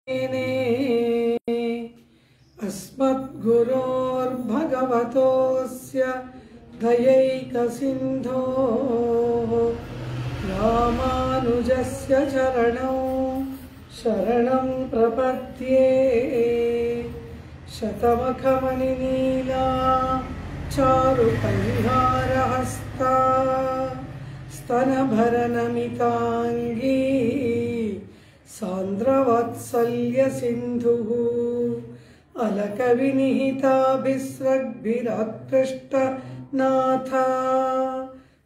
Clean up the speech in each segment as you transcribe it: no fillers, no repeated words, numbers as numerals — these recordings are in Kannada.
अस्मद्गुरोर्भगवतोऽस्य दयैकसिन्धोः रामानुजस्य चरणौ शरणं प्रपद्ये। शतमखमणिनीला चारुकल्हारहस्ता स्तनभरनमिताङ्गी सान्द्रवात्सल्यसिन्धुः अलकविनिहिताभिस्रग्भिराकृष्टनाथा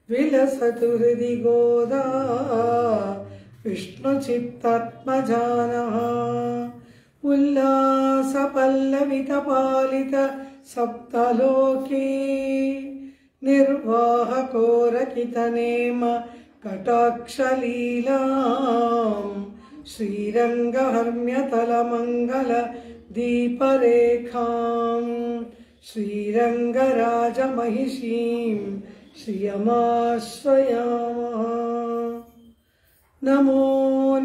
विलसतु हृदि गोदा विष्णुचित्तात्मजानः। उल्लासपल्लवितपालित सप्तलोकी निर्वाहकोरकितनेम कटाक्षलीलां श्रीरङ्गहर्म्यतलमङ्गल दीपरेखां श्रीरङ्गराजमहिषीं श्रियमाश्रयामः। नमो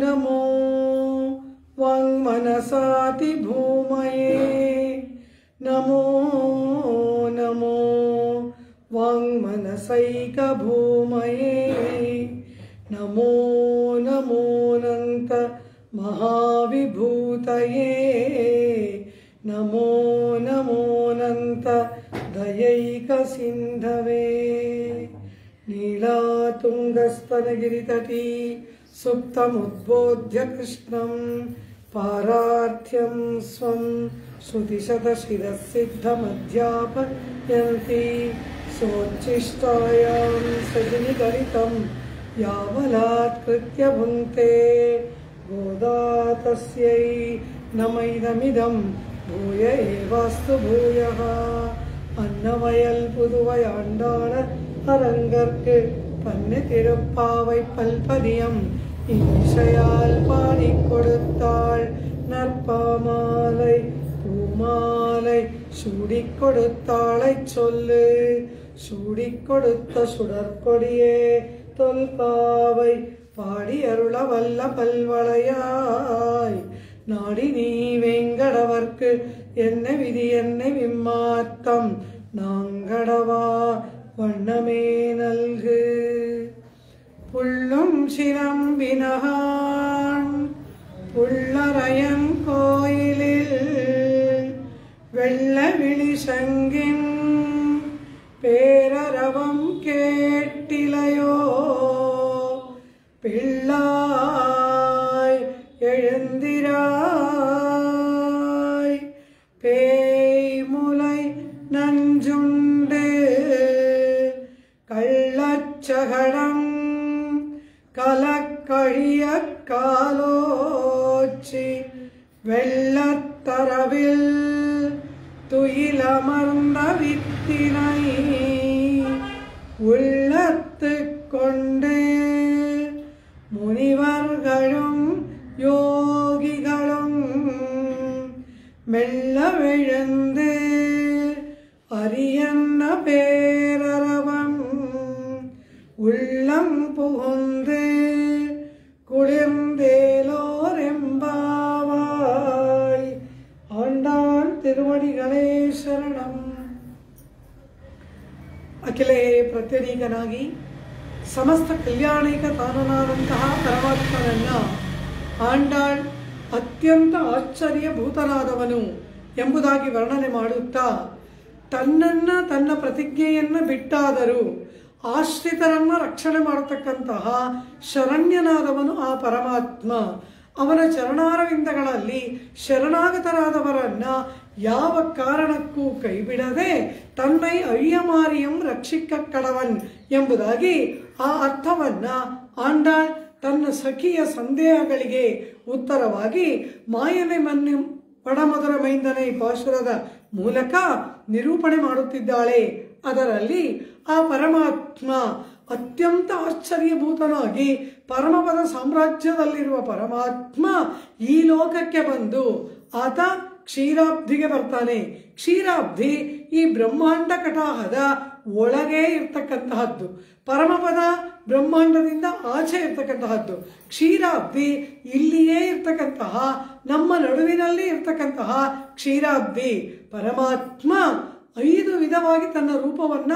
नमो वाङ्मनसातिभूमये नमो नमो वाङ्मनसैकभूमये नमो नमोऽनन्त महाविभूतये नमो नमोऽनन्त दयैकसिन्धवे। नीलातुङ्गस्तनगिरितटी सुप्तमुद्बोध्य कृष्णं पारार्थ्यं स्वं श्रुतिशतशिरःसिद्धमध्यापयन्ती सोच्छिष्टायां सजनिगलितं यावलात्कृत्य भुङ्क्ते गोदा तस्यै नमैदमिदं भूय एवास्तु भूयः। अन्नवयल पुதுவை ஆண்டாள அரங்கற்கு பன்னு திருப்பாவை பல்பதியம் இசையால் பாடிக் கொடுத்தாள் நற்பாமாலை பூமாலை சூடிக் கொடுத்தாளை சொல்லு சூடிக் கொடுத்த சுடற்கொடியே தொல்காவை பாடி அருள வல்ல பல்வளையாய் நாடி நீ வேங்கடவர்க்கு என்ன விதி என்ன விம்மாத்தம் நாங்கடவா வண்ணமே நல்கு. புள்ளும் சிலம்பினகான் புள்ளரையன் கோயிலில் வெள்ள விழி சங்கின் பேரரவம் கேட்டிலையோ பிள்ளாய் எழுந்திராய் பேய்முலை நஞ்சுண்டு கள்ளச்சகடம் கலக்கழிய காலோச்சி வெள்ளத்தரவில் துயிலமர்ந்த வித்தினை உள்ளத்து கொண்டு முனிவர்களும் யோகிகளும் மெல்ல விழுந்து அரியன்ன பேரரவம் உள்ளம் புகுந்து குளிர்ந்தேலோரெம்பாவாய். ஆண்டாள் திருவடிகளே ಶರಣಂ. ಅಖಿಲೇ ಪ್ರತ್ಯನೀಕನಾಗಿ ಸಮಸ್ತ ಕಲ್ಯಾಣಿಕ ತಾನನಾದಂತಹ ಪರಮಾತ್ಮನನ್ನ ಆಂಡಾಳ್ ಅತ್ಯಂತ ಆಶ್ಚರ್ಯಭೂತನಾದವನು ಎಂಬುದಾಗಿ ವರ್ಣನೆ ಮಾಡುತ್ತಾ ತನ್ನನ್ನ ತನ್ನ ಪ್ರತಿಜ್ಞೆಯನ್ನ ಬಿಟ್ಟಾದರೂ ಆಶ್ರಿತರನ್ನ ರಕ್ಷಣೆ ಮಾಡತಕ್ಕಂತಹ ಶರಣ್ಯನಾದವನು ಆ ಪರಮಾತ್ಮ. ಅವನ ಚರಣಾರವಿಂದಗಳಲ್ಲಿ ಶರಣಾಗತರಾದವರನ್ನ ಯಾವ ಕಾರಣಕ್ಕೂ ಕೈಬಿಡದೆ ತನ್ನೈ ಅಯ್ಯಮಾರಿಯಂ ರಕ್ಷಿಕ್ಕ ಕಡವನ್ ಎಂಬುದಾಗಿ ಆ ಅರ್ಥವನ್ನ ಆಂಡಾಳ್ ತನ್ನ ಸಖಿಯ ಸಂದೇಹಗಳಿಗೆ ಉತ್ತರವಾಗಿ ಮಾಯನೆ ಮನ್ನಿ ಪಡಮಧುರ ಮೈಂದನೆ ಪಾಶುರದ ಮೂಲಕ ನಿರೂಪಣೆ ಮಾಡುತ್ತಿದ್ದಾಳೆ. ಅದರಲ್ಲಿ ಆ ಪರಮಾತ್ಮ ಅತ್ಯಂತ ಆಶ್ಚರ್ಯಭೂತನಾಗಿ ಪರಮಪದ ಸಾಮ್ರಾಜ್ಯದಲ್ಲಿರುವ ಪರಮಾತ್ಮ ಈ ಲೋಕಕ್ಕೆ ಬಂದು ಆತ ಕ್ಷೀರಾಬ್ಧಿಗೆ ಬರ್ತಾನೆ. ಕ್ಷೀರಾಬ್ಧಿ ಈ ಬ್ರಹ್ಮಾಂಡ ಕಟಾಹದ ಒಳಗೆ ಇರ್ತಕ್ಕಂತಹದ್ದು. ಪರಮಪದ ಬ್ರಹ್ಮಾಂಡದಿಂದ ಆಚೆ ಇರ್ತಕ್ಕಂತಹದ್ದು. ಕ್ಷೀರಾಬ್ದಿ ಇಲ್ಲಿಯೇ ಇರ್ತಕ್ಕಂತಹ ನಮ್ಮ ನಡುವಿನಲ್ಲಿ ಇರ್ತಕ್ಕಂತಹ ಕ್ಷೀರಾಬ್ದಿ ಪರಮಾತ್ಮ 5 ವಿಧವಾಗಿ ತನ್ನ ರೂಪವನ್ನ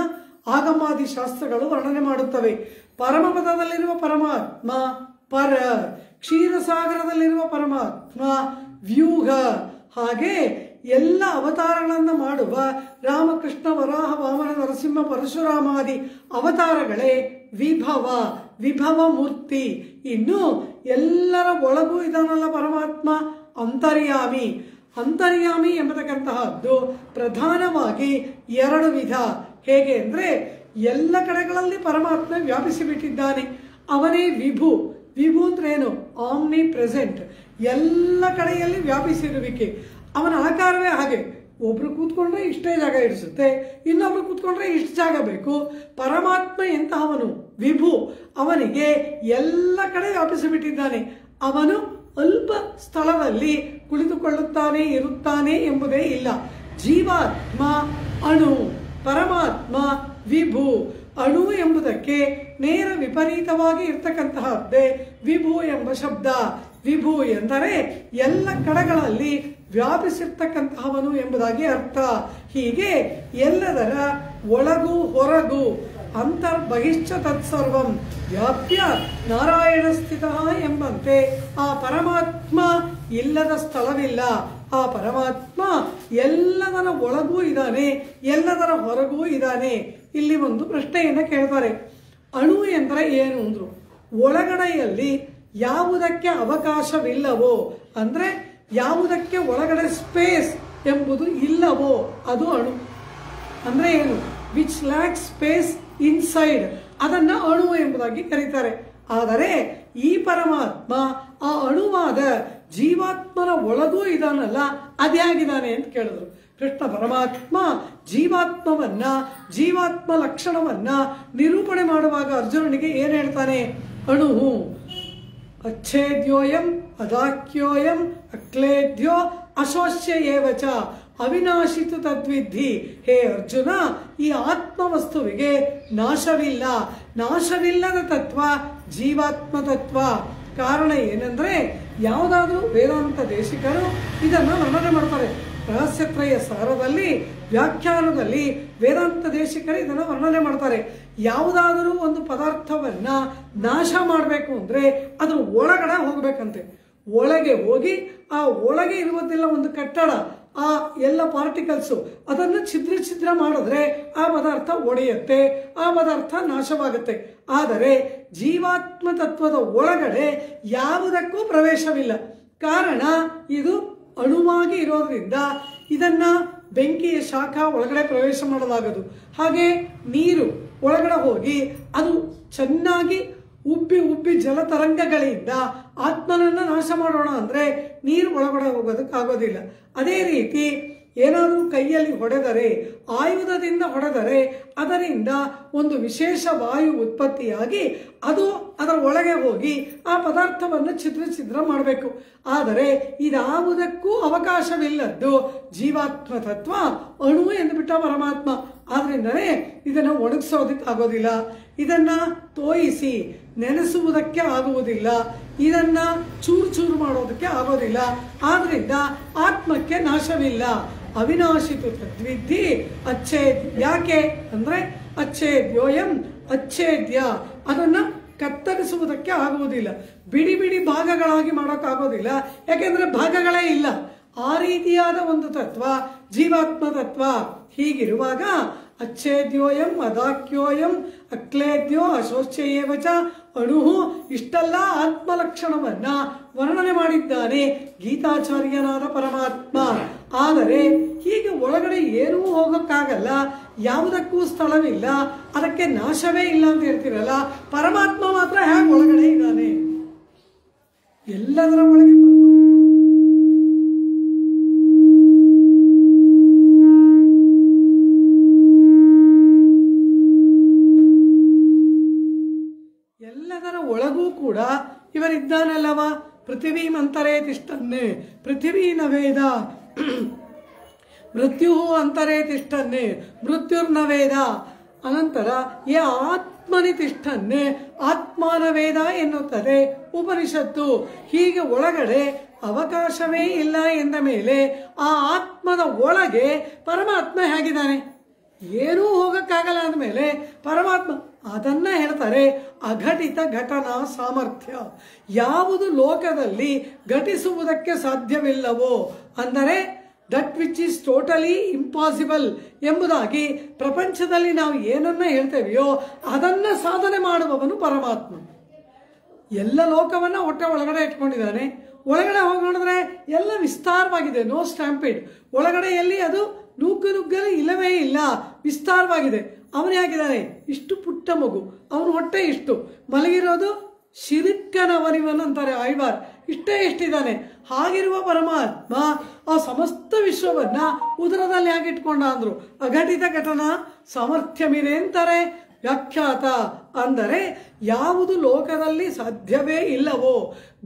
ಆಗಮಾದಿ ಶಾಸ್ತ್ರಗಳು ವರ್ಣನೆ ಮಾಡುತ್ತವೆ. ಪರಮಪದದಲ್ಲಿರುವ ಪರಮಾತ್ಮ ಪರ, ಕ್ಷೀರಸಾಗರದಲ್ಲಿರುವ ಪರಮಾತ್ಮ ವ್ಯೂಹ, ಹಾಗೆ ಎಲ್ಲ ಅವತಾರಗಳನ್ನು ಮಾಡುವ ರಾಮಕೃಷ್ಣ ವರಾಹ ವಾಮನ ನರಸಿಂಹ ಪರಶುರಾಮಾದಿ ಅವತಾರಗಳೇ ವಿಭವ, ವಿಭವ ಮೂರ್ತಿ. ಇನ್ನು ಎಲ್ಲರ ಒಳಗೂ ಇದಾನಲ್ಲ ಪರಮಾತ್ಮ ಅಂತರ್ಯಾಮಿ. ಅಂತರ್ಯಾಮಿ ಎಂಬತಕ್ಕಂತಹದ್ದು ಪ್ರಧಾನವಾಗಿ 2 ವಿಧ. ಹೇಗೆ ಅಂದರೆ ಎಲ್ಲ ಕಡೆಗಳಲ್ಲಿ ಪರಮಾತ್ಮ ವ್ಯಾಪಿಸಿಬಿಟ್ಟಿದ್ದಾನೆ. ಅವನೇ ವಿಭು. ವಿಭು ಅಂದ್ರೆ ಏನು? ಆಮ್ನಿ ಪ್ರೆಸೆಂಟ್, ಎಲ್ಲ ಕಡೆಯಲ್ಲಿ ವ್ಯಾಪಿಸಿರುವಿಕೆ. ಅವನ ಆಕಾರವೇ ಹಾಗೆ. ಒಬ್ರು ಕೂತ್ಕೊಂಡ್ರೆ ಇಷ್ಟೇ ಜಾಗ ಇಡಿಸುತ್ತೆ, ಇನ್ನೊಬ್ರು ಕೂತ್ಕೊಂಡ್ರೆ ಇಷ್ಟು ಜಾಗ ಬೇಕು. ಪರಮಾತ್ಮ ಎಂತಹವನು? ವಿಭು. ಅವನಿಗೆ ಎಲ್ಲ ಕಡೆ ವ್ಯಾಪಿಸಿಬಿಟ್ಟಿದ್ದಾನೆ. ಅವನು ಅಲ್ಪ ಸ್ಥಳದಲ್ಲಿ ಕುಳಿತುಕೊಳ್ಳುತ್ತಾನೆ, ಇರುತ್ತಾನೆ ಎಂಬುದೇ ಇಲ್ಲ. ಜೀವಾತ್ಮ ಅಣು, ಪರಮಾತ್ಮ ವಿಭು. ಅಣು ಎಂಬುದಕ್ಕೆ ನೇರ ವಿಪರೀತವಾಗಿ ಇರ್ತಕ್ಕಂತಹದ್ದೇ ವಿಭು ಎಂಬ ಶಬ್ದ. ವಿಭು ಎಂದರೆ ಎಲ್ಲ ಕಡೆಗಳಲ್ಲಿ ವ್ಯಾಪಿಸಿರ್ತಕ್ಕಂತಹವನು ಎಂಬುದಾಗಿ ಅರ್ಥ. ಹೀಗೆ ಎಲ್ಲದರ ಒಳಗೂ ಹೊರಗೂ ಅಂತರ್ಬಹಿಶ್ಚ ತತ್ಸರ್ವಂ ವ್ಯಾಪ್ಯ ನಾರಾಯಣ ಸ್ಥಿತ ಎಂಬಂತೆ ಆ ಪರಮಾತ್ಮ ಇಲ್ಲದ ಸ್ಥಳವಿಲ್ಲ. ಆ ಪರಮಾತ್ಮ ಎಲ್ಲದರ ಒಳಗೂ ಇದ್ದಾನೆ, ಎಲ್ಲದರ ಹೊರಗೂ ಇದ್ದಾನೆ. ಇಲ್ಲಿ ಒಂದು ಪ್ರಶ್ನೆಯನ್ನು ಕೇಳ್ತಾರೆ. ಅಣು ಎಂದರೆ ಏನು ಅಂದ್ರು. ಒಳಗಡೆಯಲ್ಲಿ ಯಾವುದಕ್ಕೆ ಅವಕಾಶವಿಲ್ಲವೋ, ಅಂದ್ರೆ ಯಾವುದಕ್ಕೆ ಒಳಗಡೆ ಸ್ಪೇಸ್ ಎಂಬುದು ಇಲ್ಲವೋ ಅದು ಅಣು. ಅಂದ್ರೆ ಏನು? ವಿಚ್ ಲ್ಯಾಕ್ ಸ್ಪೇಸ್ ಇನ್ಸೈಡ್, ಅದನ್ನ ಅಣು ಎಂಬುದಾಗಿ ಕರೀತಾರೆ. ಆದರೆ ಈ ಪರಮಾತ್ಮ ಆ ಅಣುವಾದ ಜೀವಾತ್ಮನ ಒಳಗೂ ಇದಾನಲ್ಲ, ಅದ್ಯಾಗಿದ್ದಾನೆ ಅಂತ ಕೇಳಿದ್ರು. ಕೃಷ್ಣ ಪರಮಾತ್ಮ ಜೀವಾತ್ಮವನ್ನ, ಜೀವಾತ್ಮ ಲಕ್ಷಣವನ್ನ ನಿರೂಪಣೆ ಮಾಡುವಾಗ ಅರ್ಜುನನಿಗೆ ಏನ್ ಹೇಳ್ತಾನೆ? ಅಣು ಅಚ್ಛೇದ್ಯೋಯಂ ಅದಾಕ್ಯೋಯಂ ಅಕ್ಲೇದ್ಯೋ ಅಶೋಷ್ಯ ಏವಚ ಅವಿನಾಶಿತು ತದ್ವಿಧಿ. ಹೇ ಅರ್ಜುನ, ಈ ಆತ್ಮವಸ್ತುವಿಗೆ ನಾಶವಿಲ್ಲ. ನಾಶವಿಲ್ಲದ ತತ್ವ ಜೀವಾತ್ಮ ತತ್ವ. ಕಾರಣ ಏನಂದ್ರೆ, ಯಾವುದಾದ್ರೂ ವೇದಾಂತ ದೇಶಿಕರು ಇದನ್ನು ವರ್ಣನೆ ಮಾಡ್ತಾರೆ. ರಹಸ್ಯತ್ರಯ ಸಾರದಲ್ಲಿ, ವ್ಯಾಖ್ಯಾನದಲ್ಲಿ ವೇದಾಂತ ದೇಶಿಕರು ಇದನ್ನು ವರ್ಣನೆ ಮಾಡ್ತಾರೆ. ಯಾವುದಾದರೂ ಒಂದು ಪದಾರ್ಥವನ್ನ ನಾಶ ಮಾಡಬೇಕು ಅಂದ್ರೆ ಅದ್ರ ಒಳಗಡೆ ಹೋಗ್ಬೇಕಂತೆ. ಒಳಗೆ ಹೋಗಿ ಆ ಒಳಗೆ ಇರುವುದಿಲ್ಲ ಒಂದು ಕಟ್ಟಡ, ಆ ಎಲ್ಲ ಪಾರ್ಟಿಕಲ್ಸು ಅದನ್ನು ಛಿದ್ರ ಮಾಡಿದ್ರೆ ಆ ಪದಾರ್ಥ ಒಡೆಯುತ್ತೆ, ಆ ಪದಾರ್ಥ ನಾಶವಾಗುತ್ತೆ. ಆದರೆ ಜೀವಾತ್ಮ ತತ್ವದ ಒಳಗಡೆ ಯಾವುದಕ್ಕೂ ಪ್ರವೇಶವಿಲ್ಲ. ಕಾರಣ ಇದು ಅಣುವಾಗಿ ಇರೋದ್ರಿಂದ ಇದನ್ನ ಬೆಂಕಿಯ ಶಾಖ ಒಳಗಡೆ ಪ್ರವೇಶ ಮಾಡಲಾಗದು. ಹಾಗೆ ನೀರು ಒಳಗಡೆ ಹೋಗಿ ಅದು ಚೆನ್ನಾಗಿ ಉಬ್ಬಿ ಉಬ್ಬಿ ಜಲತರಂಗಗಳಿಂದ ಆತ್ಮನನ್ನ ನಾಶ ಮಾಡೋಣ ಅಂದ್ರೆ ನೀರು ಒಳಗಡೆ ಹೋಗೋದಕ್ಕಾಗೋದಿಲ್ಲ. ಅದೇ ರೀತಿ ಏನಾದರೂ ಕೈಯಲ್ಲಿ ಹೊಡೆದರೆ, ಆಯುಧದಿಂದ ಹೊಡೆದರೆ ಅದರಿಂದ ಒಂದು ವಿಶೇಷ ವಾಯು ಉತ್ಪತ್ತಿಯಾಗಿ ಅದು ಅದರ ಒಳಗೆ ಹೋಗಿ ಆ ಪದಾರ್ಥವನ್ನು ಛಿದ್ರ ಮಾಡಬೇಕು. ಆದರೆ ಇದಾವುದಕ್ಕೂ ಅವಕಾಶವಿಲ್ಲದ್ದು ಜೀವಾತ್ಮ ತತ್ವ ಅಣು ಎಂದುಬಿಟ್ಟ ಪರಮಾತ್ಮ. ಆದ್ರಿಂದಲೇ ಇದನ್ನು ಒಣಗಿಸೋದಕ್ಕೆ ಆಗೋದಿಲ್ಲ, ಇದನ್ನ ತೋಯಿಸಿ ನೆನೆಸುವುದಕ್ಕೆ ಆಗುವುದಿಲ್ಲ, ಇದನ್ನ ಚೂರು ಚೂರು ಮಾಡೋದಕ್ಕೆ ಆಗೋದಿಲ್ಲ. ಆದ್ರಿಂದ ಆತ್ಮಕ್ಕೆ ನಾಶವಿಲ್ಲ. ಅವಿನಾಶಿತು ತದ್ವಿಧಿ ಅಚ್ಛೇದ್. ಯಾಕೆ ಅಂದ್ರೆ ಅಚ್ಛೇದ್ಯೋಯಂ ಅಚ್ಛೇದ್ಯ, ಅದನ್ನ ಕತ್ತರಿಸುವುದಕ್ಕೆ ಆಗುವುದಿಲ್ಲ, ಬಿಡಿ ಬಿಡಿ ಭಾಗಗಳಾಗಿ ಮಾಡೋಕ್ಕಾಗೋದಿಲ್ಲ. ಯಾಕೆಂದ್ರೆ ಭಾಗಗಳೇ ಇಲ್ಲ. ಆ ರೀತಿಯಾದ ಒಂದು ತತ್ವ ಜೀವಾತ್ಮ ತತ್ವ. ಹೀಗಿರುವಾಗ ಅಚ್ಛೇದ್ಯೋಯಂ ಅದಾಕ್ಯೋಯಂ ಅಕ್ಲೇದ್ಯೋ ಅಶೋಚ್ಯೇವಚ ಅಣು, ಇಷ್ಟೆಲ್ಲ ಆತ್ಮಲಕ್ಷಣವನ್ನ ವರ್ಣನೆ ಮಾಡಿದ್ದಾನೆ ಗೀತಾಚಾರ್ಯನಾದ ಪರಮಾತ್ಮ. ಆದರೆ ಹೀಗೆ ಒಳಗಡೆ ಏನೂ ಹೋಗಕ್ಕಾಗಲ್ಲ, ಯಾವುದಕ್ಕೂ ಸ್ಥಳವಿಲ್ಲ, ಅದಕ್ಕೆ ನಾಶವೇ ಇಲ್ಲ ಅಂತ ಹೇಳ್ತಿರಲ್ಲ, ಪರಮಾತ್ಮ ಮಾತ್ರ ಹೇಗೆ ಒಳಗಡೆ ಇದ್ದಾನೆ? ಎಲ್ಲದರ ಒಳಗೆ ಎಲ್ಲದರ ಒಳಗೂ ಕೂಡ ಇವರಿದ್ದಾನಲ್ಲವ. ಪೃಥ್ವೀ ಅಂತರೇ ತಿಷ್ಟನ್ನೇ ಪೃಥ್ವೀ ನವೇದ, ಮೃತ್ಯು ಅಂತರೇ ತಿಷ್ಟನ್ನೇ ಮೃತ್ಯುರ್ನವೇದ. ಅನಂತರ ಯೇ ಆತ್ಮನಿ ತಿಷ್ಠನ್ನೇ ಆತ್ಮಾನ ವೇದ ಎನ್ನುತ್ತದೆ ಉಪನಿಷತ್ತು. ಹೀಗೆ ಒಳಗಡೆ ಅವಕಾಶವೇ ಇಲ್ಲ ಎಂದ ಮೇಲೆ ಆ ಆತ್ಮದ ಒಳಗೆ ಪರಮಾತ್ಮ ಹೇಗಿದ್ದಾನೆ, ಏನೂ ಹೋಗಕ್ಕಾಗಲ್ಲ ಅಂದಮೇಲೆ ಪರಮಾತ್ಮ ಅದನ್ನ ಹೇಳ್ತಾರೆ ಅಘಟಿತ ಘಟನಾ ಸಾಮರ್ಥ್ಯ. ಯಾವುದು ಲೋಕದಲ್ಲಿ ಘಟಿಸುವುದಕ್ಕೆ ಸಾಧ್ಯವಿಲ್ಲವೋ ಅಂದರೆ that which is totally impossible ಎಂಬುದಾಗಿ ಪ್ರಪಂಚದಲ್ಲಿ ನಾವು ಏನನ್ನ ಹೇಳ್ತೇವೆಯೋ ಅದನ್ನ ಸಾಧನೆ ಮಾಡುವವನು ಪರಮಾತ್ಮ. ಎಲ್ಲ ಲೋಕವನ್ನ ಹೊಟ್ಟೆ ಒಳಗಡೆ ಇಟ್ಕೊಂಡಿದ್ದಾನೆ. ಒಳಗಡೆ ಹೋಗಿ ನೋಡಿದ್ರೆ ಎಲ್ಲ ವಿಸ್ತಾರವಾಗಿದೆ, ನೋ ಸ್ಟ್ಯಾಂಪಿಡ್. ಒಳಗಡೆ ಎಲ್ಲಿ ಅದು ನುಗ್ಗಲು ಇಲ್ಲವೇ ಇಲ್ಲ, ವಿಸ್ತಾರವಾಗಿದೆ. ಅವನು ಹೇಗಿದ್ದಾನೆ, ಇಷ್ಟು ಪುಟ್ಟ ಮಗು, ಅವನು ಹೊಟ್ಟೆ ಇಷ್ಟು, ಮಲಗಿರೋದು ಶಿರಿಕ್ಕನವನಿವನ್ ಅಂತಾರೆ ಆಳ್ವಾರ್, ಇಷ್ಟೇ ಇಷ್ಟಿದ್ದಾನೆ. ಹಾಗಿರುವ ಪರಮಾತ್ಮ ಆ ಸಮಸ್ತ ವಿಶ್ವವನ್ನ ಉದರದಲ್ಲಿ ಹೇಗಿಟ್ಕೊಂಡ ಅಂದ್ರು ಅಘಟಿತ ಘಟನಾ ಸಾಮರ್ಥ್ಯಮಿದೆ ಅಂತಾರೆ ವ್ಯಾಖ್ಯಾತ. ಅಂದರೆ ಯಾವುದು ಲೋಕದಲ್ಲಿ ಸಾಧ್ಯವೇ ಇಲ್ಲವೋ,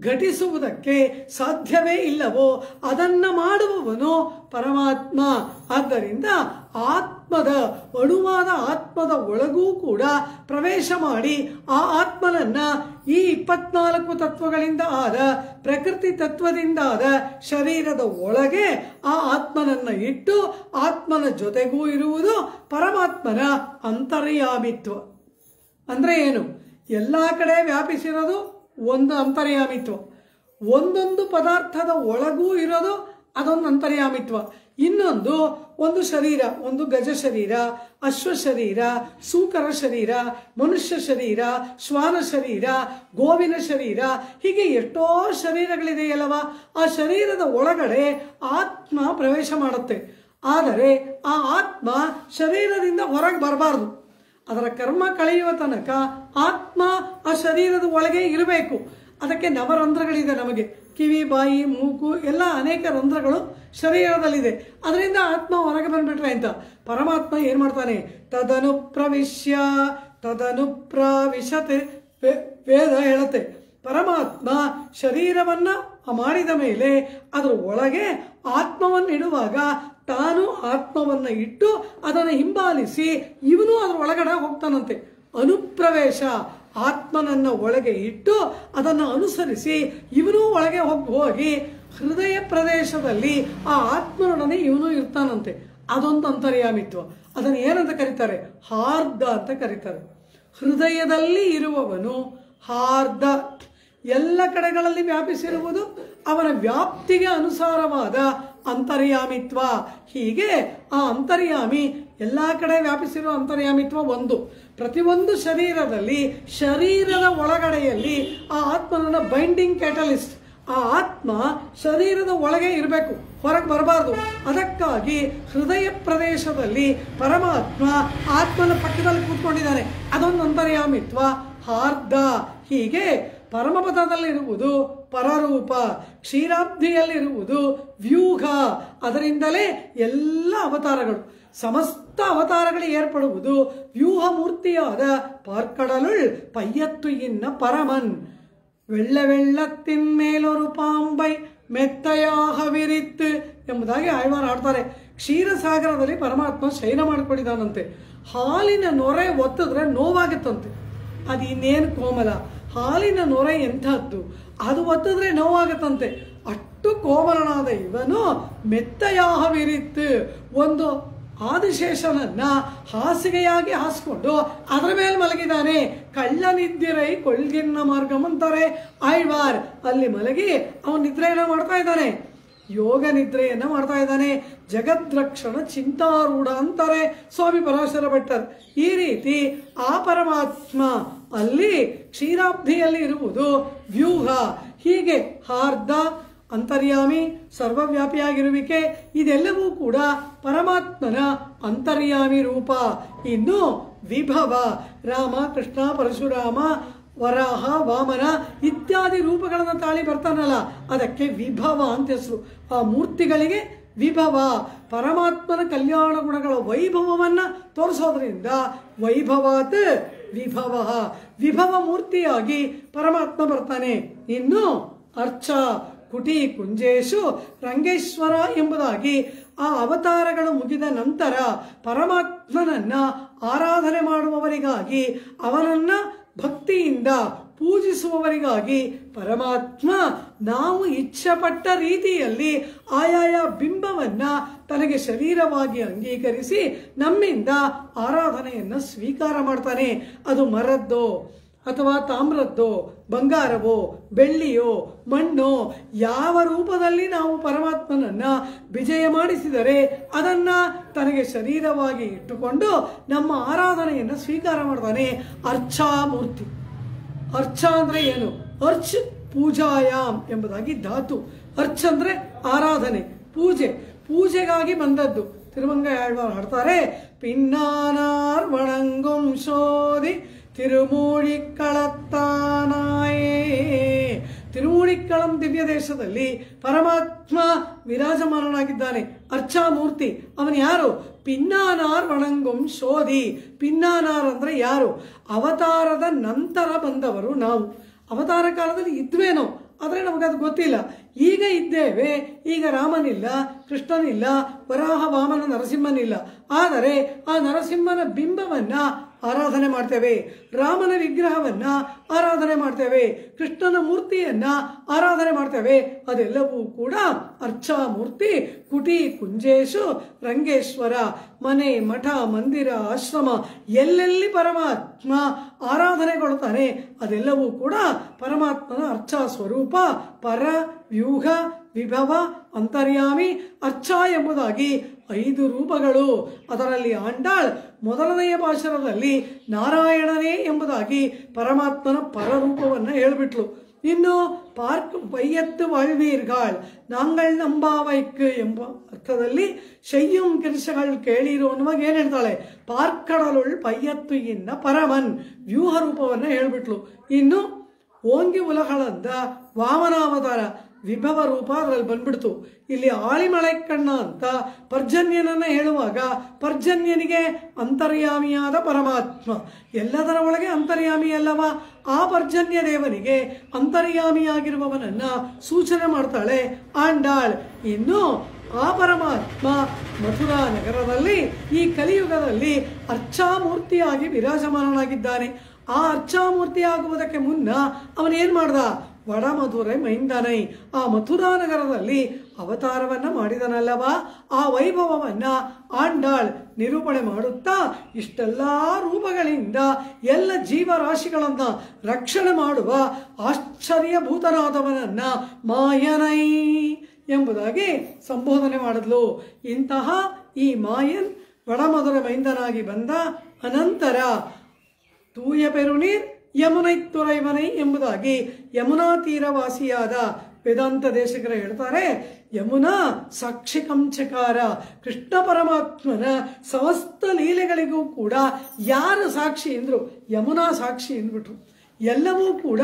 ಘಟಿಸುವುದಕ್ಕೆ ಸಾಧ್ಯವೇ ಇಲ್ಲವೋ ಅದನ್ನ ಮಾಡುವವನು ಪರಮಾತ್ಮ. ಆದ್ದರಿಂದ ಆತ್ಮದ ಅಣುವಾದ ಆತ್ಮದ ಒಳಗೂ ಕೂಡ ಪ್ರವೇಶ ಮಾಡಿ ಆ ಆತ್ಮನನ್ನ ಈ 24 ತತ್ವಗಳಿಂದ ಆದ ಪ್ರಕೃತಿ ತತ್ವದಿಂದ ಆದ ಶರೀರದ ಒಳಗೆ ಆ ಆತ್ಮನನ್ನ ಇಟ್ಟು ಆತ್ಮನ ಜೊತೆಗೂ ಇರುವುದು ಪರಮಾತ್ಮನ ಅಂತರ್ಯಾಮಿತ್ವ. ಅಂದ್ರೆ ಏನು, ಎಲ್ಲ ಕಡೆ ವ್ಯಾಪಿಸಿರೋದು ಒಂದು ಅಂತರ್ಯಾಮಿತ್ವ, ಒಂದೊಂದು ಪದಾರ್ಥದ ಒಳಗೂ ಇರೋದು ಅದೊಂದು ಅಂತರ್ಯಾಮಿತ್ವ. ಇನ್ನೊಂದು ಒಂದು ಶರೀರ, ಒಂದು ಗಜ ಶರೀರ, ಅಶ್ವ ಶರೀರ, ಸೂಕರ ಶರೀರ, ಮನುಷ್ಯ ಶರೀರ, ಶ್ವಾನ ಶರೀರ, ಗೋವಿನ ಶರೀರ, ಹೀಗೆ ಎಷ್ಟೋ ಶರೀರಗಳಿದೆಯಲ್ಲವ. ಆ ಶರೀರದ ಒಳಗಡೆ ಆತ್ಮ ಪ್ರವೇಶ ಮಾಡುತ್ತೆ. ಆದರೆ ಆ ಆತ್ಮ ಶರೀರದಿಂದ ಹೊರಗೆ ಬರಬಾರ್ದು. ಅದರ ಕರ್ಮ ಕಳೆಯುವ ತನಕ ಆತ್ಮ ಆ ಶರೀರದ ಒಳಗೆ ಇರಬೇಕು. ಅದಕ್ಕೆ ನವರಂಧ್ರಗಳಿದೆ ನಮಗೆ, ಕಿವಿ, ಬಾಯಿ, ಮೂಗು ಎಲ್ಲ ಅನೇಕ ರಂಧ್ರಗಳು ಶರೀರದಲ್ಲಿದೆ. ಅದರಿಂದ ಆತ್ಮ ಹೊರಗೆ ಬಂದ್ಬಿಟ್ರೆ ಅಂತ ಪರಮಾತ್ಮ ಏನ್ ಮಾಡ್ತಾನೆ, ತದನುಪ್ರವಿಶತೆ ವೇದ ಹೇಳುತ್ತೆ. ಪರಮಾತ್ಮ ಶರೀರವನ್ನ ಮಾಡಿದ ಮೇಲೆ ಅದರ ಒಳಗೆ ಆತ್ಮವನ್ನು ಇಡುವಾಗ ತಾನು ಆತ್ಮವನ್ನ ಇಟ್ಟು ಅದನ್ನು ಹಿಂಬಾಲಿಸಿ ಇವನು ಅದರ ಒಳಗಡೆ ಹೋಗ್ತಾನಂತೆ. ಅನುಪ್ರವೇಶ, ಆತ್ಮನನ್ನ ಒಳಗೆ ಇಟ್ಟು ಅದನ್ನು ಅನುಸರಿಸಿ ಇವನು ಒಳಗೆ ಹೋಗಿ ಹೃದಯ ಪ್ರದೇಶದಲ್ಲಿ ಆ ಆತ್ಮನೊಡನೆ ಇವನು ಇರ್ತಾನಂತೆ. ಅದೊಂದು ಅಂತರ್ಯಾಮಿತ್ವ. ಅದನ್ನು ಏನಂತ ಕರೀತಾರೆ, ಹಾರ್ದ ಅಂತ ಕರೀತಾರೆ. ಹೃದಯದಲ್ಲಿ ಇರುವವನು ಹಾರ್ದ. ಎಲ್ಲ ಕಡೆಗಳಲ್ಲಿ ವ್ಯಾಪಿಸಿರುವುದು ಅವನ ವ್ಯಾಪ್ತಿಗೆ ಅನುಸಾರವಾದ ಅಂತರ್ಯಾಮಿತ್ವ. ಹೀಗೆ ಆ ಅಂತರ್ಯಾಮಿ ಎಲ್ಲ ಕಡೆ ವ್ಯಾಪಿಸಿರುವ ಅಂತರ್ಯಾಮಿತ್ವ ಒಂದು. ಪ್ರತಿಯೊಂದು ಶರೀರದಲ್ಲಿ, ಶರೀರದ ಒಳಗಡೆಯಲ್ಲಿ ಆ ಆತ್ಮನ ಬೈಂಡಿಂಗ್ ಕ್ಯಾಟಲಿಸ್ಟ್. ಆ ಆತ್ಮ ಶರೀರದ ಒಳಗೆ ಇರಬೇಕು, ಹೊರಗೆ ಬರಬಾರ್ದು. ಅದಕ್ಕಾಗಿ ಹೃದಯ ಪ್ರದೇಶದಲ್ಲಿ ಪರಮಾತ್ಮ ಆತ್ಮನ ಪಕ್ಕದಲ್ಲಿ ಕೂತ್ಕೊಂಡಿದ್ದಾನೆ. ಅದೊಂದು ಅಂತರ್ಯಾಮಿತ್ವ, ಹಾರ್ದ. ಹೀಗೆ ಪರಮಪದದಲ್ಲಿರುವುದು ಪರರೂಪ, ಕ್ಷೀರಾಬ್ಧಿಯಲ್ಲಿರುವುದು ವ್ಯೂಹ. ಅದರಿಂದಲೇ ಎಲ್ಲ ಅವತಾರಗಳು, ಸಮಸ್ತ ಅವತಾರಗಳು ಏರ್ಪಡುವುದು ವ್ಯೂಹ ಮೂರ್ತಿಯಾದ ಪಾರ್ಕಡಲುಳ್ ಪಯ್ಯತ್ತು ಇನ್ನ ಪರಮನ್ வெள்ளத்தின் மேலொரு பாம்பை ಮೆತ್ತಯಾಹ ವಿರಿತ್ ಎಂಬುದಾಗಿ ಆಳ್ವಾರ್ ಆಡ್ತಾರೆ. ಕ್ಷೀರಸಾಗರದಲ್ಲಿ ಪರಮಾತ್ಮ ಶಯನ ಮಾಡಿಕೊಂಡಿದ್ದಾನಂತೆ. ಹಾಲಿನ ನೊರೆ ಒತ್ತಿದ್ರೆ ನೋವಾಗುತ್ತಂತೆ. ಅದು ಇನ್ನೇನು ಕೋಮಲ, ಹಾಲಿನ ನೊರೆ ಎಂಥದ್ದು, ಅದು ಒತ್ತಿದ್ರೆ ನೋವಾಗುತ್ತಂತೆ. ಅಷ್ಟು ಕೋಮಲನಾದ ಇವನು ಮೆತ್ತಯಾಹ ವಿರಿತ್, ಒಂದು ಆದಿಶೇಷನನ್ನ ಹಾಸಿಗೆಯಾಗಿ ಹಾಸ್ಕೊಂಡು ಅದರ ಮೇಲೆ ಮಲಗಿದ್ದಾನೆ. ಕಳ್ಳನಿದ್ದಿರೈ ಕೊಳ್ಗಿನ್ನ ಮಾರ್ಗಂ ಅಂತಾರೆ ಆಳ್ವಾರ್. ಅಲ್ಲಿ ಮಲಗಿ ಅವನು ನಿದ್ರೆಯನ್ನ ಮಾಡ್ತಾ ಇದ್ದಾನೆ, ಯೋಗ ನಿದ್ರೆಯನ್ನ ಮಾಡ್ತಾ ಇದ್ದಾನೆ. ಜಗದ್ರಕ್ಷಣ ಚಿಂತಾರೂಢ ಅಂತಾರೆ ಸ್ವಾಮಿ ಪರಾಶರ ಭಟ್ಟರ್. ಈ ರೀತಿ ಆ ಪರಮಾತ್ಮ ಅಲ್ಲಿ ಕ್ಷೀರಾಬ್ಧಿಯಲ್ಲಿ ಇರುವುದು ವ್ಯೂಹ. ಹೀಗೆ ಹಾರ್ದ, ಅಂತರ್ಯಾಮಿ, ಸರ್ವವ್ಯಾಪಿಯಾಗಿರುವಿಕೆ, ಇದೆಲ್ಲವೂ ಕೂಡ ಪರಮಾತ್ಮನ ಅಂತರ್ಯಾಮಿ ರೂಪ. ಇನ್ನು ವಿಭವ, ರಾಮ, ಕೃಷ್ಣ, ಪರಶುರಾಮ, ವರಾಹ, ವಾಮನ ಇತ್ಯಾದಿ ರೂಪಗಳನ್ನು ತಾಳಿ ಬರ್ತಾನಲ್ಲ, ಅದಕ್ಕೆ ವಿಭವ ಅಂತ ಹೆಸರು. ಆ ಮೂರ್ತಿಗಳಿಗೆ ವಿಭವ. ಪರಮಾತ್ಮನ ಕಲ್ಯಾಣ ಗುಣಗಳ ವೈಭವವನ್ನ ತೋರಿಸೋದ್ರಿಂದ ವೈಭವಾತ್ ವಿಭವ, ವಿಭವ ಮೂರ್ತಿಯಾಗಿ ಪರಮಾತ್ಮ ಬರ್ತಾನೆ. ಇನ್ನು ಅರ್ಚ, ಕುಟಿ ಕುಂಜೇಶು ರಂಗೇಶ್ವರ ಎಂಬುದಾಗಿ ಆ ಅವತಾರಗಳು ಮುಗಿದ ನಂತರ ಪರಮಾತ್ಮನನ್ನ ಆರಾಧನೆ ಮಾಡುವವರಿಗಾಗಿ, ಅವನನ್ನ ಭಕ್ತಿಯಿಂದ ಪೂಜಿಸುವವರಿಗಾಗಿ ಪರಮಾತ್ಮ ನಾವು ಇಚ್ಛೆಪಟ್ಟ ರೀತಿಯಲ್ಲಿ ಆಯಾಯ ಬಿಂಬವನ್ನ ತನಗೆ ಶರೀರವಾಗಿ ಅಂಗೀಕರಿಸಿ ನಮ್ಮಿಂದ ಆರಾಧನೆಯನ್ನು ಸ್ವೀಕಾರ ಮಾಡ್ತಾನೆ. ಅದು ಮರದ್ದೋ ಅಥವಾ ತಾಮ್ರದ್ದೋ, ಬಂಗಾರವೋ, ಬೆಳ್ಳಿಯೋ, ಮಣ್ಣೋ, ಯಾವ ರೂಪದಲ್ಲಿ ನಾವು ಪರಮಾತ್ಮನನ್ನ ವಿಜಯ ಮಾಡಿಸಿದರೆ ಅದನ್ನ ತನಗೆ ಶರೀರವಾಗಿ ಇಟ್ಟುಕೊಂಡು ನಮ್ಮ ಆರಾಧನೆಯನ್ನು ಸ್ವೀಕಾರ ಮಾಡ್ತಾನೆ. ಅರ್ಚಾಮೂರ್ತಿ. ಅರ್ಚ ಅಂದ್ರೆ ಏನು? ಅರ್ಚ್ ಪೂಜಾಯಾಮ್ ಎಂಬುದಾಗಿ ಧಾತು. ಅರ್ಚ್ ಅಂದ್ರೆ ಆರಾಧನೆ, ಪೂಜೆ, ಪೂಜೆಗಾಗಿ ಬಂದದ್ದು. ತಿರುಮಂಗಯಾಳ್ವಾರ್ ಹಾಡ್ತಾರೆ, ಪಿನ್ನಾನಾರ್ ವಣಂಗುಂ ಶೋಧಿ ತಿರುಮೂಳಿಕ್ಕಳತ್ತಾನಾಯೇ. ತಿರುಮೂಳಿಕ್ಕಳಂ ದಿವ್ಯ ದೇಶದಲ್ಲಿ ಪರಮಾತ್ಮ ವಿರಾಜಮಾನನಾಗಿದ್ದಾನೆ, ಅರ್ಚಾಮೂರ್ತಿ. ಅವನು ಯಾರು? ಪಿನ್ನಾನಾರ್ ವಣಂಗುಂ ಶೋಧಿ. ಪಿನ್ನಾನಾರ್ ಅಂದ್ರೆ ಯಾರು? ಅವತಾರದ ನಂತರ ಬಂದವರು ನಾವು. ಅವತಾರ ಕಾಲದಲ್ಲಿ ಇದ್ವೇನೋ, ಆದರೆ ನಮಗದು ಗೊತ್ತಿಲ್ಲ. ಈಗ ಇದ್ದೇವೆ. ಈಗ ರಾಮನಿಲ್ಲ, ಕೃಷ್ಣನಿಲ್ಲ, ವರಾಹ ವಾಮನ ನರಸಿಂಹನಿಲ್ಲ. ಆದರೆ ಆ ನರಸಿಂಹನ ಬಿಂಬವನ್ನ ಆರಾಧನೆ ಮಾಡ್ತೇವೆ, ರಾಮನ ವಿಗ್ರಹವನ್ನ ಆರಾಧನೆ ಮಾಡ್ತೇವೆ, ಕೃಷ್ಣನ ಮೂರ್ತಿಯನ್ನ ಆರಾಧನೆ ಮಾಡ್ತೇವೆ. ಅದೆಲ್ಲವೂ ಕೂಡ ಅರ್ಚಾಮೂರ್ತಿ. ಕುಟಿ ಕುಂಜೇಶು ರಂಗೇಶ್ವರ. ಮನೆ, ಮಠ, ಮಂದಿರ, ಆಶ್ರಮ ಎಲ್ಲೆಲ್ಲಿ ಪರಮಾತ್ಮ ಆರಾಧನೆಗೊಳ್ತಾನೆ ಅದೆಲ್ಲವೂ ಕೂಡ ಪರಮಾತ್ಮನ ಅರ್ಚಾ ಸ್ವರೂಪ. ಪರ, ವ್ಯೂಹ, ವಿಭವ, ಅಂತರ್ಯಾಮಿ, ಅರ್ಚ ಎಂಬುದಾಗಿ 5 ರೂಪಗಳು. ಅದರಲ್ಲಿ ಆಂಡಾಳ್ ಮೊದಲನೆಯ ಪಾಶರದಲ್ಲಿ ನಾರಾಯಣನೇ ಎಂಬುದಾಗಿ ಪರಮಾತ್ಮನ ಪರರೂಪವನ್ನು ಹೇಳಿಬಿಟ್ಲು. ಇನ್ನು ಪಾರ್ಕ್ ವೈಯತ್ತು ವಾಳ್ವೀರ್ಗಾಳ್ ನಾಂಗಳ್ ನಂಬಾವೈಕ್ ಎಂಬ ಅರ್ಥದಲ್ಲಿ ಶಯ್ಯಂ ಕಿರ್ಷಗಳು ಕೇಳಿರು ಅನ್ನುವಾಗ ಏನ್ ಹೇಳ್ತಾಳೆ? ಪಾರ್ಕಡಲುಳ್ ಪಯ್ಯತ್ತು ಇನ್ನ ಪರಮನ್ ವ್ಯೂಹ ರೂಪವನ್ನು ಹೇಳ್ಬಿಟ್ಲು. ಇನ್ನು ಓಂಗಿ ಉಲಗಳಂದ ವಾಮನಾವತಾರ ವಿಭವ ರೂಪ ಅದರಲ್ಲಿ ಬಂದ್ಬಿಡ್ತು. ಇಲ್ಲಿ ಆಳಿಮಳೆ ಕಣ್ಣ ಅಂತ ಪರ್ಜನ್ಯನನ್ನ ಹೇಳುವಾಗ ಪರ್ಜನ್ಯನಿಗೆ ಅಂತರ್ಯಾಮಿಯಾದ ಪರಮಾತ್ಮ, ಎಲ್ಲದರ ಒಳಗೆ ಅಂತರ್ಯಾಮಿ ಅಲ್ಲವ, ಆ ಪರ್ಜನ್ಯ ದೇವನಿಗೆ ಅಂತರ್ಯಾಮಿಯಾಗಿರುವವನನ್ನ ಸೂಚನೆ ಮಾಡ್ತಾಳೆ ಆಂಡಾಳ್. ಇನ್ನು ಆ ಪರಮಾತ್ಮ ಮಥುರಾ ನಗರದಲ್ಲಿ ಈ ಕಲಿಯುಗದಲ್ಲಿ ಅರ್ಚಾಮೂರ್ತಿಯಾಗಿ ವಿರಾಜಮಾನನಾಗಿದ್ದಾನೆ. ಆ ಅರ್ಚಾಮೂರ್ತಿ ಆಗುವುದಕ್ಕೆ ಮುನ್ನ ಅವನೇನ್ ಮಾಡ್ದ? ವಡ ಮಧುರೈ ಮೈಂದನೈ, ಆ ಮಥುರಾ ನಗರದಲ್ಲಿ ಅವತಾರವನ್ನ ಮಾಡಿದನಲ್ಲವ. ಆ ವೈಭವವನ್ನ ಆಂಡಾಳ್ ನಿರೂಪಣೆ ಮಾಡುತ್ತಾ ಇಷ್ಟೆಲ್ಲಾ ರೂಪಗಳಿಂದ ಎಲ್ಲ ಜೀವರಾಶಿಗಳನ್ನ ರಕ್ಷಣೆ ಮಾಡುವ ಆಶ್ಚರ್ಯಭೂತನಾದವನನ್ನ ಮಾಯನೈ ಎಂಬುದಾಗಿ ಸಂಬೋಧನೆ ಮಾಡಿದ್ಲು. ಇಂತಹ ಈ ಮಾಯನ್ ವಡಮಧುರ ಮೈಂದನಾಗಿ ಬಂದ ಅನಂತರ ತೂಯ ಪೆರುನೀರ್ ಯಮುನೈ ತುರೈವನೈ ಎಂಬುದಾಗಿ ಯಮುನಾ ತೀರವಾಸಿಯಾದ ವೇದಾಂತ ದೇಶಕರು ಹೇಳ್ತಾರೆ. ಯಮುನಾ ಸಾಕ್ಷಿ ಕಂಚಕಾರ. ಕೃಷ್ಣ ಪರಮಾತ್ಮನ ಸಮಸ್ತ ಲೀಲೆಗಳಿಗೂ ಕೂಡ ಯಾರು ಸಾಕ್ಷಿ ಎಂದ್ರು? ಯಮುನಾ ಸಾಕ್ಷಿ ಎಂದ್ಬಿಟ್ರು. ಎಲ್ಲವೂ ಕೂಡ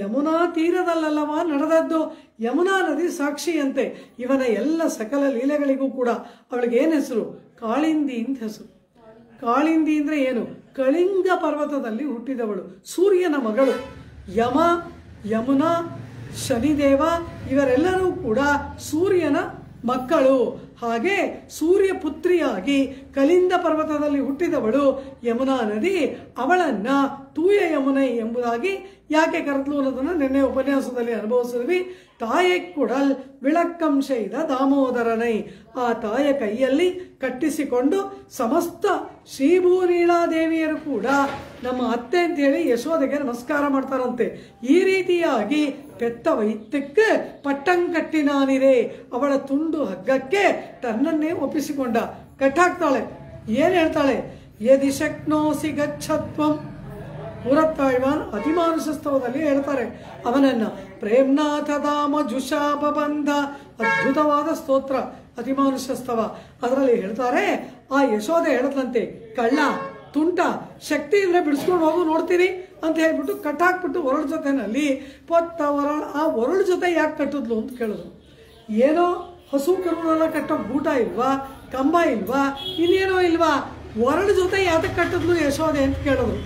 ಯಮುನಾ ತೀರದಲ್ಲವ ನಡೆದದ್ದು. ಯಮುನಾ ನದಿ ಸಾಕ್ಷಿಯಂತೆ ಇವನ ಎಲ್ಲ ಸಕಲ ಲೀಲೆಗಳಿಗೂ ಕೂಡ ಅವಳಿಗೆ ಏನು ಹೆಸರು? ಕಾಳಿಂದಿ ಅಂತ ಹೆಸರು. ಕಾಳಿಂದಿ ಅಂದ್ರೆ ಏನು? ಕಳಿಂಗ ಪರ್ವತದಲ್ಲಿ ಹುಟ್ಟಿದವಳು, ಸೂರ್ಯನ ಮಗಳು. ಯಮ, ಯಮುನಾ, ಶನಿದೇವ ಇವರೆಲ್ಲರೂ ಕೂಡ ಸೂರ್ಯನ ಮಕ್ಕಳು. ಹಾಗೆ ಸೂರ್ಯ ಪುತ್ರಿಯಾಗಿ ಕಳಿಂಗ ಪರ್ವತದಲ್ಲಿ ಹುಟ್ಟಿದವಳು ಯಮುನಾ ನದಿ. ಅವಳನ್ನ ತೂಯ ಯಮುನೈ ಎಂಬುದಾಗಿ ಯಾಕೆ ಕರೆದ್ಲು ಅನ್ನೋದನ್ನ ನಿನ್ನೆ ಉಪನ್ಯಾಸದಲ್ಲಿ ಅನುಭವಿಸಿದ್ವಿ. ತಾಯೆ ಕುಡಲ್ ವಿಳಕ್ಕಂ ಶೈದ ದಾಮೋದರನೈ. ಆ ತಾಯ ಕೈಯಲ್ಲಿ ಕಟ್ಟಿಸಿಕೊಂಡು ಸಮಸ್ತ ಶ್ರೀಭೂನೀಳಾದೇವಿಯರು ಕೂಡ ನಮ್ಮ ಅತ್ತೆ ಅಂತ ಹೇಳಿ ಯಶೋದೆಗೆ ನಮಸ್ಕಾರ ಮಾಡ್ತಾರಂತೆ. ಈ ರೀತಿಯಾಗಿ ಪೆತ್ತ ವೈತ್ಯಕ್ಕೆ ಪಟ್ಟಂಕಟ್ಟಿನಾನಿರೆ, ಅವಳ ತುಂಡು ಹಗ್ಗಕ್ಕೆ ತನ್ನನ್ನೇ ಒಪ್ಪಿಸಿಕೊಂಡ. ಕಟ್ಟಾಕ್ತಾಳೆ. ಏನ್ ಹೇಳ್ತಾಳೆ? ಯದಿ ಶಕ್ನೋಸಿ ಗಚ್ಚತ್ವಂ. ಪುರತ್ತಾಳ್ವಾನ್ ಅತಿಮಾನುಷಸ್ತವದಲ್ಲಿ ಹೇಳ್ತಾರೆ ಅವನನ್ನ. ಪ್ರೇಮ್ನಾಥ ಧಾಮ ಜುಷಾಪ ಬಂಧ, ಅದ್ಭುತವಾದ ಸ್ತೋತ್ರ ಅತಿಮಾನುಷಸ್ತವ. ಅದರಲ್ಲಿ ಹೇಳ್ತಾರೆ, ಆ ಯಶೋದೆ ಹೇಳದಂತೆ, ಕಳ್ಳ ತುಂಟ, ಶಕ್ತಿ ಇದ್ರೆ ಬಿಡಿಸ್ಕೊಂಡು ಹೋಗು ನೋಡ್ತೀರಿ ಅಂತ ಹೇಳ್ಬಿಟ್ಟು ಕಟ್ಟಾಕ್ಬಿಟ್ಟು ಒರಳು ಜೊತೆನಲ್ಲಿ ಪೊತ್ತ ಒರಳು. ಆ ಒರಳು ಜೊತೆ ಯಾಕೆ ಕಟ್ಟಿದ್ಲು ಅಂತ ಕೇಳಿದ್ರು. ಏನೋ ಹಸು ಕರುಗಳನ್ನ ಕಟ್ಟೋ ಗೂಟ ಇಲ್ವಾ, ಕಂಬ ಇಲ್ವಾ, ಇನ್ನೇನೋ ಇಲ್ವಾ, ಒರಳು ಜೊತೆ ಯಾತಕ್ಕೆ ಕಟ್ಟಿದ್ಲು ಯಶೋದೆ ಅಂತ ಕೇಳಿದ್ರು.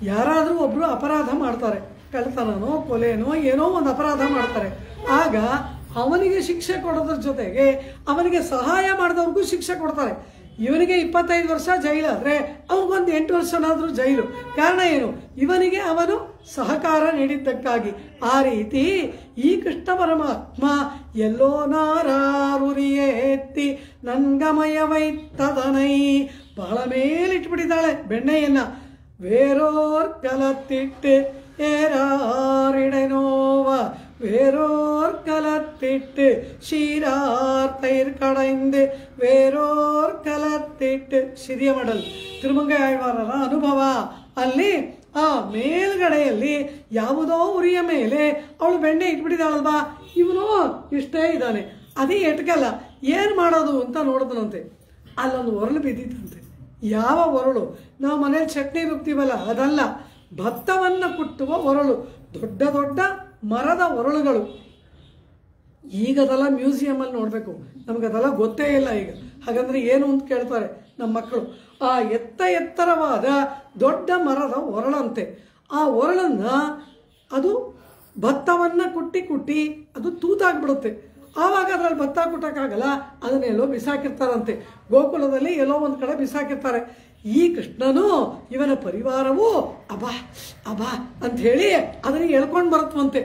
ಯಾರಾದರೂ ಒಬ್ರು ಅಪರಾಧ ಮಾಡ್ತಾರೆ, ಕಳ್ಳತನನೋ ಕೊಲೆನೋ ಏನೋ ಒಂದು ಅಪರಾಧ ಮಾಡ್ತಾರೆ. ಆಗ ಅವನಿಗೆ ಶಿಕ್ಷೆ ಕೊಡೋದ್ರ ಜೊತೆಗೆ ಅವನಿಗೆ ಸಹಾಯ ಮಾಡಿದವ್ರಿಗೂ ಶಿಕ್ಷೆ ಕೊಡ್ತಾರೆ. ಇವನಿಗೆ 25 ವರ್ಷ ಜೈಲಾದರೆ ಅವನಿಗೊಂದು 8 ವರ್ಷನಾದರೂ ಜೈಲು. ಕಾರಣ ಏನು? ಇವನಿಗೆ ಅವನು ಸಹಕಾರ ನೀಡಿದ್ದಕ್ಕಾಗಿ. ಆ ರೀತಿ ಈ ಕೃಷ್ಣ ಪರಮಾತ್ಮ ಎಲ್ಲೋ ನಾರಾರುರಿಯೇ ಎತ್ತಿ ನನ್ಗಮಯವೈತ್ತದನೈ ಬಹಳ ಮೇಲಿಟ್ಬಿಟ್ಟಿದ್ದಾಳೆ ಬೆಣ್ಣೆಯನ್ನ. வேறோர் கலத்திட்டு ஏறாரிடனோவ வேறோர் கலத்திட்டு ஷீரார் தயிர் கடைந்து வேறோர் கಲತ್ತಿಟ್ಟು ಸಿರಿಯ ಮಡಲ್ ತಿರುಮಂಗೈ ಆಳ್ವಾರರ ಅನುಭವ. ಅಲ್ಲಿ ಆ ಮೇಲ್ಗಡೆಯಲ್ಲಿ ಯಾವುದೋ ಉರಿಯ ಮೇಲೆ ಅವಳು ಬೆಣ್ಣೆ ಇಟ್ಬಿಟ್ಟಿದ್ದಾಳಲ್ವಾ, ಇವನು ಇಷ್ಟೇ ಇದ್ದಾನೆ, ಅದೇ ಎಟ್ಕಲ್ಲ, ಏನು ಮಾಡೋದು ಅಂತ ನೋಡಿದನಂತೆ. ಅಲ್ಲೊಂದು ಒರಳು ಬಿದ್ದಿತ್ತಂತೆ. ಯಾವ ಒರಳು? ನಾವು ಮನೇಲಿ ಚಟ್ನಿ ರುಬ್ತೀವಲ್ಲ ಅದಲ್ಲ, ಭತ್ತವನ್ನು ಕುಟ್ಟುವ ಒರಳು, ದೊಡ್ಡ ದೊಡ್ಡ ಮರದ ಒರಳುಗಳು. ಈಗದೆಲ್ಲ ಮ್ಯೂಸಿಯಮಲ್ಲಿ ನೋಡಬೇಕು, ನಮಗದೆಲ್ಲ ಗೊತ್ತೇ ಇಲ್ಲ ಈಗ. ಹಾಗಂದ್ರೆ ಏನು ಅಂತ ಕೇಳ್ತಾರೆ ನಮ್ಮ ಮಕ್ಕಳು. ಆ ಎತ್ತರವಾದ ದೊಡ್ಡ ಮರದ ಒರಳಂತೆ. ಆ ಒರಳನ್ನು ಅದು ಭತ್ತವನ್ನು ಕುಟ್ಟಿ ಅದು ತೂತಾಗ್ಬಿಡುತ್ತೆ. ಆವಾಗ ಅದರಲ್ಲಿ ಭತ್ತ ಕುಟ್ಟಕ್ಕಾಗಲ್ಲ, ಅದನ್ನೆಲ್ಲೋ ಬಿಸಾಕಿರ್ತಾರಂತೆ. ಗೋಕುಲದಲ್ಲಿ ಎಲ್ಲೋ ಒಂದು ಕಡೆ ಬಿಸಾಕಿರ್ತಾರೆ. ಈ ಕೃಷ್ಣನು ಇವನ ಪರಿವಾರವು ಅಬಾ ಅಬಾ ಅಂತ ಹೇಳಿ ಅದನ್ನು ಎಳ್ಕೊಂಡು ಬರುತ್ತವಂತೆ.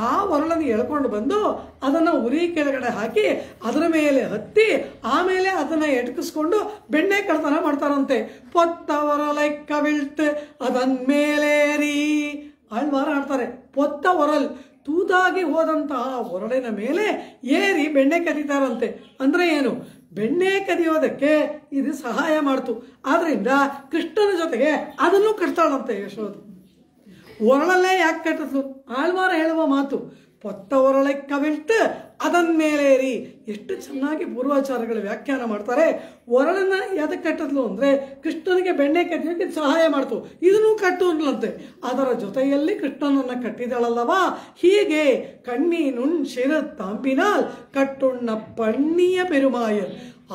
ಆ ಒರಳನ್ನು ಎಳ್ಕೊಂಡು ಬಂದು ಅದನ್ನು ಉರಿ ಕೆಳಗಡೆ ಹಾಕಿ ಅದರ ಮೇಲೆ ಹತ್ತಿ ಆಮೇಲೆ ಅದನ್ನು ಎಟಕಿಸ್ಕೊಂಡು ಬೆಣ್ಣೆ ಕಳ್ತನ ಮಾಡ್ತಾರಂತೆ. ಪೊತ್ತ ಒರಲೈ ಕವಿಳ್ತು ಅದನ್ಮೇಲೇರಿ ಆಳ್ವಾರ ಆಡ್ತಾರೆ. ಪೊತ್ತ ಒರಲ್, ತೂತಾಗಿ ಹೋದಂತಹ ಒರಳಿನ ಮೇಲೆ ಏರಿ ಬೆಣ್ಣೆ ಕದೀತಾರಂತೆ. ಅಂದರೆ ಏನು? ಬೆಣ್ಣೆ ಕದಿಯೋದಕ್ಕೆ ಇದು ಸಹಾಯ ಮಾಡ್ತು. ಆದ್ರಿಂದ ಕೃಷ್ಣನ ಜೊತೆಗೆ ಅದನ್ನು ಕಟ್ತಾಳಂತೆ ಯಶೋಧ. ಒರಳಲ್ಲೇ ಯಾಕೆ ಕಟ್ಟಿದ್ಲು? ಆಳ್ವಾರ ಹೇಳುವ ಮಾತು ಪೊತ್ತ ಒರಳೆ ಕವಿಳ್ತು ಅದನ್ಮೇಲೇರಿ. ಎಷ್ಟು ಚೆನ್ನಾಗಿ ಪೂರ್ವಾಚಾರಗಳು ವ್ಯಾಖ್ಯಾನ ಮಾಡ್ತಾರೆ. ಒರಳನ್ನ ಯಾವ್ದಕ್ಕೆ ಕಟ್ಟಿದ್ಲು ಅಂದರೆ ಕೃಷ್ಣನಿಗೆ ಬೆಣ್ಣೆ ಕಟ್ಟಿಯೋಕ್ಕೆ ಸಹಾಯ ಮಾಡ್ತು. ಇದನ್ನು ಕಟ್ಟು ಅನ್ಲಂತೆ. ಅದರ ಜೊತೆಯಲ್ಲಿ ಕೃಷ್ಣನನ್ನು ಕಟ್ಟಿದಳಲ್ಲವಾ. ಹೀಗೆ ಕಣ್ಣೀನುಣ್ ಶಿರ ತಾಂಬಿನಾಲ್ ಕಟ್ಟುಣ್ಣ ಪಣ್ಣಿಯ ಪೆರುಮಾಯರ್.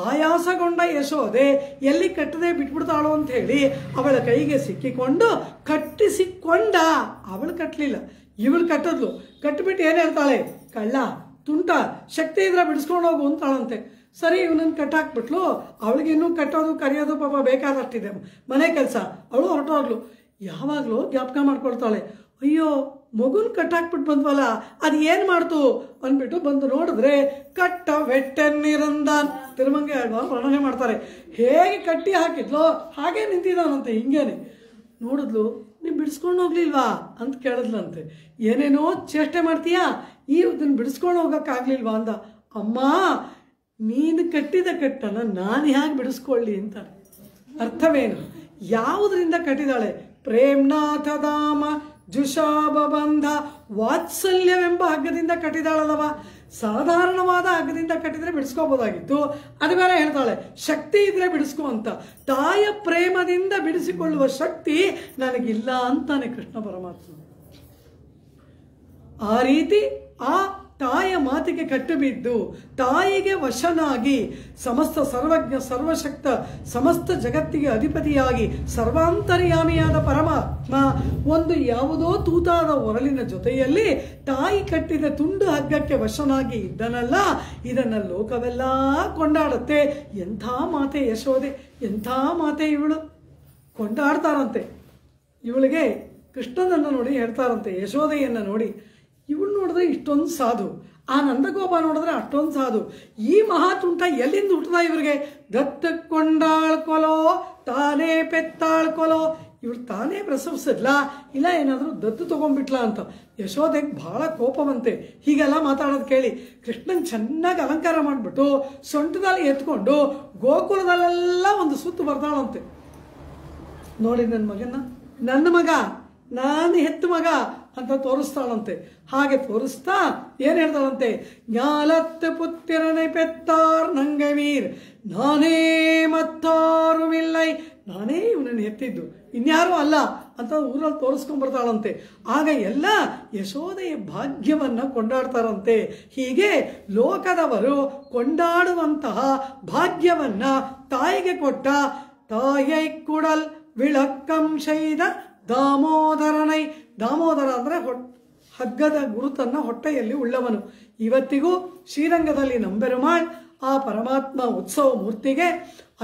ಆಯಾಸಗೊಂಡ ಯಶೋದೆ ಎಲ್ಲಿ ಕಟ್ಟದೆ ಬಿಟ್ಬಿಡ್ತಾಳೋ ಅಂತ ಹೇಳಿ ಅವಳ ಕೈಗೆ ಸಿಕ್ಕಿಕೊಂಡು ಕಟ್ಟಿಸಿಕೊಂಡ. ಅವಳು ಕಟ್ಟಲಿಲ್ಲ, ಇವಳು ಕಟ್ಟದ್ಲು. ಕಟ್ಟಿಬಿಟ್ಟು ಏನು ಹೇಳ್ತಾಳೆ? ಕಳ್ಳ, ತುಂಟ, ಶಕ್ತಿ ಇದ್ರೆ ಬಿಡಿಸ್ಕೊಂಡು ಹೋಗು ಅಂತಾಳಂತೆ. ಸರಿ, ಇವನನ್ನು ಕಟ್ಟಾಕ್ಬಿಟ್ಲು. ಅವಳಿಗೆ ಇನ್ನೂ ಕಟ್ಟೋದು ಕರೆಯೋದು ಪಾಪ ಬೇಕಾದಷ್ಟಿದೆ ಮನೆ ಕೆಲಸ. ಅವಳು ಹೊರಟೋಗ್ಲು. ಯಾವಾಗಲೂ ಜ್ಞಾಪಕ ಮಾಡ್ಕೊಳ್ತಾಳೆ, ಅಯ್ಯೋ ಮಗುನ ಕಟ್ಟಾಕ್ಬಿಟ್ಟು ಬಂದ್ವಲ್ಲ, ಅದು ಏನು ಮಾಡ್ತು ಅಂದ್ಬಿಟ್ಟು ಬಂದು ನೋಡಿದ್ರೆ ಕಟ್ಟ ವೆಟ್ಟೆನ್ನಿರಂದಾನ್. ತಿರುಮಂಗೈ ಆಳ್ವಾರ್ ವರ್ಣನೆ ಮಾಡ್ತಾರೆ. ಹೇಗೆ ಕಟ್ಟಿ ಹಾಕಿದ್ಲೋ ಹಾಗೆ ನಿಂತಿದ್ದಾನಂತೆ. ಹಿಂಗೇನೆ ನೋಡಿದ್ಲು. ನೀವು ಬಿಡಿಸ್ಕೊಂಡು ಹೋಗ್ಲಿಲ್ವಾ ಅಂತ ಕೇಳಿದ್ಲಂತೆ. ಏನೇನೋ ಚೇಷ್ಟೆ ಮಾಡ್ತೀಯಾ, ಇದನ್ನು ಬಿಡಿಸ್ಕೊಂಡು ಹೋಗೋಕ್ಕಾಗ್ಲಿಲ್ವಾ ಅಂದ. ಅಮ್ಮ, ನೀನು ಕಟ್ಟಿದ ಕಟ್ಟನ್ನು ನಾನು ಹೇಗೆ ಬಿಡಿಸ್ಕೊಳ್ಳಿ ಅಂತಾರೆ. ಅರ್ಥವೇನು? ಯಾವುದರಿಂದ ಕಟ್ಟಿದಾಳೆ? ಪ್ರೇಮ್ನಾಥ ಧಾಮ ಜುಷಾಬ ಬಂಧ ವಾತ್ಸಲ್ಯವೆಂಬ ಹಗ್ಗದಿಂದ ಕಟ್ಟಿದಾಳಲ್ಲವ. ಸಾಧಾರಣವಾದ ಹಗ್ಗದಿಂದ ಕಟ್ಟಿದ್ರೆ ಬಿಡಿಸ್ಕೋಬೋದಾಗಿತ್ತು. ಅದು ಬೇರೆ ಹೇಳ್ತಾಳೆ, ಶಕ್ತಿ ಇದ್ರೆ ಬಿಡಿಸ್ಕೊ ಅಂತ. ತಾಯ ಪ್ರೇಮದಿಂದ ಬಿಡಿಸಿಕೊಳ್ಳುವ ಶಕ್ತಿ ನನಗಿಲ್ಲ ಅಂತಾನೆ ಕೃಷ್ಣ ಪರಮಾತ್ಮ. ಆ ರೀತಿ ಆ ತಾಯ ಮಾತಿಗೆ ಕಟ್ಟು ಬಿದ್ದು ತಾಯಿಗೆ ವಶನಾಗಿ ಸಮಸ್ತ ಸರ್ವಜ್ಞ ಸರ್ವಶಕ್ತ ಸಮಸ್ತ ಜಗತ್ತಿಗೆ ಅಧಿಪತಿಯಾಗಿ ಸರ್ವಾಂತರ್ಯಾಮಿಯಾದ ಪರಮಾತ್ಮ ಒಂದು ಯಾವುದೋ ತೂತಾದ ಒರಳಿನ ಜೊತೆಯಲ್ಲಿ ತಾಯಿ ಕಟ್ಟಿದ ತುಂಡು ಹಗ್ಗಕ್ಕೆ ವಶನಾಗಿ ಇದ್ದನಲ್ಲ. ಇದನ್ನ ಲೋಕವೆಲ್ಲ ಕೊಂಡಾಡುತ್ತೆ. ಎಂಥ ಮಾತೆ ಯಶೋದೆ, ಎಂಥ ಮಾತೆ ಇವಳು. ಕೊಂಡಾಡ್ತಾರಂತೆ. ಇವಳಿಗೆ ಕೃಷ್ಣನನ್ನು ನೋಡಿ ಹೇಳ್ತಾರಂತೆ, ಯಶೋದೆಯನ್ನು ನೋಡಿ ಇವಳು ನೋಡಿದ್ರೆ ಇಷ್ಟೊಂದು ಸಾಧು, ಆ ನಂದಗೋಪ ನೋಡಿದ್ರೆ ಅಷ್ಟೊಂದು ಸಾಧು. ಈ ಮಹಾತುಂಟ ಎಲ್ಲಿಂದ ಹುಟ್ಟದ ಇವರಿಗೆ? ದತ್ತಕೊಂಡಾಳ್ಕೊಲೋ ತಾನೇ ಪೆತ್ತಾಳ್ಕೊಲೋ. ಇವಳು ತಾನೇ ಪ್ರಸವಿಸಿದ್ಲ, ಇಲ್ಲ ಏನಾದರೂ ದತ್ತು ತಗೊಂಡ್ಬಿಟ್ಲ ಅಂತ. ಯಶೋದೆಗೆ ಬಹಳ ಕೋಪವಂತೆ ಹೀಗೆಲ್ಲ ಮಾತಾಡೋದು ಕೇಳಿ. ಕೃಷ್ಣನ್ ಚೆನ್ನಾಗಿ ಅಲಂಕಾರ ಮಾಡಿಬಿಟ್ಟು ಸೊಂಟದಲ್ಲಿ ಎತ್ಕೊಂಡು ಗೋಕುಲದಲ್ಲೆಲ್ಲ ಒಂದು ಸುತ್ತು ಬರ್ತಾಳಂತೆ. ನೋಡಿ ನನ್ನ ಮಗ ನಾನು ಹೆತ್ತು ಮಗ ಅಂತ ತೋರಿಸ್ತಾಳಂತೆ. ಹಾಗೆ ತೋರಿಸ್ತಾ ಏನು ಹೇಳ್ತಾಳಂತೆ? ஞாலத்து புத்திரனை பெத்தார் நங்கவீர் ನಾನೇ ಮತ್ತಾರುವಿಲ್ಲೈ. ನಾನೇ ಇವನನ್ನು ಎತ್ತಿದ್ದು, ಇನ್ಯಾರೂ ಅಲ್ಲ ಅಂತ ಊರಲ್ಲಿ ತೋರಿಸ್ಕೊಂಡ್ಬರ್ತಾಳಂತೆ. ಆಗ ಎಲ್ಲ ಯಶೋದೆಯ ಭಾಗ್ಯವನ್ನು ಕೊಂಡಾಡ್ತಾರಂತೆ. ಹೀಗೆ ಲೋಕದವರು ಕೊಂಡಾಡುವಂತಹ ಭಾಗ್ಯವನ್ನ ತಾಯಿಗೆ ಕೊಟ್ಟ ತಾಯೈ ಕುಡಲ್ ವಿಳಕ್ಕಂ ಶೈದ ದಾಮೋದರನೈ ದಾಮೋದರ ಅಂದರೆ ಹಗ್ಗದ ಗುರುತನ್ನು ಹೊಟ್ಟೆಯಲ್ಲಿ ಉಳ್ಳವನು. ಇವತ್ತಿಗೂ ಶ್ರೀರಂಗದಲ್ಲಿ ನಂಬೆರುಮಾಳ್ ಆ ಪರಮಾತ್ಮ ಉತ್ಸವ ಮೂರ್ತಿಗೆ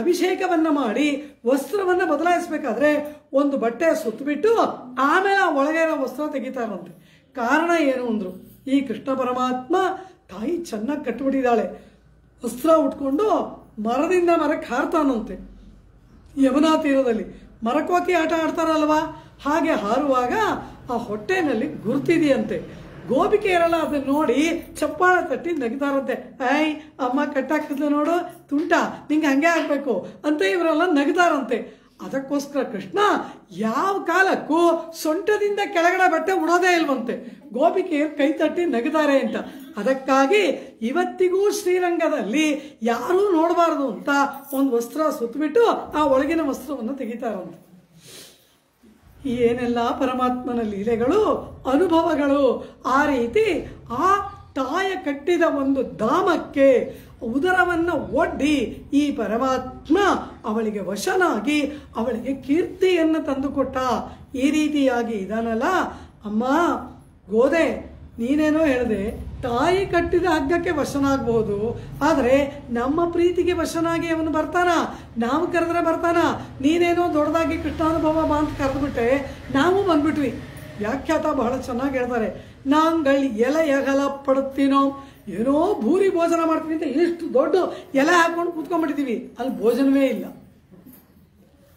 ಅಭಿಷೇಕವನ್ನು ಮಾಡಿ ವಸ್ತ್ರವನ್ನು ಬದಲಾಯಿಸಬೇಕಾದ್ರೆ ಒಂದು ಬಟ್ಟೆ ಸುತ್ತಬಿಟ್ಟು ಆಮೇಲೆ ಆ ಒಳಗೆ ಇರೋ ವಸ್ತ್ರ ತೆಗಿತಾರಂತೆ. ಕಾರಣ ಏನು ಅಂದರು, ಈ ಕೃಷ್ಣ ಪರಮಾತ್ಮ ತಾಯಿ ಚೆನ್ನಾಗಿ ಕಟ್ಟಿಬಿಟ್ಟಿದ್ದಾಳೆ, ವಸ್ತ್ರ ಉಟ್ಕೊಂಡು ಮರದಿಂದ ಮರಕ್ಕೆ ಹಾರ್ತಾನಂತೆ. ಯಮುನಾ ತೀರದಲ್ಲಿ ಮರಕೋತಿ ಆಟ ಆಡ್ತಾರಲ್ವಾ, ಹಾಗೆ ಹಾರುವಾಗ ಆ ಹೊಟ್ಟೆನಲ್ಲಿ ಗುರುತಿದೆಯಂತೆ. ಗೋಪಿಕೆಯರೆಲ್ಲ ಅದನ್ನ ನೋಡಿ ಚಪ್ಪಾಳ ತಟ್ಟಿ ನಗ್ತಾರಂತೆ. ಐ ಅಮ್ಮ ಕಟ್ಟಾಕ್ತಿದ್ಲು ನೋಡು ತುಂಟ, ನಿಂಗೆ ಹಂಗೆ ಆಗ್ಬೇಕು ಅಂತ ಇವರೆಲ್ಲ ನಗ್ತಾರಂತೆ. ಅದಕ್ಕೋಸ್ಕರ ಕೃಷ್ಣ ಯಾವ ಕಾಲಕ್ಕೂ ಸೊಂಟದಿಂದ ಕೆಳಗಡೆ ಬಟ್ಟೆ ಉಡೋದೇ ಇಲ್ವಂತೆ, ಗೋಪಿಕೆಯರು ಕೈ ತಟ್ಟಿ ನಗ್ತಾರೆ ಅಂತ. ಅದಕ್ಕಾಗಿ ಇವತ್ತಿಗೂ ಶ್ರೀರಂಗದಲ್ಲಿ ಯಾರೂ ನೋಡಬಾರ್ದು ಅಂತ ಒಂದು ವಸ್ತ್ರ ಸುತ್ತಬಿಟ್ಟು ಆ ಒಳಗಿನ ವಸ್ತ್ರವನ್ನು ತೆಗಿತಾರಂತೆ. ಏನೆಲ್ಲ ಪರಮಾತ್ಮನ ಲೀಲೆಗಳು, ಅನುಭವಗಳು. ಆ ರೀತಿ ಆ ತಾಯ ಕಟ್ಟಿದ ಒಂದು ಧಾಮಕ್ಕೆ ಉದರವನ್ನು ಒಡ್ಡಿ ಈ ಪರಮಾತ್ಮ ಅವಳಿಗೆ ವಶನಾಗಿ ಅವಳಿಗೆ ಕೀರ್ತಿಯನ್ನು ತಂದುಕೊಟ್ಟ. ಈ ರೀತಿಯಾಗಿ ಇದನ್ನಲ್ಲ ಅಮ್ಮ ಗೋದೆ, ನೀನೇನೋ ಹೇಳಿದೆ ತಾಯಿ ಕಟ್ಟಿದ ಹಗ್ಗಕ್ಕೆ ವಶನಾಗಬಹುದು, ಆದರೆ ನಮ್ಮ ಪ್ರೀತಿಗೆ ವಶನಾಗಿ ಅವನು ಬರ್ತಾನ, ನಾವು ಕರೆದ್ರೆ ಬರ್ತಾನ. ನೀನೇನೋ ದೊಡ್ಡದಾಗಿ ಕೃಷ್ಣಾನುಭವ ಅಂತ ಕರೆದ್ಬಿಟ್ಟೆ, ನಾವು ಬಂದ್ಬಿಟ್ವಿ. ವ್ಯಾಖ್ಯಾತ ಬಹಳ ಚೆನ್ನಾಗಿ ಹೇಳ್ತಾರೆ, ನಾಂಗಳ್ ಎಲೆ ಎಗಲ ಪಡುತ್ತೀನೋ, ಏನೋ ಭೂರಿ ಭೋಜನ ಮಾಡ್ತೀನಿ ಅಂತ ಇಷ್ಟು ದೊಡ್ಡ ಎಲೆ ಹಾಕೊಂಡು ಕೂತ್ಕೊಂಡ್ಬಿಟ್ಟಿದ್ದೀವಿ, ಅಲ್ಲಿ ಭೋಜನವೇ ಇಲ್ಲ.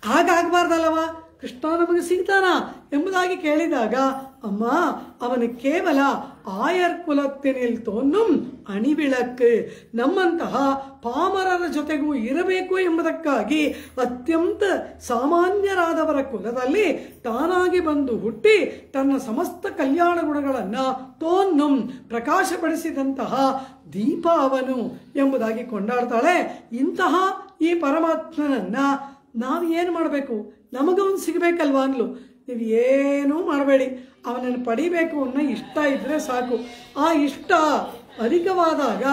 ಹಾಗಾಗಬಾರ್ದಲ್ಲವ, ಕೃಷ್ಣ ನಮಗೆ ಸಿಗ್ತಾನ ಎಂಬುದಾಗಿ ಕೇಳಿದಾಗ ಅಮ್ಮ ಅವನು ಕೇವಲ ಆಯರ್ ಕುಲತ್ತಿನಿಲ್ ತೋನ್ನಂ ಅಣಿವಿಳಕ್ಕೆ, ನಮ್ಮಂತಹ ಪಾಮರರ ಜೊತೆಗೂ ಇರಬೇಕು ಎಂಬುದಕ್ಕಾಗಿ ಅತ್ಯಂತ ಸಾಮಾನ್ಯರಾದವರ ಕುಲದಲ್ಲಿ ತಾನಾಗಿ ಬಂದು ಹುಟ್ಟಿ ತನ್ನ ಸಮಸ್ತ ಕಲ್ಯಾಣ ಗುಣಗಳನ್ನು ತೋನ್ನಂ ಪ್ರಕಾಶಪಡಿಸಿದಂತಹ ದೀಪ ಅವನು ಎಂಬುದಾಗಿ ಕೊಂಡಾಡ್ತಾಳೆ. ಇಂತಹ ಈ ಪರಮಾತ್ಮನನ್ನ ನಾವು ಏನು ಮಾಡಬೇಕು, ನಮಗವನು ಸಿಗಬೇಕಲ್ವಾ ಅನ್ಲು. ನೀವು ಏನೂ ಮಾಡಬೇಡಿ, ಅವನನ್ನು ಪಡಿಬೇಕು ಅನ್ನೋ ಇಷ್ಟ ಇದ್ದರೆ ಸಾಕು. ಆ ಇಷ್ಟ ಅಧಿಕವಾದಾಗ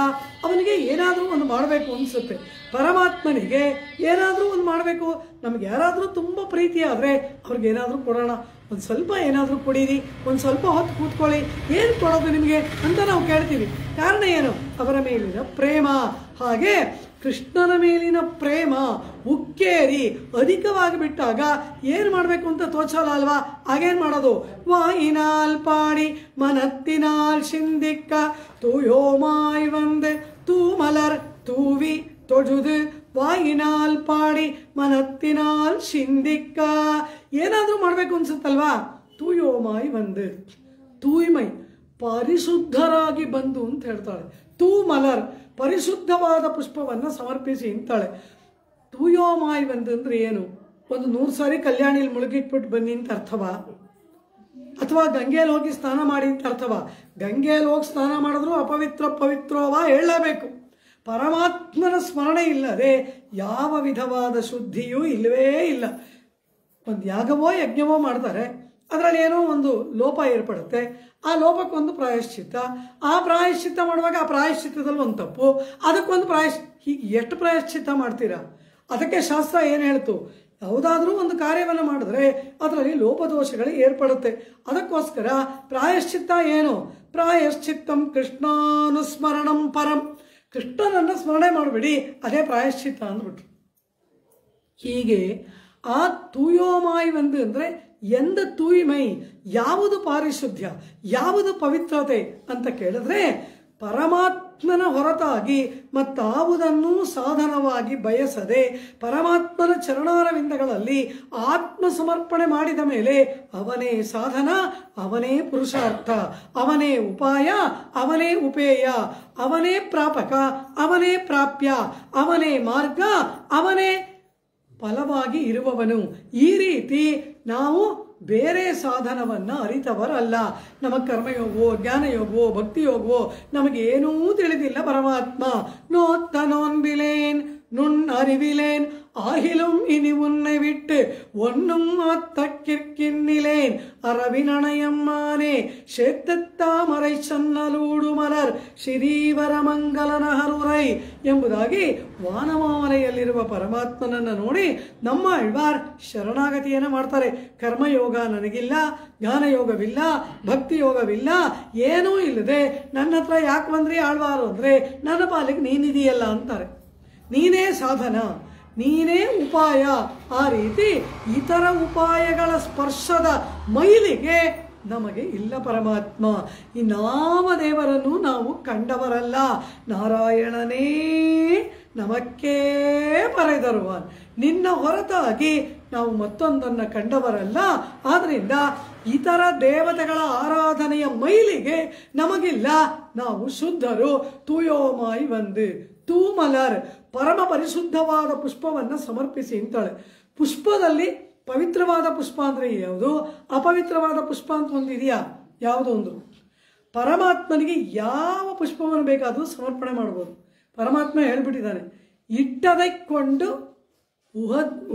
ಅವನಿಗೆ ಏನಾದರೂ ಒಂದು ಮಾಡಬೇಕು ಅನಿಸುತ್ತೆ. ಪರಮಾತ್ಮನಿಗೆ ಏನಾದರೂ ಒಂದು ಮಾಡಬೇಕು. ನಮಗೆ ಯಾರಾದರೂ ತುಂಬ ಪ್ರೀತಿ ಆದರೆ ಅವ್ರಿಗೇನಾದರೂ ಕೊಡೋಣ, ಒಂದು ಸ್ವಲ್ಪ ಏನಾದರೂ ಕೊಡೀರಿ, ಒಂದು ಸ್ವಲ್ಪ ಹೊತ್ತು ಕೂತ್ಕೊಳ್ಳಿ, ಏನು ಕೊಡೋದು ನಿಮಗೆ ಅಂತ ನಾವು ಕೇಳ್ತೀವಿ. ಕಾರಣ ಏನು? ಅವರ ಮೇಲಿನ ಪ್ರೇಮ. ಹಾಗೆ ಕೃಷ್ಣನ ಮೇಲಿನ ಪ್ರೇಮ ಉಕ್ಕೇರಿ ಅಧಿಕವಾಗಿ ಬಿಟ್ಟಾಗ ಏನು ಮಾಡಬೇಕು ಅಂತ ತೋಚಲ್ಲ ಅಲ್ವಾ? ಹಾಗೇನು ಮಾಡೋದು? ವಾಯಿನಾಲ್ ಪಾಡಿ ಮನತ್ತಿನಾಲ್ ಶಿಂದಿಕ್ಕ ತೂಯೋಮಾಯ್ ವಂದೆ ತೂ ಮಲರ್ ತೂವಿ ತೊಜುದು ವಾಯಿನಾಲ್ ಪಾಡಿ ಮನತ್ತಿನಾಲ್ ಶಿಂದಿಕ್ಕ. ಏನಾದರೂ ಮಾಡಬೇಕು ಅನ್ಸುತ್ತಲ್ವಾ? ತೂಯೋಮಾಯ್ ವಂದೆ, ತೂಯ್ಮೈ ಪರಿಶುದ್ಧರಾಗಿ ಬಂದು ಅಂತ ಹೇಳ್ತಾಳೆ. ತೂ ಮಲರ್ ಪರಿಶುದ್ಧವಾದ ಪುಷ್ಪವನ್ನು ಸಮರ್ಪಿಸಿ ಅಂತಾಳೆ. ತೂಯೋಮಾಯ್ ಬಂದಂದ್ರೆ ಏನು? ಒಂದು 100 ಸಾರಿ ಕಲ್ಯಾಣಿಲಿ ಮುಳುಗಿಟ್ಬಿಟ್ಟು ಬನ್ನಿ ಅಂತ ಅರ್ಥವಾ? ಅಥವಾ ಗಂಗೆಯಲ್ಲಿ ಹೋಗಿ ಸ್ನಾನ ಮಾಡಿ ಅಂತ ಅರ್ಥವಾ? ಗಂಗೆಯಲ್ಲಿ ಹೋಗಿ ಸ್ನಾನ ಮಾಡಿದ್ರು ಪವಿತ್ರೋವ ಹೇಳಲೇಬೇಕು. ಪರಮಾತ್ಮನ ಸ್ಮರಣೆ ಇಲ್ಲದೆ ಯಾವ ವಿಧವಾದ ಶುದ್ಧಿಯೂ ಇಲ್ಲವೇ ಇಲ್ಲ. ಒಂದು ಯಾಗವೋ ಯಜ್ಞವೋ ಮಾಡ್ತಾರೆ, ಅದರಲ್ಲಿ ಏನೋ ಒಂದು ಲೋಪ ಏರ್ಪಡುತ್ತೆ, ಆ ಲೋಪಕ್ಕೊಂದು ಪ್ರಾಯಶ್ಚಿತ್ತ, ಆ ಪ್ರಾಯಶ್ಚಿತ್ತ ಮಾಡುವಾಗ ಆ ಪ್ರಾಯಶ್ಚಿತ್ತದಲ್ಲಿ ಒಂದು ತಪ್ಪು, ಅದಕ್ಕೊಂದು ಹೀಗೆ ಎಷ್ಟು ಪ್ರಾಯಶ್ಚಿತ್ತ ಮಾಡ್ತೀರಾ? ಅದಕ್ಕೆ ಶಾಸ್ತ್ರ ಏನು ಹೇಳ್ತು? ಯಾವುದಾದ್ರೂ ಒಂದು ಕಾರ್ಯವನ್ನು ಮಾಡಿದ್ರೆ ಅದರಲ್ಲಿ ಲೋಪದೋಷಗಳು ಏರ್ಪಡುತ್ತೆ. ಅದಕ್ಕೋಸ್ಕರ ಪ್ರಾಯಶ್ಚಿತ್ತ ಏನು? ಪ್ರಾಯಶ್ಚಿತ್ತಂ ಕೃಷ್ಣಾನುಸ್ಮರಣಂ ಪರಂ. ಕೃಷ್ಣನನ್ನು ಸ್ಮರಣೆ ಮಾಡಬೇಡಿ, ಅದೇ ಪ್ರಾಯಶ್ಚಿತ್ತ ಅಂದ್ಬಿಟ್ರು. ಹೀಗೆ ಆ ತೂಯೋಮಾಯ್ ಒಂದು ಅಂದರೆ ಎಂದ ತೂಯ್ಮೈ, ಯಾವುದು ಪಾರಿಶುದ್ಧ, ಯಾವುದು ಪವಿತ್ರತೆ ಅಂತ ಕೇಳಿದ್ರೆ ಪರಮಾತ್ಮನ ಹೊರತಾಗಿ ಮತ್ತಾವುದನ್ನೂ ಸಾಧನವಾಗಿ ಬಯಸದೆ ಪರಮಾತ್ಮನ ಚರಣಾರವಿಂದಗಳಲ್ಲಿ ಆತ್ಮ ಸಮರ್ಪಣೆ ಮಾಡಿದ ಮೇಲೆ ಅವನೇ ಸಾಧನ, ಅವನೇ ಪುರುಷಾರ್ಥ, ಅವನೇ ಉಪಾಯ, ಅವನೇ ಉಪೇಯ, ಅವನೇ ಪ್ರಾಪಕ, ಅವನೇ ಪ್ರಾಪ್ಯ, ಅವನೇ ಮಾರ್ಗ, ಅವನೇ ಫಲವಾಗಿ ಇರುವವನು. ಈ ರೀತಿ ನಾವು ಬೇರೆ ಸಾಧನವನ್ನು ಅರಿತವರಲ್ಲ. ನಮ್ಮ ಕರ್ಮಯೋಗವೋ ಜ್ಞಾನಯೋಗವೋ ಭಕ್ತಿಯೋಗವೋ ನಮಗೇನೂ ತಿಳಿದಿಲ್ಲ. ಪರಮಾತ್ಮ ನೋತ್ತನೋನ್ಬಿಲೇನ್ நுண் அறிவிலேன் ஆகிலும் இனி உன்னை விட்டு ஒன்னும் ஆத்தக்கிற்கின்னிலேன் அரவினணையம்மானே சேத்தத்தாமரை சன்னலೂಡು ಮಲರ್ ಶ್ರೀವರ ಮಂಗಲ ನಹರುರೈ ಎಂಬುದಾಗಿ ವಾನಮಾಮಲೆಯಲ್ಲಿರುವ ಪರಮಾತ್ಮನನ್ನು ನೋಡಿ ನಮ್ಮ ಆಳ್ವಾರ್ ಶರಣಾಗತಿಯನ್ನು ಮಾಡ್ತಾರೆ. ಕರ್ಮಯೋಗ ನನಗಿಲ್ಲ, ಜ್ಞಾನಯೋಗವಿಲ್ಲ, ಭಕ್ತಿ ಯೋಗವಿಲ್ಲ, ಏನೂ ಇಲ್ಲದೆ ನನ್ನ ಹತ್ರ ಯಾಕೆ ಬಂದ್ರಿ ಆಳ್ವಾರು ಅಂದರೆ ನನ್ನ ಪಾಲಿಗೆ ನೀನಿದೆಯಲ್ಲ ಅಂತಾರೆ. ನೀನೇ ಸಾಧನ, ನೀನೇ ಉಪಾಯ. ಆ ರೀತಿ ಇತರ ಉಪಾಯಗಳ ಸ್ಪರ್ಶದ ಮೈಲಿಗೆ ನಮಗೆ ಇಲ್ಲ ಪರಮಾತ್ಮ. ಈ ನಾಮದೇವರನ್ನು ನಾವು ಕಂಡವರಲ್ಲ, ನಾರಾಯಣನೇ ನಮಕ್ಕೇ ಪರೆದರುವಾನ್. ನಿನ್ನ ಹೊರತಾಗಿ ನಾವು ಮತ್ತೊಂದನ್ನು ಕಂಡವರಲ್ಲ. ಆದ್ದರಿಂದ ಇತರ ದೇವತೆಗಳ ಆರಾಧನೆಯ ಮೈಲಿಗೆ ನಮಗಿಲ್ಲ. ನಾವು ಶುದ್ಧರು. ತೂಯೋಮಾಯಿ ಬಂದು ತೂಮಲರ್, ಪರಮ ಪರಿಶುದ್ಧವಾದ ಪುಷ್ಪವನ್ನು ಸಮರ್ಪಿಸಿ ಅಂತಾಳೆ. ಪುಷ್ಪದಲ್ಲಿ ಪವಿತ್ರವಾದ ಪುಷ್ಪ ಅಂದರೆ ಯಾವುದು, ಅಪವಿತ್ರವಾದ ಪುಷ್ಪ ಅಂತ ಒಂದಿದೆಯಾ? ಯಾವುದು ಅಂದರು? ಪರಮಾತ್ಮನಿಗೆ ಯಾವ ಪುಷ್ಪವನ್ನು ಬೇಕಾದರೂ ಸಮರ್ಪಣೆ ಮಾಡ್ಬೋದು. ಪರಮಾತ್ಮ ಹೇಳ್ಬಿಟ್ಟಿದ್ದಾನೆ, ಇಟ್ಟದೈಕೊಂಡು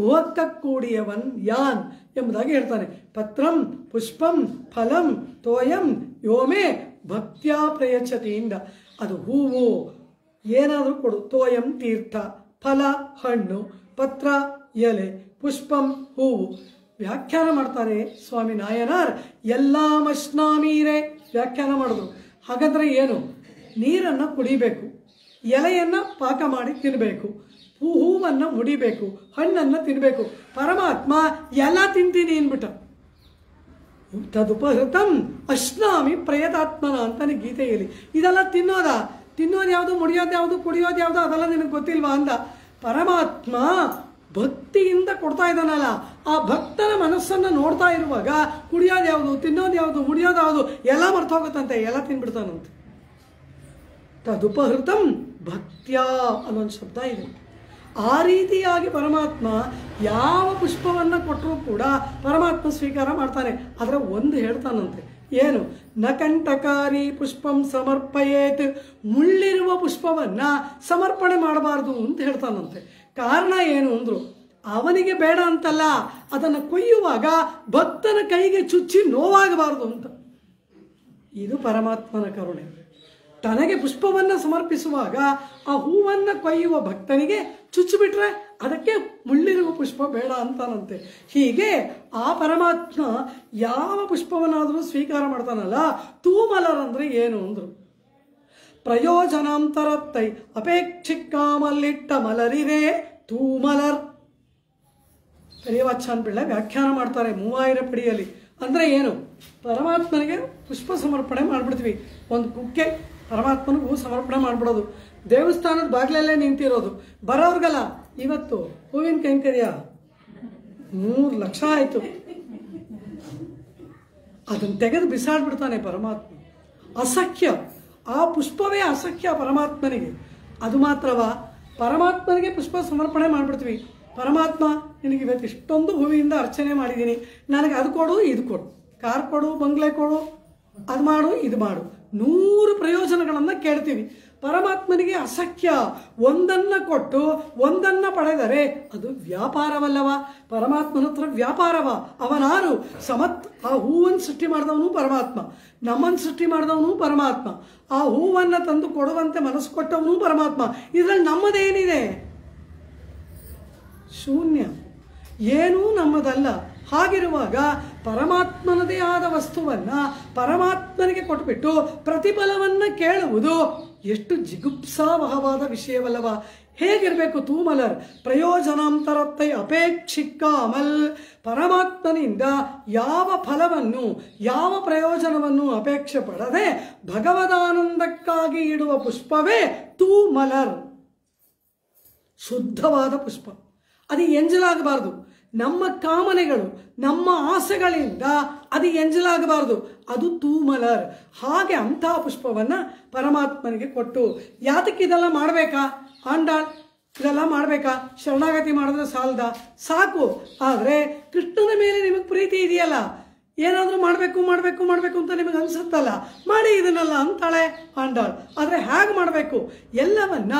ಉಹಕ್ಕೂಡಿಯವನ್ ಯಾನ್ ಎಂಬುದಾಗಿ ಹೇಳ್ತಾನೆ. ಪತ್ರಂ ಪುಷ್ಪಂ ಫಲಂ ತೋಯಂ ಯೋಮೆ ಭಕ್ತ್ಯಾ ಪ್ರಯಚ್ಛತಿಯಿಂದ. ಅದು ಹೂವು ಏನಾದರೂ ಕೊಡು. ತೋಯಂ ತೀರ್ಥ, ಫಲ ಹಣ್ಣು, ಪತ್ರ ಎಲೆ, ಪುಷ್ಪಂ ಹೂವು. ವ್ಯಾಖ್ಯಾನ ಮಾಡ್ತಾರೆ ಸ್ವಾಮಿ ನಾಯನಾರ್. ಎಲ್ಲ ಮಶ್ನಾಮೀರೆ ವ್ಯಾಖ್ಯಾನ ಮಾಡಿದ್ರು. ಹಾಗಾದರೆ ಏನು? ನೀರನ್ನು ಕುಡಿಬೇಕು, ಎಲೆಯನ್ನು ಪಾಕ ಮಾಡಿ ತಿನ್ನಬೇಕು, ಹೂವನ್ನು ಮುಡಿಬೇಕು, ಹಣ್ಣನ್ನು ತಿನ್ನಬೇಕು. ಪರಮಾತ್ಮ ಎಲ್ಲ ತಿಂತೀನಿ ಅಂದ್ಬಿಟ್ಟ. ತದುಪಹೃತಂ ಅಶ್ನಾಮಿ ಪ್ರಯತಾತ್ಮನ ಅಂತಾನೆ ಗೀತೆಯಲ್ಲಿ. ಇದೆಲ್ಲ ತಿನ್ನೋದು ಯಾವುದು, ಮುಡಿಯೋದು ಯಾವುದು, ಕುಡಿಯೋದು ಯಾವುದು, ಅದೆಲ್ಲ ನಿನಗೆ ಗೊತ್ತಿಲ್ವಾ ಅಂದ. ಪರಮಾತ್ಮ ಭಕ್ತಿಯಿಂದ ಕೊಡ್ತಾ ಇದ್ದಾನಲ್ಲ, ಆ ಭಕ್ತನ ಮನಸ್ಸನ್ನು ನೋಡ್ತಾ ಇರುವಾಗ ಕುಡಿಯೋದು ಯಾವುದು, ತಿನ್ನೋದು ಯಾವುದು, ಮುಡಿಯೋದು ಯಾವುದು ಎಲ್ಲ ಮರ್ತೋಗುತ್ತಂತೆ, ಎಲ್ಲ ತಿನ್ಬಿಡ್ತಾನಂತೆ. ತದುಪಹೃತಂ ಭಕ್ತ್ಯಾ ಅನ್ನೊಂದು ಶಬ್ದ ಇದೆ. ಆ ರೀತಿಯಾಗಿ ಪರಮಾತ್ಮ ಯಾವ ಪುಷ್ಪವನ್ನು ಕೊಟ್ಟರೂ ಕೂಡ ಪರಮಾತ್ಮ ಸ್ವೀಕಾರ ಮಾಡ್ತಾನೆ. ಆದರೆ ಒಂದು ಹೇಳ್ತಾನಂತೆ, ಏನು? ನ ಕಂಟಕಾರಿ ಪುಷ್ಪಂ ಸಮರ್ಪಯೇತ್, ಮುಳ್ಳಿರುವ ಪುಷ್ಪವನ್ನು ಸಮರ್ಪಣೆ ಮಾಡಬಾರ್ದು ಅಂತ ಹೇಳ್ತಾನಂತೆ. ಕಾರಣ ಏನು ಅಂದರು, ಅವನಿಗೆ ಬೇಡ ಅಂತಲ್ಲ, ಅದನ್ನು ಕೊಯ್ಯುವಾಗ ಭಕ್ತನ ಕೈಗೆ ಚುಚ್ಚಿ ನೋವಾಗಬಾರ್ದು ಅಂತ. ಇದು ಪರಮಾತ್ಮನ ಕರುಣೆ. ತನಗೆ ಪುಷ್ಪವನ್ನು ಸಮರ್ಪಿಸುವಾಗ ಆ ಹೂವನ್ನು ಕೊಯ್ಯುವ ಭಕ್ತನಿಗೆ ಚುಚ್ಚಿಬಿಟ್ರೆ ಅದಕ್ಕೆ ಮುಳ್ಳಿರುವ ಪುಷ್ಪ ಬೇಡ ಅಂತಾನಂತೆ. ಹೀಗೆ ಆ ಪರಮಾತ್ಮ ಯಾವ ಪುಷ್ಪವನ್ನಾದರೂ ಸ್ವೀಕಾರ ಮಾಡ್ತಾನಲ್ಲ. ತೂಮಲರ್ ಅಂದರೆ ಏನು ಅಂದರು? ಪ್ರಯೋಜನಾಂತರತ್ತೈ ಅಪೇಕ್ಷಿಕ್ಕಾಮಲ್ಲಿಟ್ಟ ಮಲರಿರೇ ತೂಮಲರ್. ಪೆರಿಯವಾಚಾನ್ ಪಿಳ್ಳ ವ್ಯಾಖ್ಯಾನ ಮಾಡ್ತಾರೆ 3000 ಪಡಿಯಲ್ಲಿ. ಅಂದರೆ ಏನು? ಪರಮಾತ್ಮನಿಗೆ ಪುಷ್ಪ ಸಮರ್ಪಣೆ ಮಾಡಿಬಿಡ್ತೀವಿ. ಒಂದು ಕುಕ್ಕೆ ಪರಮಾತ್ಮನಿಗೂ ಸಮರ್ಪಣೆ ಮಾಡಿಬಿಡೋದು. ದೇವಸ್ಥಾನದ ಬಾಗಿಲಲ್ಲೇ ನಿಂತಿರೋದು. ಬರೋರ್ಗಲ್ಲ. ಇವತ್ತು ಹೂವಿನ ಕೈಂಕರ್ಯ 3 ಲಕ್ಷ ಆಯಿತು. ಅದನ್ನು ತೆಗೆದು ಬಿಸಾಡ್ಬಿಡ್ತಾನೆ ಪರಮಾತ್ಮ. ಅಸಖ್ಯ. ಆ ಪುಷ್ಪವೇ ಅಸಖ್ಯ ಪರಮಾತ್ಮನಿಗೆ. ಅದು ಮಾತ್ರವಾ, ಪರಮಾತ್ಮನಿಗೆ ಪುಷ್ಪ ಸಮರ್ಪಣೆ ಮಾಡಿಬಿಡ್ತೀವಿ. ಪರಮಾತ್ಮ, ನಿನಗೆ ಇವತ್ತು ಇಷ್ಟೊಂದು ಹೂವಿಂದ ಅರ್ಚನೆ ಮಾಡಿದ್ದೀನಿ, ನನಗೆ ಅದು ಕೊಡು, ಇದು ಕೊಡು, ಕಾರ್ ಕೊಡು, ಬಂಗ್ಲೆ ಕೊಡು, ಅದು ಮಾಡು, ಇದು ಮಾಡು, 100 ಪ್ರಯೋಜನಗಳನ್ನು ಕೇಳ್ತೀವಿ. ಪರಮಾತ್ಮನಿಗೆ ಅಸಖ್ಯ. ಒಂದನ್ನು ಕೊಟ್ಟು ಒಂದನ್ನು ಪಡೆದರೆ ಅದು ವ್ಯಾಪಾರವಲ್ಲವ? ಪರಮಾತ್ಮನ ಹತ್ರ ವ್ಯಾಪಾರವ? ಅವನಾರು? ಆ ಹೂವನ್ನು ಸೃಷ್ಟಿ ಮಾಡಿದವನು ಪರಮಾತ್ಮ, ನಮ್ಮನ್ನು ಸೃಷ್ಟಿ ಮಾಡಿದವನು ಪರಮಾತ್ಮ, ಆ ಹೂವನ್ನು ತಂದು ಕೊಡುವಂತೆ ಮನಸ್ಸು ಕೊಟ್ಟವನು ಪರಮಾತ್ಮ. ಇದರಲ್ಲಿ ನಮ್ಮದೇನಿದೆ? ಶೂನ್ಯ. ಏನೂ ನಮ್ಮದಲ್ಲ. ಹಾಗಿರುವಾಗ ಪರಮಾತ್ಮನದೇ ಆದ ವಸ್ತುವನ್ನು ಪರಮಾತ್ಮನಿಗೆ ಕೊಟ್ಬಿಟ್ಟು ಪ್ರತಿಫಲವನ್ನು ಕೇಳುವುದು ಎಷ್ಟು ಜಿಗುಪ್ಸಾವಹವಾದ ವಿಷಯವಲ್ಲವ? ಹೇಗಿರಬೇಕು? ತೂಮಲರ್ ಪ್ರಯೋಜನಾಂತರತ್ತೈ ಅಪೇಕ್ಷಿಕ ಅಮಲ್. ಪರಮಾತ್ಮನಿಂದ ಯಾವ ಫಲವನ್ನು, ಯಾವ ಪ್ರಯೋಜನವನ್ನು ಅಪೇಕ್ಷೆ ಪಡದೆ ಭಗವದಾನಂದಕ್ಕಾಗಿ ಇಡುವ ಪುಷ್ಪವೇ ತೂಮಲರ್. ಶುದ್ಧವಾದ ಪುಷ್ಪ. ಅದು ಎಂಜಲಾಗಬಾರ್ದು. ನಮ್ಮ ಕಾಮನೆಗಳು, ನಮ್ಮ ಆಸೆಗಳಿಂದ ಅದು ಎಂಜಲಾಗಬಾರ್ದು. ಅದು ತೂಮಲರ್. ಹಾಗೆ ಅಂಥ ಪುಷ್ಪವನ್ನು ಪರಮಾತ್ಮನಿಗೆ ಕೊಟ್ಟು, ಯಾತಕ್ಕೆ ಇದೆಲ್ಲ ಮಾಡಬೇಕಾ? ಆಂಡಾಳ್ ಇದೆಲ್ಲ ಮಾಡಬೇಕಾ? ಶರಣಾಗತಿ ಮಾಡಿದ್ರೆ ಸಾಲದ? ಸಾಕು. ಆದರೆ ಕೃಷ್ಣನ ಮೇಲೆ ನಿಮಗೆ ಪ್ರೀತಿ ಇದೆಯಲ್ಲ, ಏನಾದರೂ ಮಾಡಬೇಕು ಅಂತ ನಿಮಗೆ ಅನಿಸುತ್ತಲ್ಲ, ಮಾಡಿ ಇದನ್ನೆಲ್ಲ ಅಂತಾಳೆ ಆಂಡಾಳ್. ಆದರೆ ಹೇಗೆ ಮಾಡಬೇಕು? ಎಲ್ಲವನ್ನ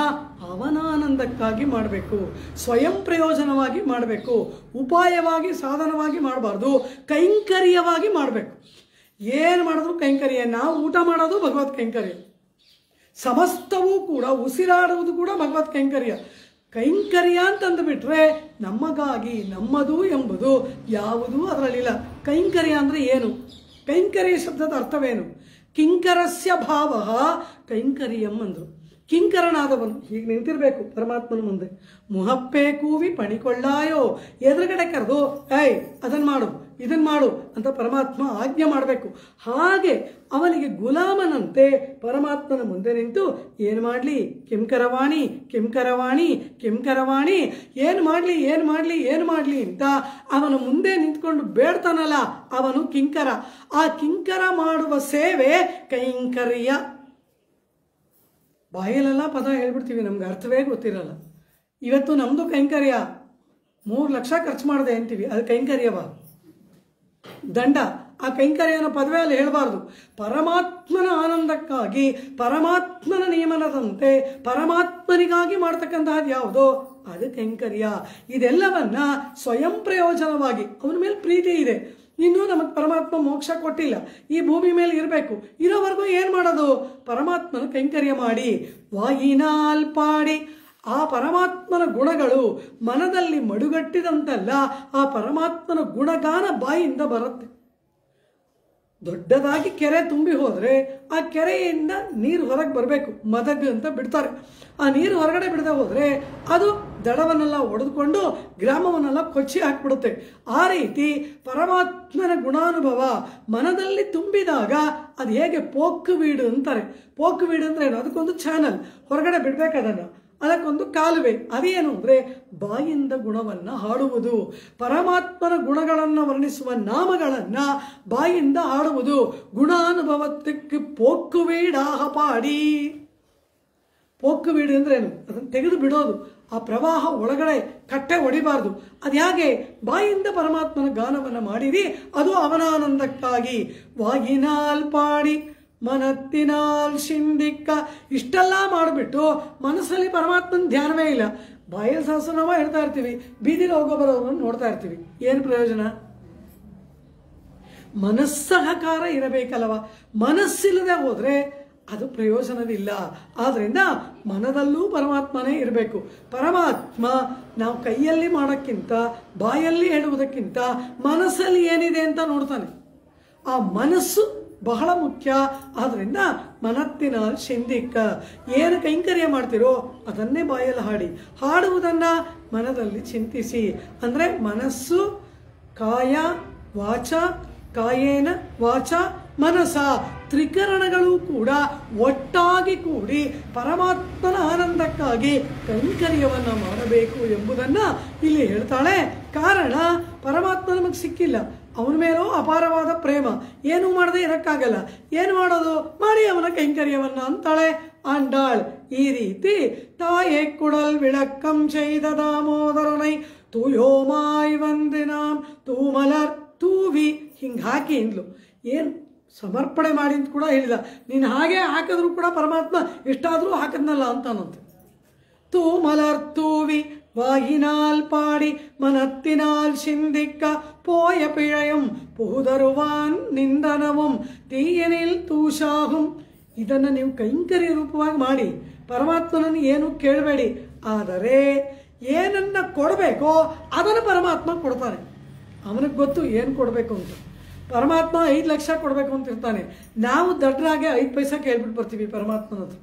ಅವನಾನಂದಕ್ಕಾಗಿ ಮಾಡಬೇಕು, ಸ್ವಯಂ ಪ್ರಯೋಜನವಾಗಿ ಮಾಡಬೇಕು, ಉಪಾಯವಾಗಿ ಸಾಧನವಾಗಿ ಮಾಡಬಾರ್ದು, ಕೈಂಕರ್ಯವಾಗಿ ಮಾಡಬೇಕು. ಏನು ಮಾಡಿದ್ರು ಕೈಂಕರ್ಯ. ನಾವು ಊಟ ಮಾಡೋದು ಭಗವತ್ ಕೈಂಕರ್ಯ, ಸಮಸ್ತವೂ ಕೂಡ ಉಸಿರಾಡುವುದು ಕೂಡ ಭಗವತ್ ಕೈಂಕರ್ಯ. ಕೈಂಕರ್ಯ ಅಂತಂದುಬಿಟ್ರೆ ನಮಗಾಗಿ ನಮ್ಮದು ಎಂಬುದು ಯಾವುದೂ ಅದರಲ್ಲಿಲ್ಲ. ಕೈಂಕರ್ಯ ಅಂದರೆ ಏನು? ಕೈಂಕರ್ಯ ಶಬ್ದದ ಅರ್ಥವೇನು? ಕಿಂಕರಸ್ಯ ಭಾವ ಕೈಂಕರ್ಯಂ ಅಂದರು. ಕಿಂಕರನಾದವನು ಹೀಗೆ ನಿಂತಿರಬೇಕು ಪರಮಾತ್ಮನ ಮುಂದೆ, ಮುಹಪ್ಪೆ ಕೂವಿ ಪಣಿಕೊಳ್ಳಾಯೋ, ಎದುರುಗಡೆ ಕರೆದು ಏಯ್ ಅದನ್ನು ಮಾಡು ಇದನ್ನು ಮಾಡು ಅಂತ ಪರಮಾತ್ಮ ಆಜ್ಞೆ ಮಾಡಬೇಕು. ಹಾಗೆ ಅವನಿಗೆ ಗುಲಾಮನಂತೆ ಪರಮಾತ್ಮನ ಮುಂದೆ ನಿಂತು ಏನು ಮಾಡಲಿ, ಕಿಂಕರವಾಣಿ ಕಿಂಕರವಾಣಿ ಕಿಂಕರವಾಣಿ, ಏನು ಮಾಡಲಿ ಅಂತ ಅವನ ಮುಂದೆ ನಿಂತ್ಕೊಂಡು ಬೇಡ್ತಾನಲ್ಲ, ಅವನು ಕಿಂಕರ. ಆ ಕಿಂಕರ ಮಾಡುವ ಸೇವೆ ಕೈಂಕರ್ಯ. ಬಾಯಲ್ಲೆಲ್ಲ ಪದ ಹೇಳ್ಬಿಡ್ತೀವಿ, ನಮ್ಗೆ ಅರ್ಥವೇ ಗೊತ್ತಿರಲ್ಲ. ಇವತ್ತು ನಮ್ಮದು ಕೈಂಕರ್ಯ 3 ಲಕ್ಷ ಖರ್ಚು ಮಾಡಿದೆ ಅಂತೀವಿ, ಅದು ಕೈಂಕರ್ಯವ? ದಂಡ. ಆ ಕೈಂಕರ್ಯನ ಪದವೇ ಅಲ್ಲಿ ಹೇಳಬಾರ್ದು. ಪರಮಾತ್ಮನ ಆನಂದಕ್ಕಾಗಿ, ಪರಮಾತ್ಮನ ನಿಯಮನದಂತೆ ಪರಮಾತ್ಮನಿಗಾಗಿ ಮಾಡ್ತಕ್ಕಂತಹದ್ದು ಯಾವುದೋ ಅದು ಕೈಂಕರ್ಯ. ಇದೆಲ್ಲವನ್ನ ಸ್ವಯಂ ಪ್ರಯೋಜನವಾಗಿ, ಅವನ ಮೇಲೆ ಪ್ರೀತಿ ಇದೆ, ಇನ್ನೂ ನಮಗೆ ಪರಮಾತ್ಮ ಮೋಕ್ಷ ಕೊಟ್ಟಿಲ್ಲ, ಈ ಭೂಮಿ ಮೇಲೆ ಇರಬೇಕು, ಇರೋವರೆಗೂ ಏನು ಮಾಡೋದು? ಪರಮಾತ್ಮನ ಕೈಂಕರ್ಯ ಮಾಡಿ. ವಾಯಿನಾಲ್ ಪಾಡಿ, ಆ ಪರಮಾತ್ಮನ ಗುಣಗಳು ಮನದಲ್ಲಿ ಮಡುಗಟ್ಟಿದಂತಲ್ಲ, ಆ ಪರಮಾತ್ಮನ ಗುಣಗಾನ ಬಾಯಿಂದ ಬರುತ್ತೆ. ದೊಡ್ಡದಾಗಿ ಕೆರೆ ತುಂಬಿ ಹೋದರೆ ಆ ಕೆರೆಯಿಂದ ನೀರು ಹೊರಗೆ ಬರಬೇಕು, ಮದಗು ಅಂತ ಬಿಡ್ತಾರೆ. ಆ ನೀರು ಹೊರಗಡೆ ಬಿಡದೆ ಹೋದರೆ ಅದು ದಡವನ್ನೆಲ್ಲ ಒಡೆದುಕೊಂಡು ಗ್ರಾಮವನ್ನೆಲ್ಲ ಕೊಚ್ಚಿ ಹಾಕಿಬಿಡುತ್ತೆ. ಆ ರೀತಿ ಪರಮಾತ್ಮನ ಗುಣಾನುಭವ ಮನದಲ್ಲಿ ತುಂಬಿದಾಗ ಅದು ಹೇಗೆ ಪೋಕು ವೀಡು ಅಂತಾರೆ. ಪೋಕು ವೀಡು ಅಂದರೆ ಏನು? ಅದಕ್ಕೊಂದು ಚಾನಲ್, ಹೊರಗಡೆ ಬಿಡಬೇಕು ಅದನ್ನು, ಅದಕ್ಕೊಂದು ಕಾಲುವೆ. ಅದೇನು ಅಂದರೆ ಬಾಯಿಂದ ಗುಣವನ್ನು ಹಾಡುವುದು, ಪರಮಾತ್ಮನ ಗುಣಗಳನ್ನು ವರ್ಣಿಸುವ ನಾಮಗಳನ್ನು ಬಾಯಿಂದ ಹಾಡುವುದು. ಗುಣಾನುಭವಕ್ಕೆ ಪೋಕ್ಕುವೀಡಾಹ ಪಾಡಿ. ಪೋಕ್ಕುವೀಡು ಅಂದರೆ ಏನು? ಅದನ್ನು ತೆಗೆದು ಬಿಡೋದು, ಆ ಪ್ರವಾಹ ಒಳಗಡೆ ಕಟ್ಟೆ ಹೊಡಿಬಾರ್ದು. ಅದು ಹೇಗೆ? ಬಾಯಿಂದ ಪರಮಾತ್ಮನ ಗಾನವನ್ನು ಮಾಡಿರಿ, ಅದು ಅವನಾನಂದಕ್ಕಾಗಿ. ವಾಗಿನಾಲ್ ಪಾಡಿ ಮನತ್ತಿನಾಲ್ ಶಿಂದಿಕ್ಕ. ಇಷ್ಟೆಲ್ಲ ಮಾಡಿಬಿಟ್ಟು ಮನಸ್ಸಲ್ಲಿ ಪರಮಾತ್ಮನ ಧ್ಯಾನವೇ ಇಲ್ಲ, ಬಾಯಲ್ಲಿ ಸಹಸ್ರನಾಮ ಹೇಳ್ತಾ ಇರ್ತೀವಿ, ಬೀದಿಲಿ ಹೋಗೋ ಬರೋರನ್ನು ನೋಡ್ತಾ ಇರ್ತೀವಿ. ಏನು ಪ್ರಯೋಜನ? ಮನಸ್ಸಹಕಾರ ಇರಬೇಕಲ್ಲವ. ಮನಸ್ಸಿಲ್ಲದೆ ಹೋದರೆ ಅದು ಪ್ರಯೋಜನವಿಲ್ಲ. ಆದ್ದರಿಂದ ಮನದಲ್ಲೂ ಪರಮಾತ್ಮನೇ ಇರಬೇಕು. ಪರಮಾತ್ಮ ನಾವು ಕೈಯಲ್ಲಿ ಮಾಡೋಕ್ಕಿಂತ ಬಾಯಲ್ಲಿ ಹೇಳುವುದಕ್ಕಿಂತ ಮನಸ್ಸಲ್ಲಿ ಏನಿದೆ ಅಂತ ನೋಡ್ತಾನೆ. ಆ ಮನಸ್ಸು ಬಹಳ ಮುಖ್ಯ. ಆದ್ದರಿಂದ ಮನತ್ತಿನ ಶಿಂದಿಕ್ಕ, ಏನು ಕೈಂಕರ್ಯ ಮಾಡ್ತಿರೋ ಅದನ್ನೇ ಬಾಯಲ್ಲಿ ಹಾಡಿ, ಹಾಡುವುದನ್ನು ಮನದಲ್ಲಿ ಚಿಂತಿಸಿ. ಅಂದರೆ ಮನಸ್ಸು, ಕಾಯ ವಾಚ, ಕಾಯೇನ ವಾಚ ಮನಸ, ತ್ರಿಕರಣಗಳು ಕೂಡ ಒಟ್ಟಾಗಿ ಕೂಡಿ ಪರಮಾತ್ಮನ ಆನಂದಕ್ಕಾಗಿ ಕೈಂಕರ್ಯವನ್ನು ಮಾಡಬೇಕು ಎಂಬುದನ್ನು ಇಲ್ಲಿ ಹೇಳ್ತಾಳೆ. ಕಾರಣ ಪರಮಾತ್ಮ ನಮಗೆ ಸಿಕ್ಕಿಲ್ಲ, ಅವನ ಮೇಲೂ ಅಪಾರವಾದ ಪ್ರೇಮ, ಏನೂ ಮಾಡದೆ ಇರಕ್ಕಾಗಲ್ಲ. ಏನು ಮಾಡೋದು? ಮಾಡಿ ಅವನ ಕೈಂಕರ್ಯವನ್ನ ಅಂತಾಳೆ ಆಂಡಾಳ್. ಈ ರೀತಿ ತಾಯೇ ಕುಡಲ್ ವಿಳಕ್ಕಂ செய்த தாமோதரனை தூயோமாய் வந்தினாம் தூமலர் ತೂವಿ, ಹಿಂಗೆ ಹಾಕಿ ಇಂದ್ಲು. ಏನು ಸಮರ್ಪಣೆ ಮಾಡಿ ಅಂತ ಕೂಡ ಹೇಳಿದ. ನೀನು ಹಾಗೆ ಹಾಕಿದ್ರು ಕೂಡ ಪರಮಾತ್ಮ ಎಷ್ಟಾದರೂ ಹಾಕದ್ನಲ್ಲ ಅಂತಾನಂತೆ. ತೂ ಮಲರ್ ತೂವಿ வாயினால் பாடி மனத்தினால் சிந்திக்க போய பிழையும் புகுதருவான் ನಿಂದನவும் ತೀಯನಿಲ್ ತೂಷಾಹುಂ. ಇದನ್ನು ನೀವು ಕೈಂಕರ್ಯ ರೂಪವಾಗಿ ಮಾಡಿ, ಪರಮಾತ್ಮನನ್ನು ಏನು ಕೇಳಬೇಡಿ. ಆದರೆ ಏನನ್ನ ಕೊಡಬೇಕೋ ಅದನ್ನು ಪರಮಾತ್ಮ ಕೊಡ್ತಾನೆ. ಅವನಿಗೆ ಗೊತ್ತು ಏನು ಕೊಡಬೇಕು ಅಂತ. ಪರಮಾತ್ಮ 5 ಲಕ್ಷ ಕೊಡಬೇಕು ಅಂತ ಇರ್ತಾನೆ. ನಾವು ದಡ್ಡರಾಗೆ 5 ಪೈಸೆ ಕೇಳ್ಬಿಟ್ಟು ಬರ್ತೀವಿ ಪರಮಾತ್ಮನ ಹತ್ರ.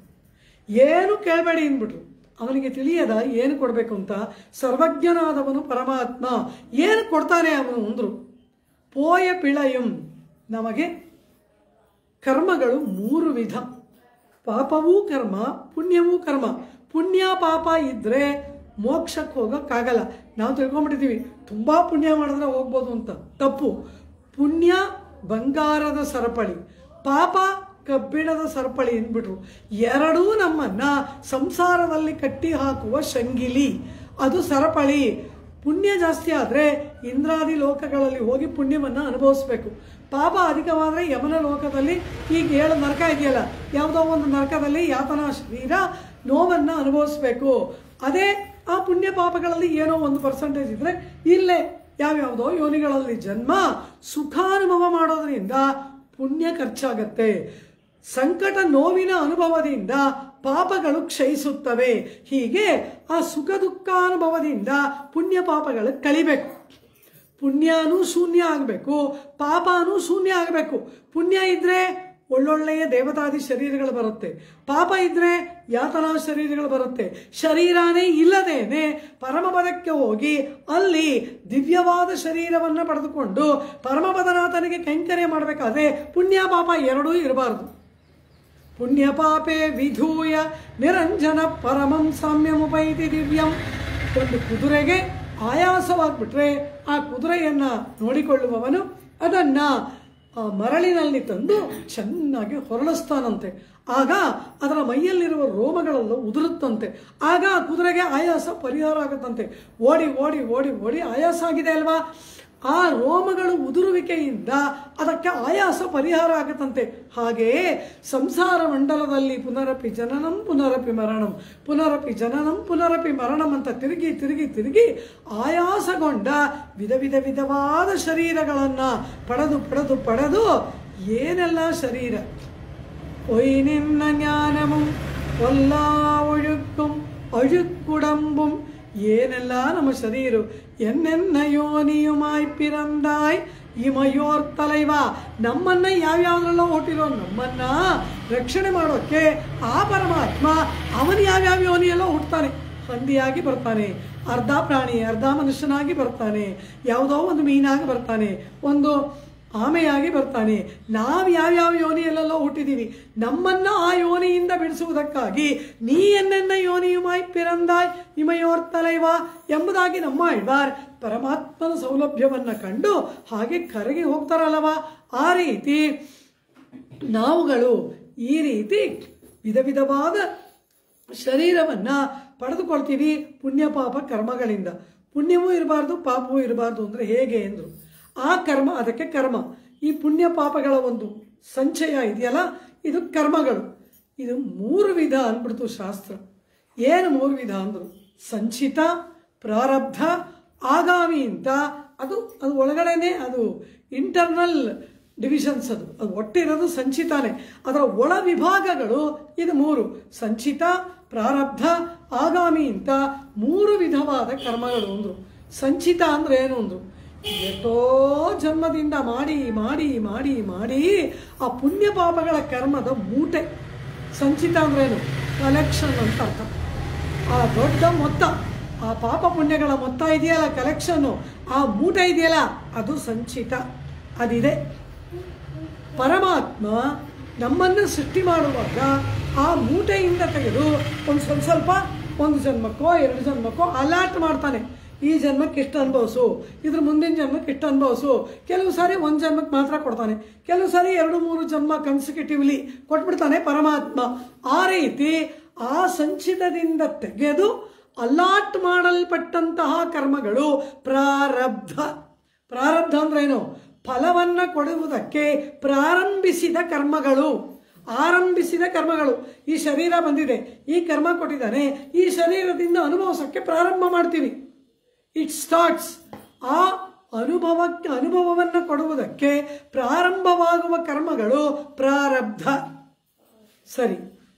ಏನು ಕೇಳಬೇಡಿ ಅಂದ್ಬಿಟ್ರು. ಅವನಿಗೆ ತಿಳಿಯದ ಏನು ಕೊಡಬೇಕು ಅಂತ. ಸರ್ವಜ್ಞನಾದವನು ಪರಮಾತ್ಮ, ಏನು ಕೊಡ್ತಾನೆ ಅವನು ಅಂದರು. ಪೋಯ ಪಿಳಯಂ, ನಮಗೆ ಕರ್ಮಗಳು 3 ವಿಧ. ಪಾಪವೂ ಕರ್ಮ, ಪುಣ್ಯವೂ ಕರ್ಮ. ಪುಣ್ಯ ಪಾಪ ಇದ್ದರೆ ಮೋಕ್ಷಕ್ಕೆ ಹೋಗೋಕ್ಕಾಗಲ್ಲ. ನಾವು ತಿಳ್ಕೊಂಡ್ಬಿಟ್ಟಿದ್ದೀವಿ ತುಂಬ ಪುಣ್ಯ ಮಾಡಿದ್ರೆ ಹೋಗ್ಬೋದು ಅಂತ. ತಪ್ಪು. ಪುಣ್ಯ ಬಂಗಾರದ ಸರಪಳಿ, ಪಾಪ ಕಬ್ಬಿಣದ ಸರಪಳಿ ಅಂದ್ಬಿಟ್ರು. ಎರಡೂ ನಮ್ಮನ್ನು ಸಂಸಾರದಲ್ಲಿ ಕಟ್ಟಿ ಹಾಕುವ ಶಂಗಿಲಿ, ಅದು ಸರಪಳಿ. ಪುಣ್ಯ ಜಾಸ್ತಿ ಆದರೆ ಇಂದ್ರಾದಿ ಲೋಕಗಳಲ್ಲಿ ಹೋಗಿ ಪುಣ್ಯವನ್ನು ಅನುಭವಿಸ್ಬೇಕು. ಪಾಪ ಅಧಿಕವಾದರೆ ಯಮನ ಲೋಕದಲ್ಲಿ ಈಗ 7 ನರಕ ಇದೆಯಲ್ಲ, ಯಾವುದೋ ಒಂದು ನರಕದಲ್ಲಿ ಯಾತನಾ ಶರೀರ ನೋವನ್ನು ಅನುಭವಿಸ್ಬೇಕು. ಅದೇ ಆ ಪುಣ್ಯ ಪಾಪಗಳಲ್ಲಿ ಏನೋ 1% ಇದ್ರೆ ಇಲ್ಲೇ ಯಾವ್ಯಾವುದೋ ಯೋನಿಗಳಲ್ಲಿ ಜನ್ಮ ಸುಖಾನುಭವ ಮಾಡೋದ್ರಿಂದ ಪುಣ್ಯ ಖರ್ಚಾಗತ್ತೆ. ಸಂಕಟ ನೋವಿನ ಅನುಭವದಿಂದ ಪಾಪಗಳು ಕ್ಷಯಿಸುತ್ತವೆ. ಹೀಗೆ ಆ ಸುಖ ದುಃಖಾನುಭವದಿಂದ ಪುಣ್ಯ ಪಾಪಗಳು ಕಳಿಬೇಕು. ಪುಣ್ಯನೂ ಶೂನ್ಯ ಆಗಬೇಕು, ಪಾಪನೂ ಶೂನ್ಯ ಆಗಬೇಕು. ಪುಣ್ಯ ಇದ್ದರೆ ಒಳ್ಳೊಳ್ಳೆಯ ದೇವತಾದಿ ಶರೀರಗಳು ಬರುತ್ತೆ, ಪಾಪ ಇದ್ದರೆ ಯಾತನಾ ಶರೀರಗಳು ಬರುತ್ತೆ. ಶರೀರನೇ ಇಲ್ಲದೇನೆ ಪರಮಪದಕ್ಕೆ ಹೋಗಿ ಅಲ್ಲಿ ದಿವ್ಯವಾದ ಶರೀರವನ್ನು ಪಡೆದುಕೊಂಡು ಪರಮಪದನಾಥನಿಗೆ ಕೈಂಕರ್ಯ ಮಾಡಬೇಕಾದ್ರೆ ಪುಣ್ಯ ಪಾಪ ಎರಡೂ ಇರಬಾರ್ದು. ಪುಣ್ಯ ಪಾಪೇ ವಿಧೂಯ ನಿರಂಜನ ಪರಮಂ ಸಾಮ್ಯಮುಪೈತಿ ದಿವ್ಯಂ. ಒಂದು ಕುದುರೆಗೆ ಆಯಾಸವಾಗ್ಬಿಟ್ರೆ ಆ ಕುದುರೆಯನ್ನು ನೋಡಿಕೊಳ್ಳುವವನು ಅದನ್ನು ಮರಳಿನಲ್ಲಿ ತಂದು ಚೆನ್ನಾಗಿ ಹೊರಳಿಸ್ತಾನಂತೆ. ಆಗ ಅದರ ಮೈಯಲ್ಲಿರುವ ರೋಮಗಳೆಲ್ಲ ಉದುರುತ್ತಂತೆ. ಆಗ ಆ ಕುದುರೆಗೆ ಆಯಾಸ ಪರಿಹಾರ ಆಗುತ್ತಂತೆ. ಓಡಿ ಓಡಿ ಓಡಿ ಓಡಿ ಆಯಾಸ ಆಗಿದೆ ಅಲ್ವಾ, ಆ ರೋಮಗಳು ಉದುರುವಿಕೆಯಿಂದ ಅದಕ್ಕೆ ಆಯಾಸ ಪರಿಹಾರ ಆಗುತ್ತಂತೆ. ಹಾಗೆಯೇ ಸಂಸಾರ ಮಂಡಲದಲ್ಲಿ ಪುನರಪಿ ಜನನಂ ಪುನರಪಿ ಮರಣಂ, ಪುನರಪಿ ಜನನಂ ಪುನರಪಿ ಮರಣಂ ಅಂತ ತಿರುಗಿ ತಿರುಗಿ ತಿರುಗಿ ಆಯಾಸಗೊಂಡ ವಿಧವಾದ ಶರೀರಗಳನ್ನು ಪಡೆದು ಪಡೆದು ಪಡೆದು ಏನೆಲ್ಲ ಶರೀರ ಒಯ್ನಿನ್ನ ಜ್ಞಾನಮುಂ ಒಲ್ಲಾ ಒഴുക്കും ಅഴുക്കുಡಂಬುಂ, ಏನೆಲ್ಲ ನಮ್ಮ ಶರೀರ ಎನ್ನೆನ್ನ ಯೋನಿಯುಮಾಯ್ ಪಿರಂದಾಯ್ ಇಮಯೋರ್ ತಲೈವ. ನಮ್ಮನ್ನ ಯಾವ್ಯಾವ್ದ್ರಲ್ಲ ಹುಟ್ಟಿರೋ ನಮ್ಮನ್ನ ರಕ್ಷಣೆ ಮಾಡೋಕ್ಕೆ ಆ ಪರಮಾತ್ಮ ಅವನು ಯಾವ್ಯಾವ ಯೋನಿಯೆಲ್ಲ ಹುಟ್ಟುತ್ತಾನೆ. ಹಂದಿಯಾಗಿ ಬರ್ತಾನೆ, ಅರ್ಧ ಪ್ರಾಣಿ ಅರ್ಧ ಮನುಷ್ಯನಾಗಿ ಬರ್ತಾನೆ, ಯಾವುದೋ ಒಂದು ಮೀನಾಗಿ ಬರ್ತಾನೆ, ಒಂದು ಆಮೆಯಾಗಿ ಬರ್ತಾನೆ. ನಾವು ಯಾವ್ಯಾವ ಯೋನಿಯಲ್ಲೆಲ್ಲ ಹುಟ್ಟಿದ್ದೀವಿ, ನಮ್ಮನ್ನ ಆ ಯೋನಿಯಿಂದ ಬಿಡಿಸುವುದಕ್ಕಾಗಿ ನೀ ಎನ್ನೆನ್ನ ಯೋನಿಯುಮಾಯ್ ಪಿರಂದಾಯ್ ಇಮಯೋರ್ ತಲೈವ ಎಂಬುದಾಗಿ ನಮ್ಮ ಆಳ್ವಾರ್ ಪರಮಾತ್ಮನ ಸೌಲಭ್ಯವನ್ನು ಕಂಡು ಹಾಗೆ ಕರಗಿ ಹೋಗ್ತಾರಲ್ಲವ. ಆ ರೀತಿ ನಾವುಗಳು ಈ ರೀತಿ ವಿಧವಾದ ಶರೀರವನ್ನು ಪಡೆದುಕೊಳ್ತೀವಿ ಪುಣ್ಯ ಪಾಪ ಕರ್ಮಗಳಿಂದ. ಪುಣ್ಯವೂ ಇರಬಾರ್ದು ಪಾಪವೂ ಇರಬಾರ್ದು ಅಂದರೆ ಹೇಗೆ ಅಂದರು. ಆ ಕರ್ಮ, ಅದಕ್ಕೆ ಕರ್ಮ. ಈ ಪುಣ್ಯ ಪಾಪಗಳ ಒಂದು ಸಂಚಯ ಇದೆಯಲ್ಲ, ಇದು ಕರ್ಮಗಳು. ಇದು 3 ವಿಧ ಅಂದ್ಬಿಡ್ತು ಶಾಸ್ತ್ರ. ಏನು 3 ವಿಧ ಅಂದರು? ಸಂಚಿತ, ಪ್ರಾರಬ್ಧ, ಆಗಾಮಿ ಅಂತ. ಅದು ಒಳಗಡೆನೆ ಅದು ಇಂಟರ್ನಲ್ ಡಿವಿಷನ್ಸ್. ಅದು ಒಟ್ಟಿರೋದು ಸಂಚಿತಾನೆ. ಅದರ ಒಳ ವಿಭಾಗಗಳು ಇದು 3: ಸಂಚಿತ, ಪ್ರಾರಬ್ಧ, ಆಗಾಮಿ ಅಂತ 3 ವಿಧವಾದ ಕರ್ಮಗಳು ಅಂದರು. ಸಂಚಿತ ಅಂದರೆ ಏನು ಅಂದರು? ಎಷ್ಟೋ ಜನ್ಮದಿಂದ ಮಾಡಿ ಮಾಡಿ ಮಾಡಿ ಮಾಡಿ ಆ ಪುಣ್ಯ ಪಾಪಗಳ ಕರ್ಮದ ಮೂಟೆ. ಸಂಚಿತ ಅಂದ್ರೇನು? ಕಲೆಕ್ಷನ್ ಅಂತ ಅರ್ಥ. ಆ ದೊಡ್ಡ ಮೊತ್ತ, ಆ ಪಾಪ ಪುಣ್ಯಗಳ ಮೊತ್ತ ಇದೆಯಲ್ಲ, ಕಲೆಕ್ಷನ್ನು, ಆ ಮೂಟೆ ಇದೆಯಲ್ಲ, ಅದು ಸಂಚಿತ. ಅದಿದೆ. ಪರಮಾತ್ಮ ನಮ್ಮನ್ನು ಸೃಷ್ಟಿ ಮಾಡುವಾಗ ಆ ಮೂಟೆಯಿಂದ ತೆಗೆದು ಒಂದು ಸ್ವಲ್ಪ ಒಂದು ಜನ್ಮಕ್ಕೋ 2 ಜನ್ಮಕ್ಕೋ ಅಲಾಟ್ ಮಾಡ್ತಾನೆ. ಈ ಜನ್ಮಕ್ಕೆ ಇಷ್ಟು ಅನುಭವಿಸು, ಇದ್ರ ಮುಂದಿನ ಜನ್ಮಕ್ಕೆ ಇಷ್ಟು ಅನುಭವಿಸು. ಕೆಲವು ಸಾರಿ 1 ಜನ್ಮಕ್ಕೆ ಮಾತ್ರ ಕೊಡ್ತಾನೆ, ಕೆಲವು ಸಾರಿ 2-3 ಜನ್ಮ ಕನ್ಸಿಕ್ಯೂಟಿವ್ಲಿ ಕೊಟ್ಬಿಡ್ತಾನೆ ಪರಮಾತ್ಮ. ಆ ರೀತಿ ಆ ಸಂಚಿತದಿಂದ ತೆಗೆದು ಅಲಾಟ್ ಮಾಡಲ್ಪಟ್ಟಂತಹ ಕರ್ಮಗಳು ಪ್ರಾರಬ್ಧ. ಪ್ರಾರಬ್ಧ ಅಂದ್ರೆ ಏನು? ಫಲವನ್ನು ಕೊಡುವುದಕ್ಕೆ ಪ್ರಾರಂಭಿಸಿದ ಕರ್ಮಗಳು. ಆರಂಭಿಸಿದ ಕರ್ಮಗಳು. ಈ ಶರೀರ ಬಂದಿದೆ, ಈ ಕರ್ಮ ಕೊಟ್ಟಿದ್ದಾನೆ, ಈ ಶರೀರದಿಂದ ಅನುಭವಿಸೋಕ್ಕೆ ಪ್ರಾರಂಭ ಮಾಡ್ತೀವಿ. It starts. ಆ ಅನುಭವವನ್ನು ಕೊಡುವುದಕ್ಕೆ ಪ್ರಾರಂಭವಾಗುವ ಕರ್ಮಗಳು ಪ್ರಾರಬ್ಧ. ಸರಿ,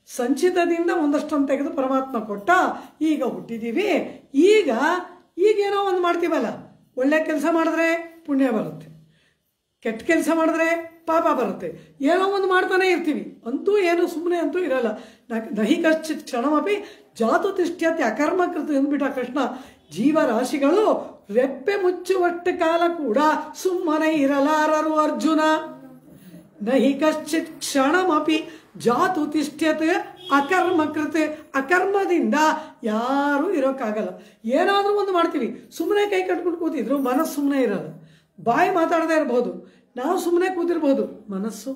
ಸಂಚಿತದಿಂದ ಒಂದಷ್ಟನ್ನು ತೆಗೆದು ಪರಮಾತ್ಮ ಕೊಟ್ಟ, ಈಗ ಹುಟ್ಟಿದ್ದೀವಿ. ಈಗೇನೋ ಒಂದು ಮಾಡ್ತೀವಲ್ಲ, ಒಳ್ಳೆ ಕೆಲಸ ಮಾಡಿದ್ರೆ ಪುಣ್ಯ ಬರುತ್ತೆ, ಕೆಟ್ಟ ಕೆಲಸ ಮಾಡಿದ್ರೆ ಪಾಪ ಬರುತ್ತೆ, ಏನೋ ಒಂದು ಮಾಡ್ತಾನೆ ಇರ್ತೀವಿ. ಅಂತೂ ಏನು ಸುಮ್ಮನೆ ಅಂತೂ ಇರಲ್ಲ. ನಹಿ ಕಶ್ಚಿತ್ ಕ್ಷಣಮಪಿ ಜಾತು ತಿಷ್ಠ್ಯತೆ ಅಕರ್ಮಕೃತ ಎಂದ್ಬಿಟ್ಟ ಕೃಷ್ಣ. ಜೀವರಾಶಿಗಳು ರೆಪ್ಪೆ ಮುಚ್ಚುವಷ್ಟು ಕಾಲ ಕೂಡ ಸುಮ್ಮನೆ ಇರಲಾರರು ಅರ್ಜುನ. ನಹಿ ಕಶ್ಚಿತ್ ಕ್ಷಣಮಪಿ ಜಾತು ತಿಷ್ಠ್ಯತೆ ಅಕರ್ಮಕೃತ. ಅಕರ್ಮದಿಂದ ಯಾರೂ ಇರೋಕ್ಕಾಗಲ್ಲ. ಏನಾದರೂ ಒಂದು ಮಾಡ್ತೀವಿ. ಸುಮ್ಮನೆ ಕೈ ಕಟ್ಕೊಂಡು ಕೂತಿದ್ರು ಮನಸ್ಸು ಸುಮ್ಮನೆ ಇರಲ್ಲ. ಬಾಯಿ ಮಾತಾಡದೇ ಇರಬಹುದು, ನಾವು ಸುಮ್ಮನೆ ಕೂತಿರ್ಬೋದು, ಮನಸ್ಸು.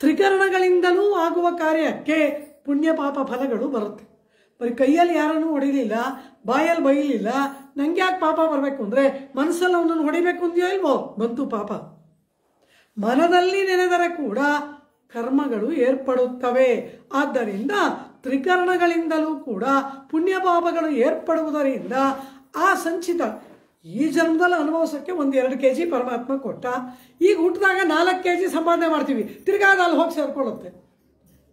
ತ್ರಿಕರಣಗಳಿಂದಲೂ ಆಗುವ ಕಾರ್ಯಕ್ಕೆ ಪುಣ್ಯ ಪಾಪ ಫಲಗಳು ಬರುತ್ತೆ. ಬರೀ ಕೈಯಲ್ಲಿ ಯಾರನ್ನು ಹೊಡಿಲಿಲ್ಲ, ಬಾಯಲ್ಲಿ ಬೈಲಿಲ್ಲ, ನಂಗೆ ಯಾಕೆ ಪಾಪ ಬರಬೇಕು ಅಂದರೆ ಮನಸ್ಸಲ್ಲಿ ಅವನನ್ನು ಹೊಡಿಬೇಕು ಅಂದ್ಯೋ ಇಲ್ವೋ, ಬಂತು ಪಾಪ. ಮನದಲ್ಲಿ ನೆನೆದರೆ ಕೂಡ ಕರ್ಮಗಳು ಏರ್ಪಡುತ್ತವೆ. ಆದ್ದರಿಂದ ತ್ರಿಕರಣಗಳಿಂದಲೂ ಕೂಡ ಪುಣ್ಯ ಪಾಪಗಳು ಏರ್ಪಡುವುದರಿಂದ ಆ ಸಂಚಿತ ಈ ಜನ್ಮದಲ್ಲಿ ಅನುಭವಿಸೋಕ್ಕೆ 1-2 kg ಪರಮಾತ್ಮ ಕೊಟ್ಟ. ಈಗ ಹುಟ್ಟಿದಾಗ 4 kg ಸಂಪಾದನೆ ಮಾಡ್ತೀವಿ, ತಿರ್ಗಾದ ಅಲ್ಲಿ ಹೋಗಿ ಸೇರ್ಕೊಳ್ಳುತ್ತೆ.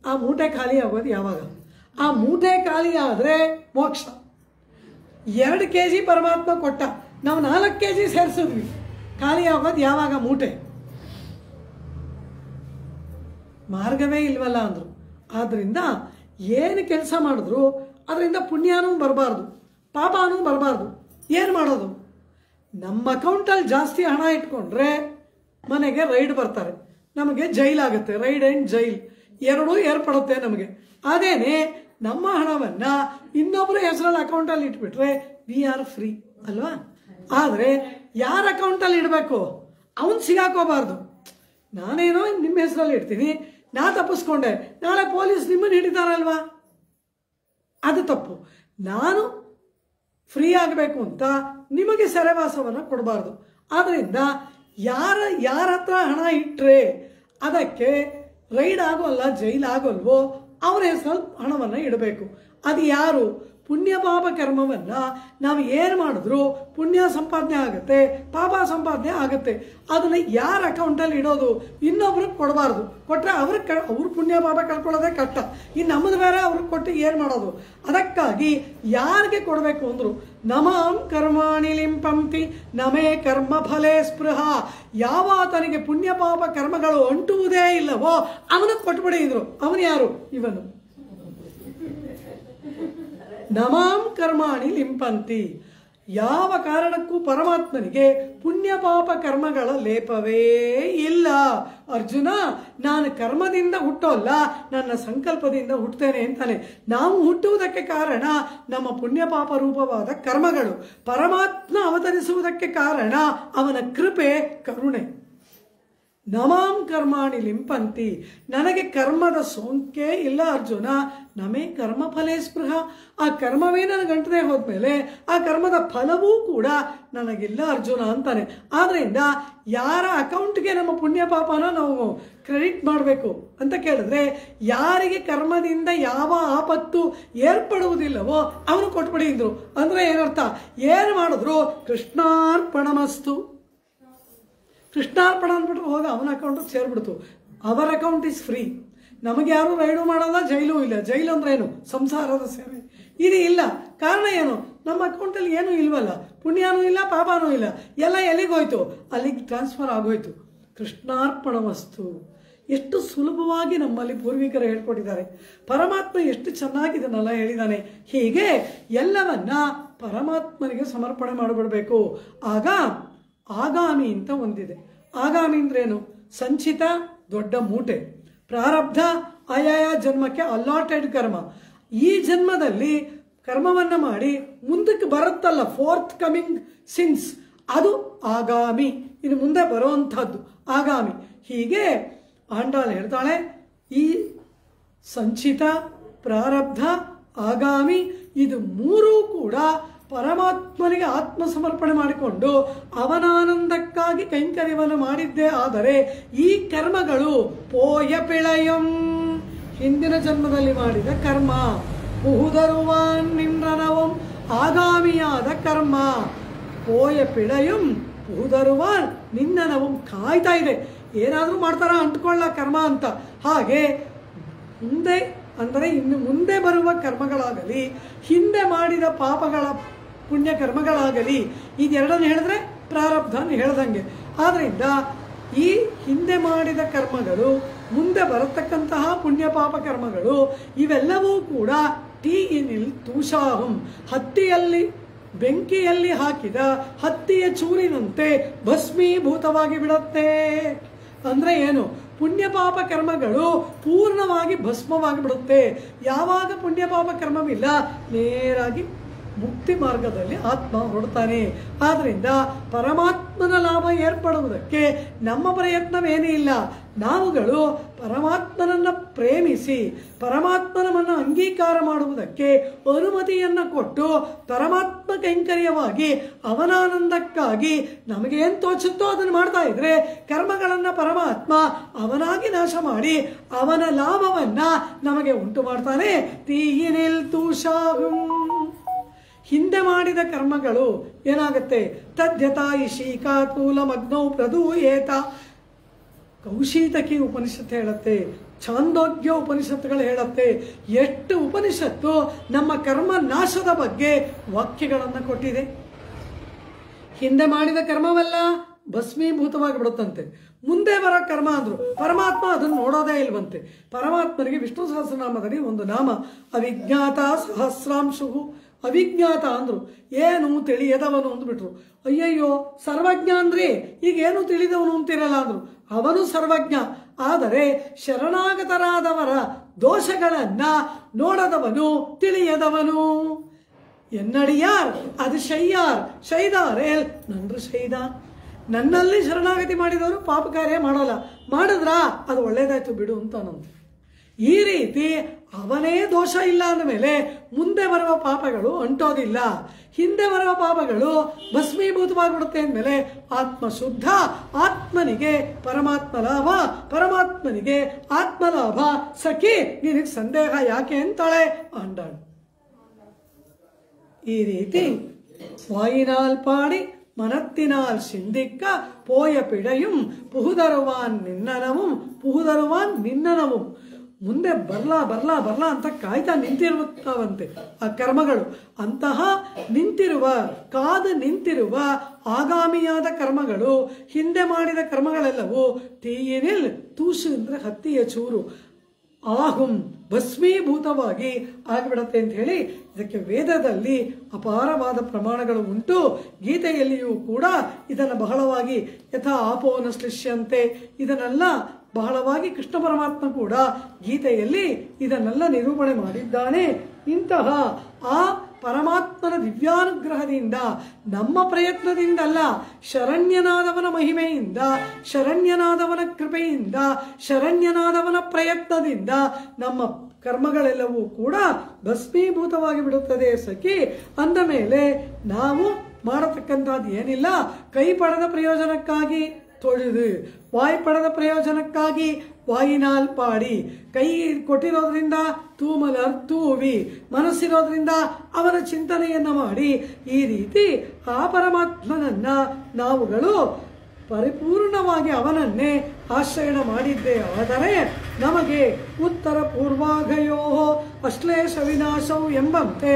ಆ ಮೂಟೆ ಖಾಲಿ ಆಗೋದು ಯಾವಾಗ? ಆ ಮೂಟೆ ಖಾಲಿ ಆದರೆ ಮೋಕ್ಷ. 2 kg ಪರಮಾತ್ಮ ಕೊಟ್ಟ, ನಾವು 4 kg ಸೇರಿಸಿದ್ವಿ, ಖಾಲಿ ಆಗೋದು ಯಾವಾಗ ಮೂಟೆ? ಮಾರ್ಗವೇ ಇಲ್ವಲ್ಲ ಅಂದರು. ಆದ್ದರಿಂದ ಏನು ಕೆಲಸ ಮಾಡಿದ್ರು ಅದರಿಂದ ಪುಣ್ಯನೂ ಬರಬಾರ್ದು, ಪಾಪನೂ ಬರಬಾರ್ದು. ಏನು ಮಾಡೋದು? ನಮ್ಮ ಅಕೌಂಟಲ್ಲಿ ಜಾಸ್ತಿ ಹಣ ಇಟ್ಕೊಂಡ್ರೆ ಮನೆಗೆ ರೈಡ್ ಬರ್ತಾರೆ, ನಮಗೆ ಜೈಲಾಗುತ್ತೆ. ರೈಡ್ ಆ್ಯಂಡ್ ಜೈಲ್ ಎರಡೂ ಏರ್ಪಡುತ್ತೆ ನಮಗೆ. ಅದೇನೇ ನಮ್ಮ ಹಣವನ್ನು ಇನ್ನೊಬ್ಬರ ಹೆಸರಲ್ಲಿ ಅಕೌಂಟಲ್ಲಿ ಇಟ್ಬಿಟ್ರೆ ವಿ ಆರ್ ಫ್ರೀ ಅಲ್ವಾ? ಆದರೆ ಯಾರ ಅಕೌಂಟಲ್ಲಿ ಇಡಬೇಕು? ಅವನು ಸಿಗಾಕೋಬಾರ್ದು. ನಾನೇನೋ ನಿಮ್ಮ ಹೆಸರಲ್ಲಿ ಇಡ್ತೀನಿ, ನಾ ತಪ್ಪಿಸ್ಕೊಂಡೆ, ನಾಳೆ ಪೊಲೀಸ್ ನಿಮ್ಮನ್ನು ಹಿಡಿತಾರಲ್ವಾ? ಅದು ತಪ್ಪು. ನಾನು ಫ್ರೀ ಆಗಬೇಕು ಅಂತ ನಿಮಗೆ ಸೆರೆವಾಸವನ್ನು ಕೊಡಬಾರ್ದು. ಆದ್ದರಿಂದ ಯಾರ ಹತ್ರ ಹಣ ಇಟ್ಟರೆ ಅದಕ್ಕೆ ರೈಡ್ ಆಗೋಲ್ಲ, ಜೈಲ್ ಆಗೋಲ್ವೋ ಅವರ ಹೆಸರಲ್ಲಿ ಹಣವನ್ನು ಇಡಬೇಕು. ಅದು ಯಾರು? ಪುಣ್ಯ ಪಾಪ ಕರ್ಮವನ್ನು ನಾವು ಏನು ಮಾಡಿದ್ರು ಪುಣ್ಯ ಸಂಪಾದನೆ ಆಗುತ್ತೆ, ಪಾಪ ಸಂಪಾದನೆ ಆಗುತ್ತೆ. ಅದನ್ನು ಯಾರ ಅಕೌಂಟಲ್ಲಿ ಇಡೋದು? ಇನ್ನೊಬ್ರಿಗೆ ಕೊಡಬಾರ್ದು. ಕೊಟ್ಟರೆ ಅವ್ರ ಪುಣ್ಯ ಪಾಪ ಕಳ್ಕೊಳ್ಳೋದೇ ಕಷ್ಟ. ಇನ್ನು ನಮ್ಮದು ಬೇರೆ ಅವ್ರಿಗೆ ಕೊಟ್ಟು ಏನು ಮಾಡೋದು? ಅದಕ್ಕಾಗಿ ಯಾರಿಗೆ ಕೊಡಬೇಕು ಅಂದರು, ನಮಾಂ ಕರ್ಮಾಣಿ ಲಿಂಪಂತಿ ನಮೇ ಕರ್ಮ ಫಲೇ ಸ್ಪೃಹ. ಯಾವಾತನಿಗೆ ಪುಣ್ಯ ಪಾಪ ಕರ್ಮಗಳು ಅಂಟುವುದೇ ಇಲ್ಲವೋ ಅವನಿಗೆ ಕೊಟ್ಬಿಡಿ ಇದ್ರು. ಅವನು ಯಾರು? ಇವನು. ನಮಾಂ ಕರ್ಮಾಣಿ ಲಿಂಪಂತಿ. ಯಾವ ಕಾರಣಕ್ಕೂ ಪರಮಾತ್ಮನಿಗೆ ಪುಣ್ಯ ಪಾಪ ಕರ್ಮಗಳ ಲೇಪವೇ ಇಲ್ಲ. ಅರ್ಜುನ, ನಾನು ಕರ್ಮದಿಂದ ಹುಟ್ಟೋಲ್ಲ, ನನ್ನ ಸಂಕಲ್ಪದಿಂದ ಹುಟ್ಟುತ್ತೇನೆ ಅಂತಾನೆ. ನಾವು ಹುಟ್ಟುವುದಕ್ಕೆ ಕಾರಣ ನಮ್ಮ ಪುಣ್ಯ ಪಾಪ ರೂಪವಾದ ಕರ್ಮಗಳು. ಪರಮಾತ್ಮ ಅವತರಿಸುವುದಕ್ಕೆ ಕಾರಣ ಅವನ ಕೃಪೆ, ಕರುಣೆ. ನಮಾಂ ಕರ್ಮಾಣಿ ಲಿಂಪಂತಿ. ನನಗೆ ಕರ್ಮದ ಸೋಂಕೆ ಇಲ್ಲ ಅರ್ಜುನ. ನಮೇ ಕರ್ಮ ಫಲೇ ಸ್ಪೃಹ. ಆ ಕರ್ಮವೇ ನನಗಂಟದೆ ಹೋದ್ಮೇಲೆ ಆ ಕರ್ಮದ ಫಲವೂ ಕೂಡ ನನಗಿಲ್ಲ ಅರ್ಜುನ ಅಂತಾನೆ. ಆದ್ದರಿಂದ ಯಾರ ಅಕೌಂಟ್ಗೆ ನಮ್ಮ ಪುಣ್ಯ ಪಾಪನ ನಾವು ಕ್ರೆಡಿಟ್ ಮಾಡಬೇಕು ಅಂತ ಕೇಳಿದ್ರೆ, ಯಾರಿಗೆ ಕರ್ಮದಿಂದ ಯಾವ ಆಪತ್ತು ಏರ್ಪಡುವುದಿಲ್ಲವೋ ಅವನು ಕೊಟ್ಬಿಡಿ ಇದ್ರು. ಅಂದರೆ ಏನರ್ಥ? ಏನು ಮಾಡಿದ್ರು ಕೃಷ್ಣಾರ್ಪಣಮಸ್ತು. ಕೃಷ್ಣಾರ್ಪಣ ಅಂದ್ಬಿಟ್ರೆ ಹೋಗಿ ಅವನ ಅಕೌಂಟಿಗೆ ಸೇರಿಬಿಡ್ತು. ಅವರ ಅಕೌಂಟ್ ಇಸ್ ಫ್ರೀ. ನಮಗೆ ಯಾರು ರೈಡು ಮಾಡೋಲ್ಲ, ಜೈಲೂ ಇಲ್ಲ. ಜೈಲು ಅಂದ್ರೆ ಏನು? ಸಂಸಾರದ ಸೇವೆ. ಇದು ಇಲ್ಲ. ಕಾರಣ ಏನು? ನಮ್ಮ ಅಕೌಂಟಲ್ಲಿ ಏನೂ ಇಲ್ವಲ್ಲ, ಪುಣ್ಯನೂ ಇಲ್ಲ, ಪಾಪನೂ ಇಲ್ಲ. ಎಲ್ಲ ಎಲ್ಲಿಗೋಯ್ತು? ಅಲ್ಲಿಗೆ ಟ್ರಾನ್ಸ್ಫರ್ ಆಗೋಯ್ತು. ಕೃಷ್ಣಾರ್ಪಣ ವಸ್ತು. ಎಷ್ಟು ಸುಲಭವಾಗಿ ನಮ್ಮಲ್ಲಿ ಪೂರ್ವಿಕರು ಹೇಳ್ಕೊಟ್ಟಿದ್ದಾರೆ. ಪರಮಾತ್ಮ ಎಷ್ಟು ಚೆನ್ನಾಗಿದನ್ನೆಲ್ಲ ಹೇಳಿದ್ದಾನೆ. ಹೀಗೆ ಎಲ್ಲವನ್ನ ಪರಮಾತ್ಮನಿಗೆ ಸಮರ್ಪಣೆ ಮಾಡಿಬಿಡ್ಬೇಕು. ಆಗ ಆಗಾಮಿ ಅಂತ ಒಂದಿದೆ. ಆಗಾಮಿ ಅಂದ್ರೇನು? ಸಂಚಿತ ದೊಡ್ಡ ಮೂಟೆ, ಪ್ರಾರಬ್ಧ ಆಯಾಯ ಜನ್ಮಕ್ಕೆ ಅಲಾಟೆಡ್ ಕರ್ಮ. ಈ ಜನ್ಮದಲ್ಲಿ ಕರ್ಮವನ್ನು ಮಾಡಿ ಮುಂದಕ್ಕೆ ಬರುತ್ತಲ್ಲ, ಫೋರ್ತ್ ಕಮಿಂಗ್ ಸಿನ್ಸ್, ಅದು ಆಗಾಮಿ. ಇನ್ನು ಮುಂದೆ ಬರುವಂಥದ್ದು ಆಗಾಮಿ. ಹೀಗೆ ಆಂಡಾಲ್ ಹೇಳ್ತಾಳೆ, ಈ ಸಂಚಿತ, ಪ್ರಾರಬ್ಧ, ಆಗಾಮಿ ಇದು ಮೂರೂ ಕೂಡ ಪರಮಾತ್ಮನಿಗೆ ಆತ್ಮಸಮರ್ಪಣೆ ಮಾಡಿಕೊಂಡು ಅವನಾನಂದಕ್ಕಾಗಿ ಕೈಂಕರ್ಯವನ್ನು ಮಾಡಿದ್ದೇ ಆದರೆ ಈ ಕರ್ಮಗಳು ಪೋಯ ಪಿಳಯಂ, ಹಿಂದಿನ ಜನ್ಮದಲ್ಲಿ ಮಾಡಿದ ಕರ್ಮ, ಪುಹುದರುವಾನ್ ನಿಮ್ರನವಂ, ಆಗಾಮಿಯಾದ ಕರ್ಮ. ಪೋಯ ಪಿಳಯಂ ಪುಹುದರುವಾನ್ ನಿನ್ನನವಂ ಕಾಯ್ತಾ ಇದೆ. ಏನಾದರೂ ಮಾಡ್ತಾರ ಅಂಟ್ಕೊಳ್ಳ ಕರ್ಮ ಅಂತ. ಹಾಗೆ ಮುಂದೆ ಅಂದರೆ ಇನ್ನು ಮುಂದೆ ಬರುವ ಕರ್ಮಗಳಾಗಲಿ, ಹಿಂದೆ ಮಾಡಿದ ಪಾಪಗಳ ಪುಣ್ಯ ಕರ್ಮಗಳಾಗಲಿ, ಇದೆರಡನ್ನು ಹೇಳಿದ್ರೆ ಪ್ರಾರಬ್ಧನ ಹೇಳ್ದಂಗೆ. ಆದ್ದರಿಂದ ಈ ಹಿಂದೆ ಮಾಡಿದ ಕರ್ಮಗಳು, ಮುಂದೆ ಬರತಕ್ಕಂತಹ ಪುಣ್ಯ ಪಾಪ ಕರ್ಮಗಳು ಇವೆಲ್ಲವೂ ಕೂಡ ಟೀಯಿನಿಲ್ ತೂಷಾಹಂ, ಹತ್ತಿಯಲ್ಲಿ ಬೆಂಕಿಯಲ್ಲಿ ಹಾಕಿದ ಹತ್ತಿಯ ಚೂರಿನಂತೆ ಭಸ್ಮೀಭೂತವಾಗಿ ಬಿಡುತ್ತೆ. ಅಂದರೆ ಏನು? ಪುಣ್ಯ ಪಾಪ ಕರ್ಮಗಳು ಪೂರ್ಣವಾಗಿ ಭಸ್ಮವಾಗಿ ಬಿಡುತ್ತೆ. ಯಾವಾಗ ಪುಣ್ಯ ಪಾಪ ಕರ್ಮವಿಲ್ಲ, ನೇರಾಗಿ ಮುಕ್ತಿ ಮಾರ್ಗದಲ್ಲಿ ಆತ್ಮ ಹೊರಡ್ತಾನೆ. ಆದ್ದರಿಂದ ಪರಮಾತ್ಮನ ಲಾಭ ಏರ್ಪಡುವುದಕ್ಕೆ ನಮ್ಮ ಪ್ರಯತ್ನವೇನೇ ಇಲ್ಲ. ನಾವುಗಳು ಪರಮಾತ್ಮನನ್ನು ಪ್ರೇಮಿಸಿ ಪರಮಾತ್ಮನನ್ನು ಅಂಗೀಕಾರ ಮಾಡುವುದಕ್ಕೆ ಅನುಮತಿಯನ್ನು ಕೊಟ್ಟು ಪರಮಾತ್ಮ ಕೈಂಕರ್ಯವಾಗಿ ಅವನಾನಂದಕ್ಕಾಗಿ ನಮಗೇನು ತೋಚುತ್ತೋ ಅದನ್ನು ಮಾಡ್ತಾ ಇದ್ರೆ ಕರ್ಮಗಳನ್ನು ಪರಮಾತ್ಮ ಅವನಾಗಿ ನಾಶ ಮಾಡಿ ಅವನ ಲಾಭವನ್ನ ನಮಗೆ ಉಂಟು ಮಾಡ್ತಾನೆ. ತೀಯಿನಿಲ್ ತೂಷಾಹುಂ, ಹಿಂದೆ ಮಾಡಿದ ಕರ್ಮಗಳು ಏನಾಗುತ್ತೆ? ತದ್ಯತಾಯಿ ಶೀಕಾತೂಲ ಮಗ್ನೌ ಪ್ರದೂಯೇತ. ಕೌಶೀತಕಿ ಉಪನಿಷತ್ತು ಹೇಳುತ್ತೆ, ಛಾಂದೋಗ್ಯ ಉಪನಿಷತ್ತುಗಳು ಹೇಳುತ್ತೆ. ಎಷ್ಟು ಉಪನಿಷತ್ತು ನಮ್ಮ ಕರ್ಮ ನಾಶದ ಬಗ್ಗೆ ವಾಕ್ಯಗಳನ್ನು ಕೊಟ್ಟಿದೆ. ಹಿಂದೆ ಮಾಡಿದ ಕರ್ಮವೆಲ್ಲ ಭಸ್ಮೀಭೂತವಾಗಿ ಬಿಡುತ್ತಂತೆ. ಮುಂದೆ ಬರೋ ಕರ್ಮ ಅಂದ್ರು ಪರಮಾತ್ಮ ಅದನ್ನು ನೋಡೋದೇ ಇಲ್ವಂತೆ. ಪರಮಾತ್ಮನಿಗೆ ವಿಷ್ಣು ಸಹಸ್ರನಾಮದಲ್ಲಿ ಒಂದು ನಾಮ ಅವಿಜ್ಞಾತ ಸಹಸ್ರಾಂಶು. ಅವಿಜ್ಞಾತ ಅಂದ್ರು ಏನು ತಿಳಿಯದವನು ಅಂದ್ಬಿಟ್ರು. ಅಯ್ಯಯ್ಯೋ ಸರ್ವಜ್ಞ ಅಂದ್ರಿ, ಈಗೇನು ತಿಳಿದವನು ಅಂತಿರಲ್ಲ ಅಂದ್ರು. ಅವನು ಸರ್ವಜ್ಞ, ಆದರೆ ಶರಣಾಗತರಾದವರ ದೋಷಗಳನ್ನ ನೋಡದವನು, ತಿಳಿಯದವನು. ಎನ್ನಡಿಯಾರ್ ಅದು ಶಯ್ಯಾರ್ ಶೈದಾರೇಲ್ ನನ್ರು ಶೈದಾನ್. ನನ್ನಲ್ಲಿ ಶರಣಾಗತಿ ಮಾಡಿದವರು ಪಾಪ ಕಾರ್ಯ ಮಾಡೋಲ್ಲ, ಮಾಡಿದ್ರಾ ಅದು ಒಳ್ಳೇದಾಯ್ತು ಬಿಡು ಅಂತ ಅನ್ನೋದು. ಈ ರೀತಿ ಅವನೇ ದೋಷ ಇಲ್ಲ ಅಂದಮೇಲೆ ಮುಂದೆ ಬರುವ ಪಾಪಗಳು ಅಂಟೋದಿಲ್ಲ. ಹಿಂದೆ ಬರುವ ಪಾಪಗಳು ಭಸ್ಮೀಭೂತವಾಗಿಬಿಡುತ್ತೆ ಅಂದಮೇಲೆ ಆತ್ಮ ಶುದ್ಧ. ಆತ್ಮನಿಗೆ ಪರಮಾತ್ಮ ಲಾಭ, ಪರಮಾತ್ಮನಿಗೆ ಆತ್ಮಲಾಭ. ಸಖಿ ನಿನಗೆ ಸಂದೇಹ ಯಾಕೆ ಅಂತಾಳೆ ಅಂಡಾಳು. ಈ ರೀತಿ வாயினால் பாடி மனத்தினால் சிந்திக்க போய பிழையும் புகுதருவான் நின்னனவும் புகுதருவான் ನಿನ್ನನவும். ಮುಂದೆ ಬರ್ಲಾ ಬರ್ಲಾ ಬರ್ಲಾ ಅಂತ ಕಾಯ್ತಾ ನಿಂತಿರುತ್ತಾವಂತೆ ಆ ಕರ್ಮಗಳು. ಅಂತಹ ನಿಂತಿರುವ ಕಾದು ನಿಂತಿರುವ ಆಗಾಮಿಯಾದ ಕರ್ಮಗಳು, ಹಿಂದೆ ಮಾಡಿದ ಕರ್ಮಗಳೆಲ್ಲವೂ ತೀಯಿನಿಲ್ ತೂಸು ಅಂದ್ರೆ ಹತ್ತಿಯ ಚೂರು ಆಹುಂ ಭಸ್ಮೀಭೂತವಾಗಿ ಆಗಿಬಿಡತ್ತೆ ಅಂತ ಹೇಳಿ ಇದಕ್ಕೆ ವೇದದಲ್ಲಿ ಅಪಾರವಾದ ಪ್ರಮಾಣಗಳು ಉಂಟು. ಗೀತೆಯಲ್ಲಿಯೂ ಕೂಡ ಇದನ್ನು ಬಹಳವಾಗಿ ಯಥಾ ಆಪೋನ ಶ್ಲಿಷ್ಯಂತೆ ಇದನ್ನೆಲ್ಲ ಬಹಳವಾಗಿ ಕೃಷ್ಣ ಪರಮಾತ್ಮ ಕೂಡ ಗೀತೆಯಲ್ಲಿ ಇದನ್ನೆಲ್ಲ ನಿರೂಪಣೆ ಮಾಡಿದ್ದಾನೆ. ಇಂತಹ ಆ ಪರಮಾತ್ಮನ ದಿವ್ಯಾನುಗ್ರಹದಿಂದ, ನಮ್ಮ ಪ್ರಯತ್ನದಿಂದಲ್ಲ, ಶರಣ್ಯನಾದವನ ಮಹಿಮೆಯಿಂದ, ಶರಣ್ಯನಾದವನ ಕೃಪೆಯಿಂದ, ಶರಣ್ಯನಾದವನ ಪ್ರಯತ್ನದಿಂದ ನಮ್ಮ ಕರ್ಮಗಳೆಲ್ಲವೂ ಕೂಡ ಭಸ್ಮೀಭೂತವಾಗಿ ಬಿಡುತ್ತದೆ ಸಖಿ. ಅಂದ ಮೇಲೆ ನಾವು ಮಾಡತಕ್ಕಂಥದ್ದು ಏನಿಲ್ಲ, ಕೈ ಪಡೆದ ಪ್ರಯೋಜನಕ್ಕಾಗಿ ತೊಳೆದು, ವಾಯು ಪಡೆದ ಪ್ರಯೋಜನಕ್ಕಾಗಿ ವಾಯಿನಾಲ್ ಪಾಡಿ, ಕೈ ಕೊಟ್ಟಿರೋದ್ರಿಂದ ತೂಮಲರ್ ತೂವಿ, ಮನಸ್ಸಿರೋದ್ರಿಂದ ಅವನ ಚಿಂತನೆಯನ್ನ ಮಾಡಿ ಈ ರೀತಿ ಆ ಪರಮಾತ್ಮನನ್ನ ನಾವುಗಳು ಪರಿಪೂರ್ಣವಾಗಿ ಅವನನ್ನೇ ಆಶ್ರಯಣ ಮಾಡಿದ್ದೇ ಆದರೆ ನಮಗೆ ಉತ್ತರ ಪೂರ್ವಾಘಯೋ ಅಶ್ಲೇಷ ವಿನಾಶವು ಎಂಬಂತೆ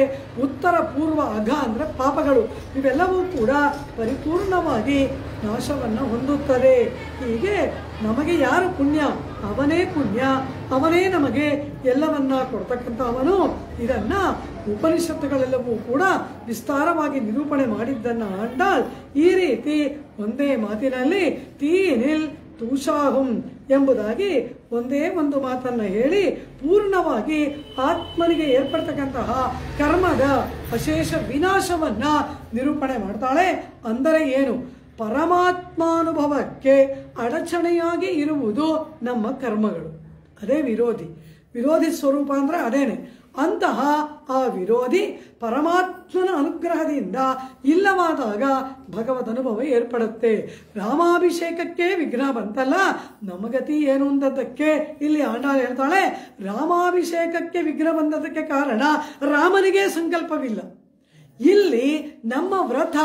ಉತ್ತರ ಪೂರ್ವ ಅಘ ಅಂದರೆ ಪಾಪಗಳು ಇವೆಲ್ಲವೂ ಕೂಡ ಪರಿಪೂರ್ಣವಾಗಿ ನಾಶವನ್ನು ಹೊಂದುತ್ತದೆ. ಹೀಗೆ ನಮಗೆ ಯಾರು ಪುಣ್ಯ, ಅವನೇ ಪುಣ್ಯ, ಅವನೇ ನಮಗೆ ಎಲ್ಲವನ್ನ ಕೊಡ್ತಕ್ಕಂಥ ಅವನು. ಇದನ್ನ ಉಪನಿಷತ್ತುಗಳೆಲ್ಲವೂ ಕೂಡ ವಿಸ್ತಾರವಾಗಿ ನಿರೂಪಣೆ ಮಾಡಿದ್ದನ್ನ ಆಂಡಾಳ್ ಈ ರೀತಿ ಒಂದೇ ಮಾತಿನಲ್ಲಿ ತೀನಿಲ್ ತೂಷಾಹುಂ ಎಂಬುದಾಗಿ ಒಂದೇ ಒಂದು ಮಾತನ್ನ ಹೇಳಿ ಪೂರ್ಣವಾಗಿ ಆತ್ಮನಿಗೆ ಏರ್ಪಡ್ತಕ್ಕಂತಹ ಕರ್ಮದ ಅಶೇಷ ವಿನಾಶವನ್ನ ನಿರೂಪಣೆ ಮಾಡ್ತಾಳೆ. ಅಂದರೆ ಏನು? ಪರಮಾತ್ಮಾನುಭವಕ್ಕೆ ಅಡಚಣೆಯಾಗಿ ಇರುವುದು ನಮ್ಮ ಕರ್ಮಗಳು. ಅದೇ ವಿರೋಧಿ ಸ್ವರೂಪ ಅಂದ್ರೆ ಅದೇನೆ. ಅಂತಹ ಆ ವಿರೋಧಿ ಪರಮಾತ್ಮನ ಅನುಗ್ರಹದಿಂದ ಇಲ್ಲವಾದಾಗ ಭಗವದ್ ಅನುಭವ ಏರ್ಪಡುತ್ತೆ. ರಾಮಾಭಿಷೇಕಕ್ಕೆ ವಿಘ್ನ ಬಂತಲ್ಲ, ನಮಗತಿ ಏನು ಅಂತದ್ದಕ್ಕೆ ಇಲ್ಲಿ ಆಂಡಾಳ್ ಹೇಳ್ತಾಳೆ, ರಾಮಾಭಿಷೇಕಕ್ಕೆ ವಿಘ್ನ ಬಂದದಕ್ಕೆ ಕಾರಣ ರಾಮನಿಗೆ ಸಂಕಲ್ಪವಿಲ್ಲ. ಇಲ್ಲಿ ನಮ್ಮ ವ್ರತ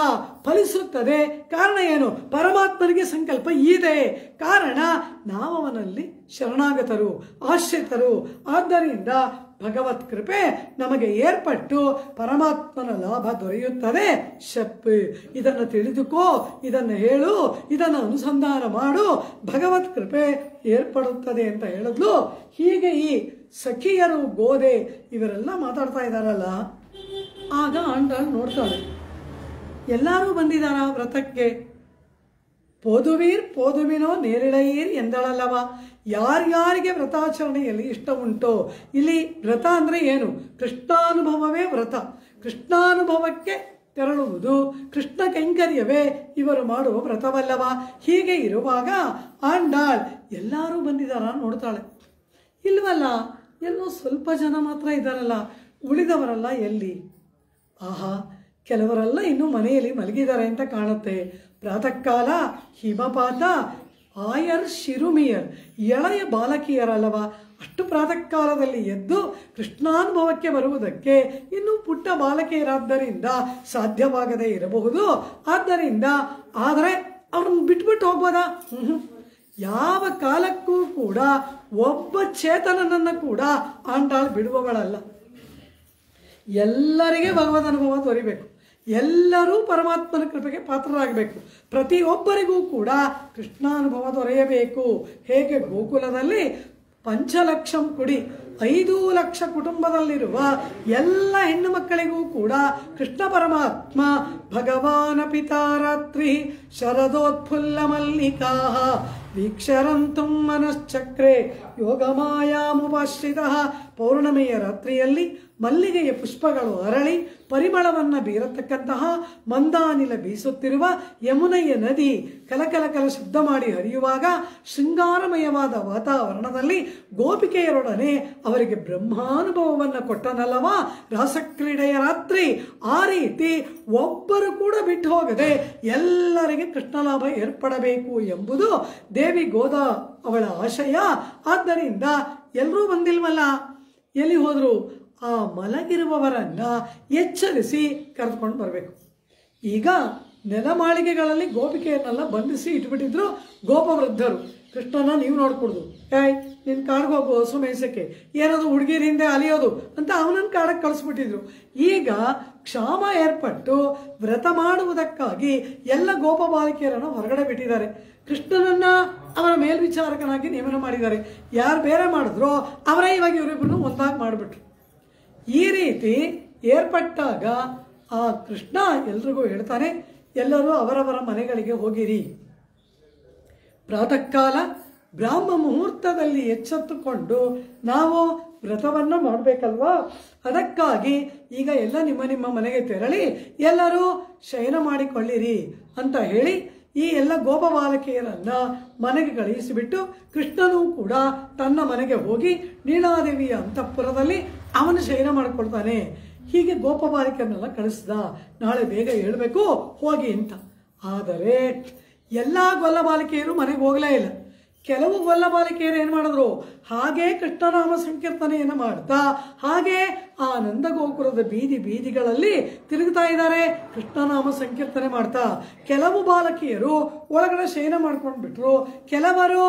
ಫಲಿಸುತ್ತದೆ. ಕಾರಣ ಏನು? ಪರಮಾತ್ಮನಿಗೆ ಸಂಕಲ್ಪ ಇದೆ. ಕಾರಣ ನಾವವನಲ್ಲಿ ಶರಣಾಗತರು, ಆಶ್ರಿತರು. ಆದ್ದರಿಂದ ಭಗವತ್ ಕೃಪೆ ನಮಗೆ ಏರ್ಪಟ್ಟು ಪರಮಾತ್ಮನ ಲಾಭ ದೊರೆಯುತ್ತದೆ. ಶಪ್ ಇದನ್ನು ತಿಳಿದುಕೋ, ಇದನ್ನು ಹೇಳು, ಇದನ್ನು ಅನುಸಂಧಾನ ಮಾಡು, ಭಗವತ್ ಕೃಪೆ ಏರ್ಪಡುತ್ತದೆ ಅಂತ ಹೇಳಿದ್ಲು. ಹೀಗೆ ಈ ಸಖಿಯರು, ಗೋದೆ ಇವರೆಲ್ಲ ಮಾತಾಡ್ತಾ ಇದ್ದಾರಲ್ಲ, ಆಗ ಆಂಡಾಳ್ ನೋಡ್ತಾಳೆ, ಎಲ್ಲರೂ ಬಂದಿದ್ದಾರ ವ್ರತಕ್ಕೆ? ಪೋದುವೀರ್ ಪೋದುವಿನೋ ನೇರಿಳೆಯೀರ್ ಎಂದಳಲ್ಲವ. ಯಾರ್ಯಾರಿಗೆ ವ್ರತಾಚರಣೆಯಲ್ಲಿ ಇಷ್ಟ ಉಂಟೋ, ಇಲ್ಲಿ ವ್ರತ ಅಂದ್ರೆ ಏನು? ಕೃಷ್ಣಾನುಭವವೇ ವ್ರತ. ಕೃಷ್ಣಾನುಭವಕ್ಕೆ ತೆರಳುವುದು ಕೃಷ್ಣ ಕೈಂಕರ್ಯವೇ ಇವರು ಮಾಡುವ ವ್ರತವಲ್ಲವ. ಹೀಗೆ ಇರುವಾಗ ಆಂಡಾಳ್ ಎಲ್ಲರೂ ಬಂದಿದ್ದಾರ ನೋಡ್ತಾಳೆ. ಇಲ್ವಲ್ಲ, ಎಲ್ಲೋ ಸ್ವಲ್ಪ ಜನ ಮಾತ್ರ ಇದ್ದಾರಲ್ಲ, ಉಳಿದವರೆಲ್ಲ ಎಲ್ಲಿ? ಆಹಾ, ಕೆಲವರೆಲ್ಲ ಇನ್ನೂ ಮನೆಯಲ್ಲಿ ಮಲಗಿದ್ದಾರೆ ಅಂತ ಕಾಣುತ್ತೆ. ಪ್ರಾತಃ ಕಾಲ ಹಿಮಪಾತ, ಆಯರ್ ಶಿರುಮಿಯರ್, ಎಳೆಯ ಬಾಲಕಿಯರಲ್ಲವ. ಅಷ್ಟು ಪ್ರಾತಃ ಕಾಲದಲ್ಲಿ ಎದ್ದು ಕೃಷ್ಣಾನುಭವಕ್ಕೆ ಬರುವುದಕ್ಕೆ ಇನ್ನೂ ಪುಟ್ಟ ಬಾಲಕಿಯರಾದ್ದರಿಂದ ಸಾಧ್ಯವಾಗದೇ ಇರಬಹುದು. ಆದ್ದರಿಂದ ಆದರೆ ಅವ್ರನ್ನ ಬಿಟ್ಬಿಟ್ಟು ಹೋಗ್ಬೋದಾ? ಯಾವ ಕಾಲಕ್ಕೂ ಕೂಡ ಒಬ್ಬ ಚೇತನನನ್ನು ಕೂಡ ಆಂಡಾಳ್ ಬಿಡುವವಳಲ್ಲ. ಎಲ್ಲರಿಗೆ ಭಗವದ್ ಅನುಭವ ತೋರಿಬೇಕು, ಎಲ್ಲರೂ ಪರಮಾತ್ಮನ ಕೃಪೆಗೆ ಪಾತ್ರರಾಗಬೇಕು, ಪ್ರತಿಯೊಬ್ಬರಿಗೂ ಕೂಡ ಕೃಷ್ಣಾನುಭವ ದೊರೆಯಬೇಕು. ಹೇಗೆ ಗೋಕುಲದಲ್ಲಿ 5 ಲಕ್ಷ ಕುಡಿ 5 ಲಕ್ಷ ಕುಟುಂಬದಲ್ಲಿರುವ ಎಲ್ಲ ಹೆಣ್ಣು ಮಕ್ಕಳಿಗೂ ಕೂಡ ಕೃಷ್ಣ ಪರಮಾತ್ಮ ಭಗವಾನ ಪಿತಾರಾತ್ರಿ ಶರದೋತ್ಫುಲ್ಲ ಮಲ್ಲಿಕಾ ವೀಕ್ಷರಂತು ಮನಶ್ಚಕ್ರೆ ಯೋಗಮಾಯಾಮುಪಾಶ್ರಿತ. ಪೌರ್ಣಮಿಯ ರಾತ್ರಿಯಲ್ಲಿ ಮಲ್ಲಿಗೆಯ ಪುಷ್ಪಗಳು ಅರಳಿ ಪರಿಮಳವನ್ನು ಬೀರತಕ್ಕಂತಹ ಮಂದಾನಿಲ ಬೀಸುತ್ತಿರುವ ಯಮುನೆಯ ನದಿ ಕಲಕಲ ಶಬ್ದ ಮಾಡಿ ಹರಿಯುವಾಗ ಶೃಂಗಾರಮಯವಾದ ವಾತಾವರಣದಲ್ಲಿ ಗೋಪಿಕೆಯರೊಡನೆ ಅವರಿಗೆ ಬ್ರಹ್ಮಾನುಭವವನ್ನು ಕೊಟ್ಟನಲ್ಲವ ರಾಸಕ್ರೀಡೆಯ ರಾತ್ರಿ. ಆ ರೀತಿ ಒಬ್ಬರು ಕೂಡ ಬಿಟ್ಟು ಹೋಗದೆ ಎಲ್ಲರಿಗೆ ಕೃಷ್ಣಲಾಭ ಏರ್ಪಡಬೇಕು ಎಂಬುದು ದೇವಿ ಗೋದಾ ಅವಳ ಆಶಯ. ಆದ್ದರಿಂದ ಎಲ್ಲರೂ ಬಂದಿಲ್ವಲ್ಲ, ಎಲ್ಲಿ ಹೋದ್ರು? ಆ ಮಲಗಿರುವವರನ್ನ ಎಚ್ಚರಿಸಿ ಕರೆದುಕೊಂಡು ಬರಬೇಕು. ಈಗ ನೆಲಮಾಳಿಗೆಗಳಲ್ಲಿ ಗೋಪಿಕೆಯನ್ನೆಲ್ಲ ಬಂಧಿಸಿ ಇಟ್ಬಿಟ್ಟಿದ್ರು ಗೋಪವೃದ್ಧರು. ಕೃಷ್ಣನ ನೀವು ನೋಡ್ಕೊಡುದು, ನಿನ್ನ ಕಾಡಿಗೆ ಹೋಗು ಹಸು ಮೇಯ್ಸಕ್ಕೆ, ಏನಾದ್ರು ಹುಡುಗಿರ ಹಿಂದೆ ಅಲಿಯೋದು ಅಂತ ಅವನನ್ನು ಕಾಡಕ್ಕೆ ಕಳಿಸ್ಬಿಟ್ಟಿದ್ರು. ಈಗ ಕ್ಷಾಮ ಏರ್ಪಟ್ಟು ವ್ರತ ಮಾಡುವುದಕ್ಕಾಗಿ ಎಲ್ಲ ಗೋಪ ಬಾಲಕಿಯರನ್ನು ಹೊರಗಡೆ ಬಿಟ್ಟಿದ್ದಾರೆ. ಕೃಷ್ಣನನ್ನ ಅವರ ಮೇಲ್ವಿಚಾರಕನಾಗಿ ನೇಮನ ಮಾಡಿದ್ದಾರೆ. ಯಾರು ಬೇರೆ ಮಾಡಿದ್ರೋ ಅವರೇ ಇವಾಗ ಇವರಿಬ್ಬರನ್ನು ಒಂದಾಗಿ ಮಾಡಿಬಿಟ್ರು. ಈ ರೀತಿ ಏರ್ಪಟ್ಟಾಗ ಆ ಕೃಷ್ಣ ಎಲ್ರಿಗೂ ಹೇಳ್ತಾನೆ, ಎಲ್ಲರೂ ಅವರವರ ಮನೆಗಳಿಗೆ ಹೋಗಿರಿ. ಪ್ರಾತಃ ಕಾಲ ಬ್ರಾಹ್ಮ ಮುಹೂರ್ತದಲ್ಲಿ ಎಚ್ಚೆತ್ತುಕೊಂಡು ನಾವು ವ್ರತವನ್ನು ಮಾಡಬೇಕಲ್ವಾ, ಅದಕ್ಕಾಗಿ ಈಗ ಎಲ್ಲ ನಿಮ್ಮ ಮನೆಗೆ ತೆರಳಿ ಎಲ್ಲರೂ ಶಯನ ಮಾಡಿಕೊಳ್ಳಿರಿ ಅಂತ ಹೇಳಿ ಈ ಎಲ್ಲ ಗೋಪ ಬಾಲಕಿಯರನ್ನ ಮನೆಗೆ ಕಳುಹಿಸಿಬಿಟ್ಟು ಕೃಷ್ಣನೂ ಕೂಡ ತನ್ನ ಮನೆಗೆ ಹೋಗಿ ನೀಳಾದೇವಿಯ ಅಂತಃಪುರದಲ್ಲಿ ಅವನು ಶಯನ ಮಾಡಿಕೊಳ್ತಾನೆ. ಹೀಗೆ ಗೋಪ ಬಾಲಕಿಯರನ್ನೆಲ್ಲ ಕಳಿಸ್ದ. ನಾಳೆ ಬೇಗ ಹೇಳಬೇಕು ಹೋಗಿ ಅಂತ. ಆದರೆ ಎಲ್ಲ ಗೊಲ್ಲ ಬಾಲಕಿಯರು ಮನೆಗೆ ಹೋಗಲೇ ಇಲ್ಲ. ಕೆಲವು ಗೊಲ್ಲ ಬಾಲಕಿಯರು ಏನು ಮಾಡಿದ್ರು, ಹಾಗೇ ಕೃಷ್ಣನಾಮ ಸಂಕೀರ್ತನೆಯನ್ನು ಮಾಡ್ತಾ ಹಾಗೆ ಆ ನಂದಗೋಕುಲದ ಬೀದಿಗಳಲ್ಲಿ ತಿರುಗ್ತಾ ಇದ್ದಾರೆ, ಕೃಷ್ಣನಾಮ ಸಂಕೀರ್ತನೆ ಮಾಡ್ತಾ. ಕೆಲವು ಬಾಲಕಿಯರು ಒಳಗಡೆ ಶಯನ ಮಾಡ್ಕೊಂಡು ಬಿಟ್ರು, ಕೆಲವರು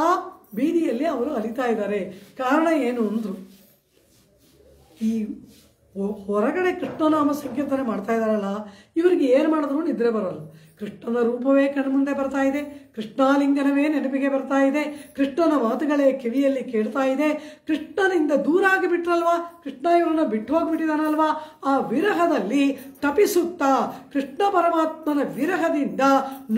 ಆ ಬೀದಿಯಲ್ಲಿ ಅವರು ಅಲಿತಾ ಇದ್ದಾರೆ. ಕಾರಣ ಏನು ಅಂದ್ರು, ಈ ಹೊರಗಡೆ ಕೃಷ್ಣನಾಮ ಸಂಕೀರ್ತನೆ ಮಾಡ್ತಾ ಇದ್ದಾರಲ್ಲ, ಇವರಿಗೆ ಏನು ಮಾಡಿದ್ರು ನಿದ್ರೆ ಬರಲ್ಲ. ಕೃಷ್ಣನ ರೂಪವೇ ಕಣ್ಮುಂದೆ ಬರ್ತಾ ಇದೆ, ಕೃಷ್ಣಾಲಿಂಗನವೇ ನೆನಪಿಗೆ ಬರ್ತಾ ಇದೆ, ಕೃಷ್ಣನ ಮಾತುಗಳೇ ಕಿವಿಯಲ್ಲಿ ಕೇಳ್ತಾ ಇದೆ. ಕೃಷ್ಣನಿಂದ ದೂರ ಆಗಿಬಿಟ್ರಲ್ವಾ, ಕೃಷ್ಣ ಇವರನ್ನ ಬಿಟ್ಟು ಹೋಗ್ಬಿಟ್ಟಿದಾನಲ್ವಾ, ಆ ವಿರಹದಲ್ಲಿ ತಪಿಸುತ್ತಾ ಕೃಷ್ಣ ಪರಮಾತ್ಮನ ವಿರಹದಿಂದ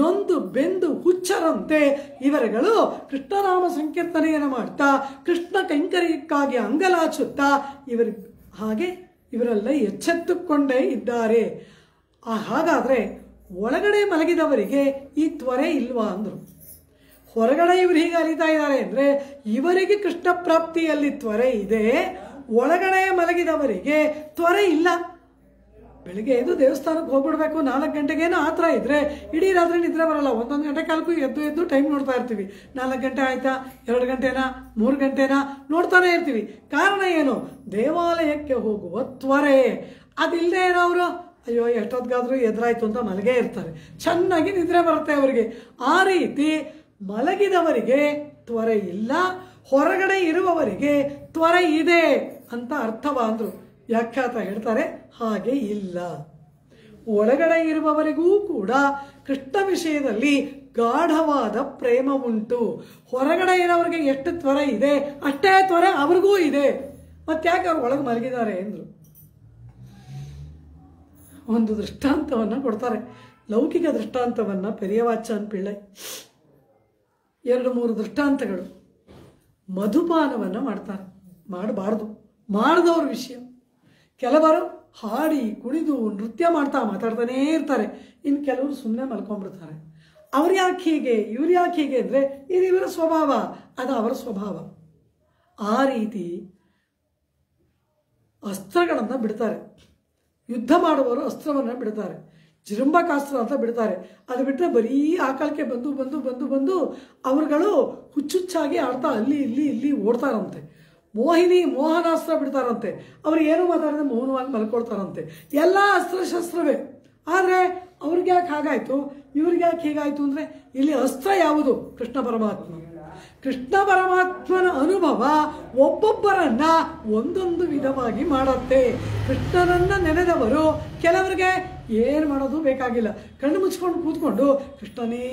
ನೊಂದು ಬೆಂದು ಹುಚ್ಚರಂತೆ ಇವರುಗಳು ಕೃಷ್ಣನಾಮ ಸಂಕೀರ್ತನೆಯನ್ನು ಮಾಡ್ತಾ ಕೃಷ್ಣ ಕೈಂಕರ್ಯಕ್ಕಾಗಿ ಅಂಗಲಾಚುತ್ತಾ ಹಾಗೆ ಇವರೆಲ್ಲ ಎಚ್ಚೆತ್ತುಕೊಂಡೇ ಇದ್ದಾರೆ. ಹಾಗಾದರೆ ಒಳಗಡೆ ಮಲಗಿದವರಿಗೆ ಈ ತ್ವರೆ ಇಲ್ವಾ ಅಂದರು. ಹೊರಗಡೆ ಇವರು ಹೀಗೆ ಅಲಿತಾ ಇದ್ದಾರೆ ಅಂದರೆ ಇವರಿಗೆ ಕೃಷ್ಣ ಪ್ರಾಪ್ತಿಯಲ್ಲಿ ತ್ವರೆ ಇದೆ, ಒಳಗಡೆ ಮಲಗಿದವರಿಗೆ ತ್ವರೆ ಇಲ್ಲ. ಬೆಳಿಗ್ಗೆ ಎದ್ದು ದೇವಸ್ಥಾನಕ್ಕೆ ಹೋಗ್ಬಿಡ್ಬೇಕು 4 ಗಂಟೆಗೇನೋ ಆ ಥರ ಇದ್ದರೆ ಇಡೀ ರಾತ್ರಿ ನಿದ್ರೆ ಬರಲ್ಲ. 1 ಗಂಟೆ ಕಾಲಕ್ಕೂ ಎದ್ದು ಟೈಮ್ ನೋಡ್ತಾ ಇರ್ತೀವಿ. 4 ಗಂಟೆ ಆಯ್ತಾ, 2 ಗಂಟೆನಾ, 3 ಗಂಟೆನಾ ನೋಡ್ತಾನೆ ಇರ್ತೀವಿ. ಕಾರಣ ಏನು? ದೇವಾಲಯಕ್ಕೆ ಹೋಗುವ ತ್ವರೆ ಅದಿಲ್ಲದೆ ಇರೋರು ಅಯ್ಯೋ ಎಷ್ಟೊತ್ತಿಗಾದ್ರೂ ಎದುರಾಯ್ತು ಅಂತ ಮಲಗೇ ಇರ್ತಾರೆ, ಚೆನ್ನಾಗಿ ನಿದ್ರೆ ಬರುತ್ತೆ ಅವರಿಗೆ. ಆ ರೀತಿ ಮಲಗಿದವರಿಗೆ ತ್ವರೆ ಇಲ್ಲ, ಹೊರಗಡೆ ಇರುವವರಿಗೆ ತ್ವರೆ ಇದೆ ಅಂತ ಅರ್ಥವ ಅಂದರು. ವ್ಯಾಖ್ಯಾತ ಹೇಳ್ತಾರೆ ಹಾಗೆ ಇಲ್ಲ. ಒಳಗಡೆ ಇರುವವರಿಗೂ ಕೂಡ ಕೃಷ್ಣ ವಿಷಯದಲ್ಲಿ ಗಾಢವಾದ ಪ್ರೇಮ ಉಂಟು. ಹೊರಗಡೆ ಇರೋವರಿಗೆ ಎಷ್ಟು ತ್ವರೆ ಇದೆ ಅಷ್ಟೇ ತ್ವರೆ ಅವ್ರಿಗೂ ಇದೆ. ಮತ್ತ್ಯಾಕೆ ಅವ್ರು ಒಳಗೆ ಮಲಗಿದ್ದಾರೆ ಎಂದರು. ಒಂದು ದೃಷ್ಟಾಂತವನ್ನು ಕೊಡ್ತಾರೆ, ಲೌಕಿಕ ದೃಷ್ಟಾಂತವನ್ನು ಪೆರಿಯವಾಚಾನ್ ಪಿಳ್ಳೈ. 2-3 ದೃಷ್ಟಾಂತಗಳು. ಮಧುಪಾನವನ್ನು ಮಾಡ್ತಾರೆ, ಮಾಡಬಾರ್ದು, ಮಾಡಿದವ್ರ ವಿಷಯ. ಕೆಲವರು ಹಾಡಿ ಕುಣಿದು ನೃತ್ಯ ಮಾಡ್ತಾ ಮಾತಾಡ್ತಾನೇ ಇರ್ತಾರೆ. ಇನ್ನು ಕೆಲವರು ಸುಮ್ಮನೆ ಮಲ್ಕೊಂಡ್ಬಿಡ್ತಾರೆ. ಅವ್ರು ಯಾಕೆ ಹೀಗೆ, ಇವ್ರು ಯಾಕೆ ಹೀಗೆ ಅಂದರೆ ಇದು ಇವರ ಸ್ವಭಾವ, ಅದು ಅವರ ಸ್ವಭಾವ. ಆ ರೀತಿ ಅಸ್ತ್ರಗಳನ್ನು ಬಿಡ್ತಾರೆ. ಯುದ್ಧ ಮಾಡುವವರು ಅಸ್ತ್ರವನ್ನು ಬಿಡ್ತಾರೆ, ಜಿರಂಬಕಾಸ್ತ್ರ ಅಂತ ಬಿಡ್ತಾರೆ. ಅದು ಬಿಟ್ಟರೆ ಬರೀ ಆಕಳಕ್ಕೆ ಬಂದು ಬಂದು ಬಂದು ಬಂದು ಅವರುಗಳು ಹುಚ್ಚುಚ್ಚಾಗಿ ಆಡ್ತಾ ಅಲ್ಲಿ ಇಲ್ಲಿ ಇಲ್ಲಿ ಓಡ್ತಾರಂತೆ. ಮೋಹನಾಸ್ತ್ರ ಬಿಡ್ತಾರಂತೆ. ಅವ್ರು ಏನು ಮಾತಾಡಿದ್ರೆ ಮೌನವಾಗಿ ಮಲ್ಕೊಳ್ತಾರಂತೆ. ಎಲ್ಲ ಅಸ್ತ್ರಶಸ್ತ್ರವೇ. ಆದರೆ ಅವ್ರಿಗೆ ಯಾಕೆ ಹಾಗಾಯಿತು, ಇವ್ರಿಗೆ ಯಾಕೆ ಹೀಗಾಯಿತು ಅಂದರೆ ಇಲ್ಲಿ ಅಸ್ತ್ರ ಯಾವುದು? ಕೃಷ್ಣ ಪರಮಾತ್ಮ. ಕೃಷ್ಣ ಪರಮಾತ್ಮನ ಅನುಭವ ಒಬ್ಬೊಬ್ಬರನ್ನ ಒಂದೊಂದು ವಿಧವಾಗಿ ಮಾಡುತ್ತೆ. ಕೃಷ್ಣನನ್ನ ನೆನೆದವರು ಕೆಲವರಿಗೆ ಏನು ಮಾಡೋದು ಬೇಕಾಗಿಲ್ಲ, ಕಣ್ಣು ಮುಚ್ಕೊಂಡು ಕೂತ್ಕೊಂಡು ಕೃಷ್ಣನೇ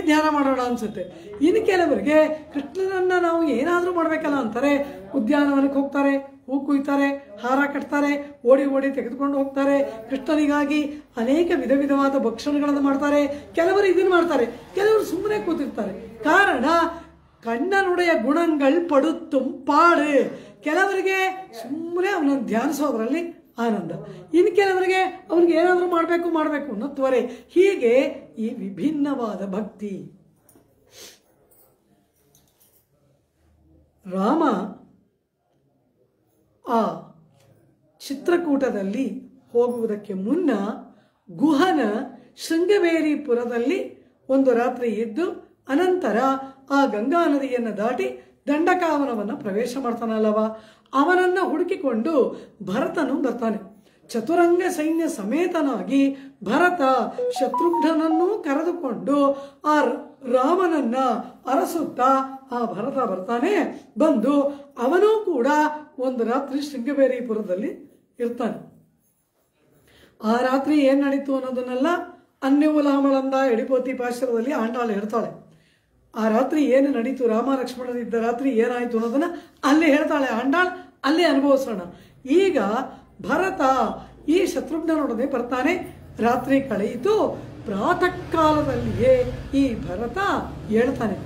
ಧ್ಯಾನ ಮಾಡೋಣ ಅನ್ಸುತ್ತೆ. ಇನ್ನು ಕೆಲವರಿಗೆ ಕೃಷ್ಣನನ್ನ ನಾವು ಏನಾದರೂ ಮಾಡಬೇಕಲ್ಲ ಅಂತಾರೆ. ಉದ್ಯಾನವನಕ್ಕೆ ಹೋಗ್ತಾರೆ, ಹೂ ಕುಯ್ತಾರೆ, ಹಾರ ಕಟ್ತಾರೆ, ಓಡಿ ಓಡಿ ತೆಗೆದುಕೊಂಡು ಹೋಗ್ತಾರೆ. ಕೃಷ್ಣನಿಗಾಗಿ ಅನೇಕ ವಿಧ ವಿಧವಾದ ಭಕ್ಷಣಗಳನ್ನು ಮಾಡ್ತಾರೆ. ಕೆಲವರು ಇದನ್ನು ಮಾಡ್ತಾರೆ, ಕೆಲವರು ಸುಮ್ಮನೆ ಕೂತಿರ್ತಾರೆ. ಕಾರಣ ಕಣ್ಣನುடைய ಗುಣங்கள் ಪಡುತ್ತುಂ ಪಾಡು. ಕೆಲವರಿಗೆ ಸುಮ್ಮನೆ ಅವನನ್ನು ಧ್ಯಾನಿಸೋದ್ರಲ್ಲಿ ಆನಂದ, ಇನ್ನು ಕೆಲವರಿಗೆ ಅವ್ರಿಗೆ ಏನಾದರೂ ಮಾಡಬೇಕು ಅನ್ನೋ ತ್ವರೆ. ಹೀಗೆ ಈ ವಿಭಿನ್ನವಾದ ಭಕ್ತಿ. ರಾಮ ಆ ಚಿತ್ರಕೂಟದಲ್ಲಿ ಹೋಗುವುದಕ್ಕೆ ಮುನ್ನ ಗುಹನ ಶೃಂಗವೇರಿಪುರದಲ್ಲಿ ಒಂದು ರಾತ್ರಿ ಇದ್ದು ಅನಂತರ ಆ ಗಂಗಾ ನದಿಯನ್ನು ದಾಟಿ ದಂಡಕಾವನವನ್ನು ಪ್ರವೇಶ ಮಾಡ್ತಾನಲ್ಲವ, ಅವನನ್ನು ಹುಡುಕಿಕೊಂಡು ಭರತನು ಬರ್ತಾನೆ. ಚತುರಂಗ ಸೈನ್ಯ ಸಮೇತನಾಗಿ ಭರತ ಶತ್ರುಘ್ನನನ್ನು ಕರೆದುಕೊಂಡು ಆ ರಾಮನನ್ನ ಅರಸುತ್ತಾ ಆ ಭರತ ಬರ್ತಾನೆ. ಬಂದು ಅವನೂ ಕೂಡ ಒಂದು ರಾತ್ರಿ ಶೃಂಗವೇರಿಪುರದಲ್ಲಿ ಇರ್ತಾನೆ. ಆ ರಾತ್ರಿ ಏನ್ ನಡೀತು ಅನ್ನೋದನ್ನೆಲ್ಲ ಅನ್ಯವುಲಾಮಳಂದ ಎಡಿಪೋತಿ ಪಾಶರದಲ್ಲಿ ಆಂಡಾಳು ಹೇಳ್ತಾಳೆ. ಆ ರಾತ್ರಿ ಏನು ನಡೀತು, ರಾಮ ಲಕ್ಷ್ಮಣರಿದ್ದ ರಾತ್ರಿ ಏನಾಯಿತು ಅನ್ನೋದನ್ನ ಅಲ್ಲೇ ಹೇಳ್ತಾಳೆ ಆಂಡಾಳ್. ಅಲ್ಲೇ ಅನುಭವಿಸೋಣ. ಈಗ ಭರತ ಈ ಶತ್ರುಘ್ನನೊಡನೆ ಬರ್ತಾನೆ. ರಾತ್ರಿ ಕಳೆಯಿತು. ಪ್ರಾತಃ ಕಾಲದಲ್ಲಿಯೇ ಈ ಭರತ ಹೇಳ್ತಾನೆ.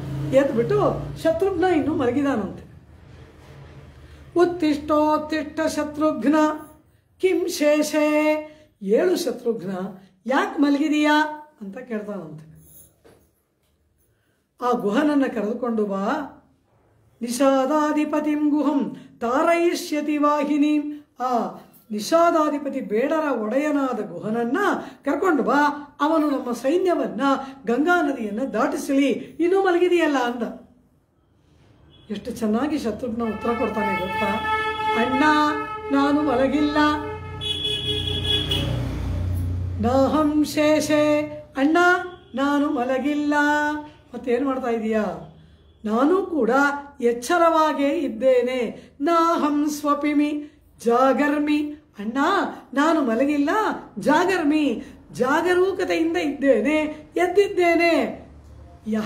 ಎದ್ಬಿಟ್ಟು ಶತ್ರುಘ್ನ ಇನ್ನು ಮಲಗಿದಾನಂತೆ. ಉತ್ತಿಷ್ಟೋತ್ತಿಷ್ಟ ಶತ್ರುಘ್ನ ಕಿಂ ಶೇಷೇ. ಏಳು ಶತ್ರುಘ್ನ, ಯಾಕೆ ಮಲಗಿದೀಯಾ ಅಂತ ಕೇಳ್ತಾನಂತೆ. ಆ ಗುಹನನ್ನ ಕರೆದುಕೊಂಡು ಬಾ. ನಿಷಾದಾಧಿಪತಿಂ ಗುಹಂ ತಾರಯಿಷ್ಯತಿ ವಾಹಿನಿ. ಆ ನಿಷಾದಾಧಿಪತಿ ಬೇಡರ ಒಡೆಯನಾದ ಗುಹನನ್ನ ಕರ್ಕೊಂಡು ಬಾ, ಅವನು ನಮ್ಮ ಸೈನ್ಯವನ್ನ ಗಂಗಾ ನದಿಯನ್ನು ದಾಟಿಸಲಿ. ಇನ್ನೂ ಮಲಗಿದೆಯಲ್ಲ ಅಂದ. ಎಷ್ಟು ಚೆನ್ನಾಗಿ ಶತ್ರುಘ್ನ ಉತ್ತರ ಕೊಡ್ತಾನೆ ಗೊತ್ತಾ? ಅಣ್ಣ, ನಾನು ಮಲಗಿಲ್ಲ. ನಾಹಂ ಶೇಷೆ. ಅಣ್ಣ, ನಾನು ಮಲಗಿಲ್ಲ. ಮತ್ತೇನು ಮಾಡ್ತಾ ಇದೀಯಾ? ನಾನು ಕೂಡ ಎಚ್ಚರವಾಗೇ ಇದ್ದೇನೆ. ನಾಹಂ ಸ್ವಪಿಮಿ ಜಾಗರ್ಮಿ. ಅಣ್ಣ, ನಾನು ಮಲಗಿಲ್ಲ, ಜಾಗರ್ಮಿ, ಜಾಗರೂಕತೆಯಿಂದ ಇದ್ದೇನೆ, ಎದ್ದಿದ್ದೇನೆ.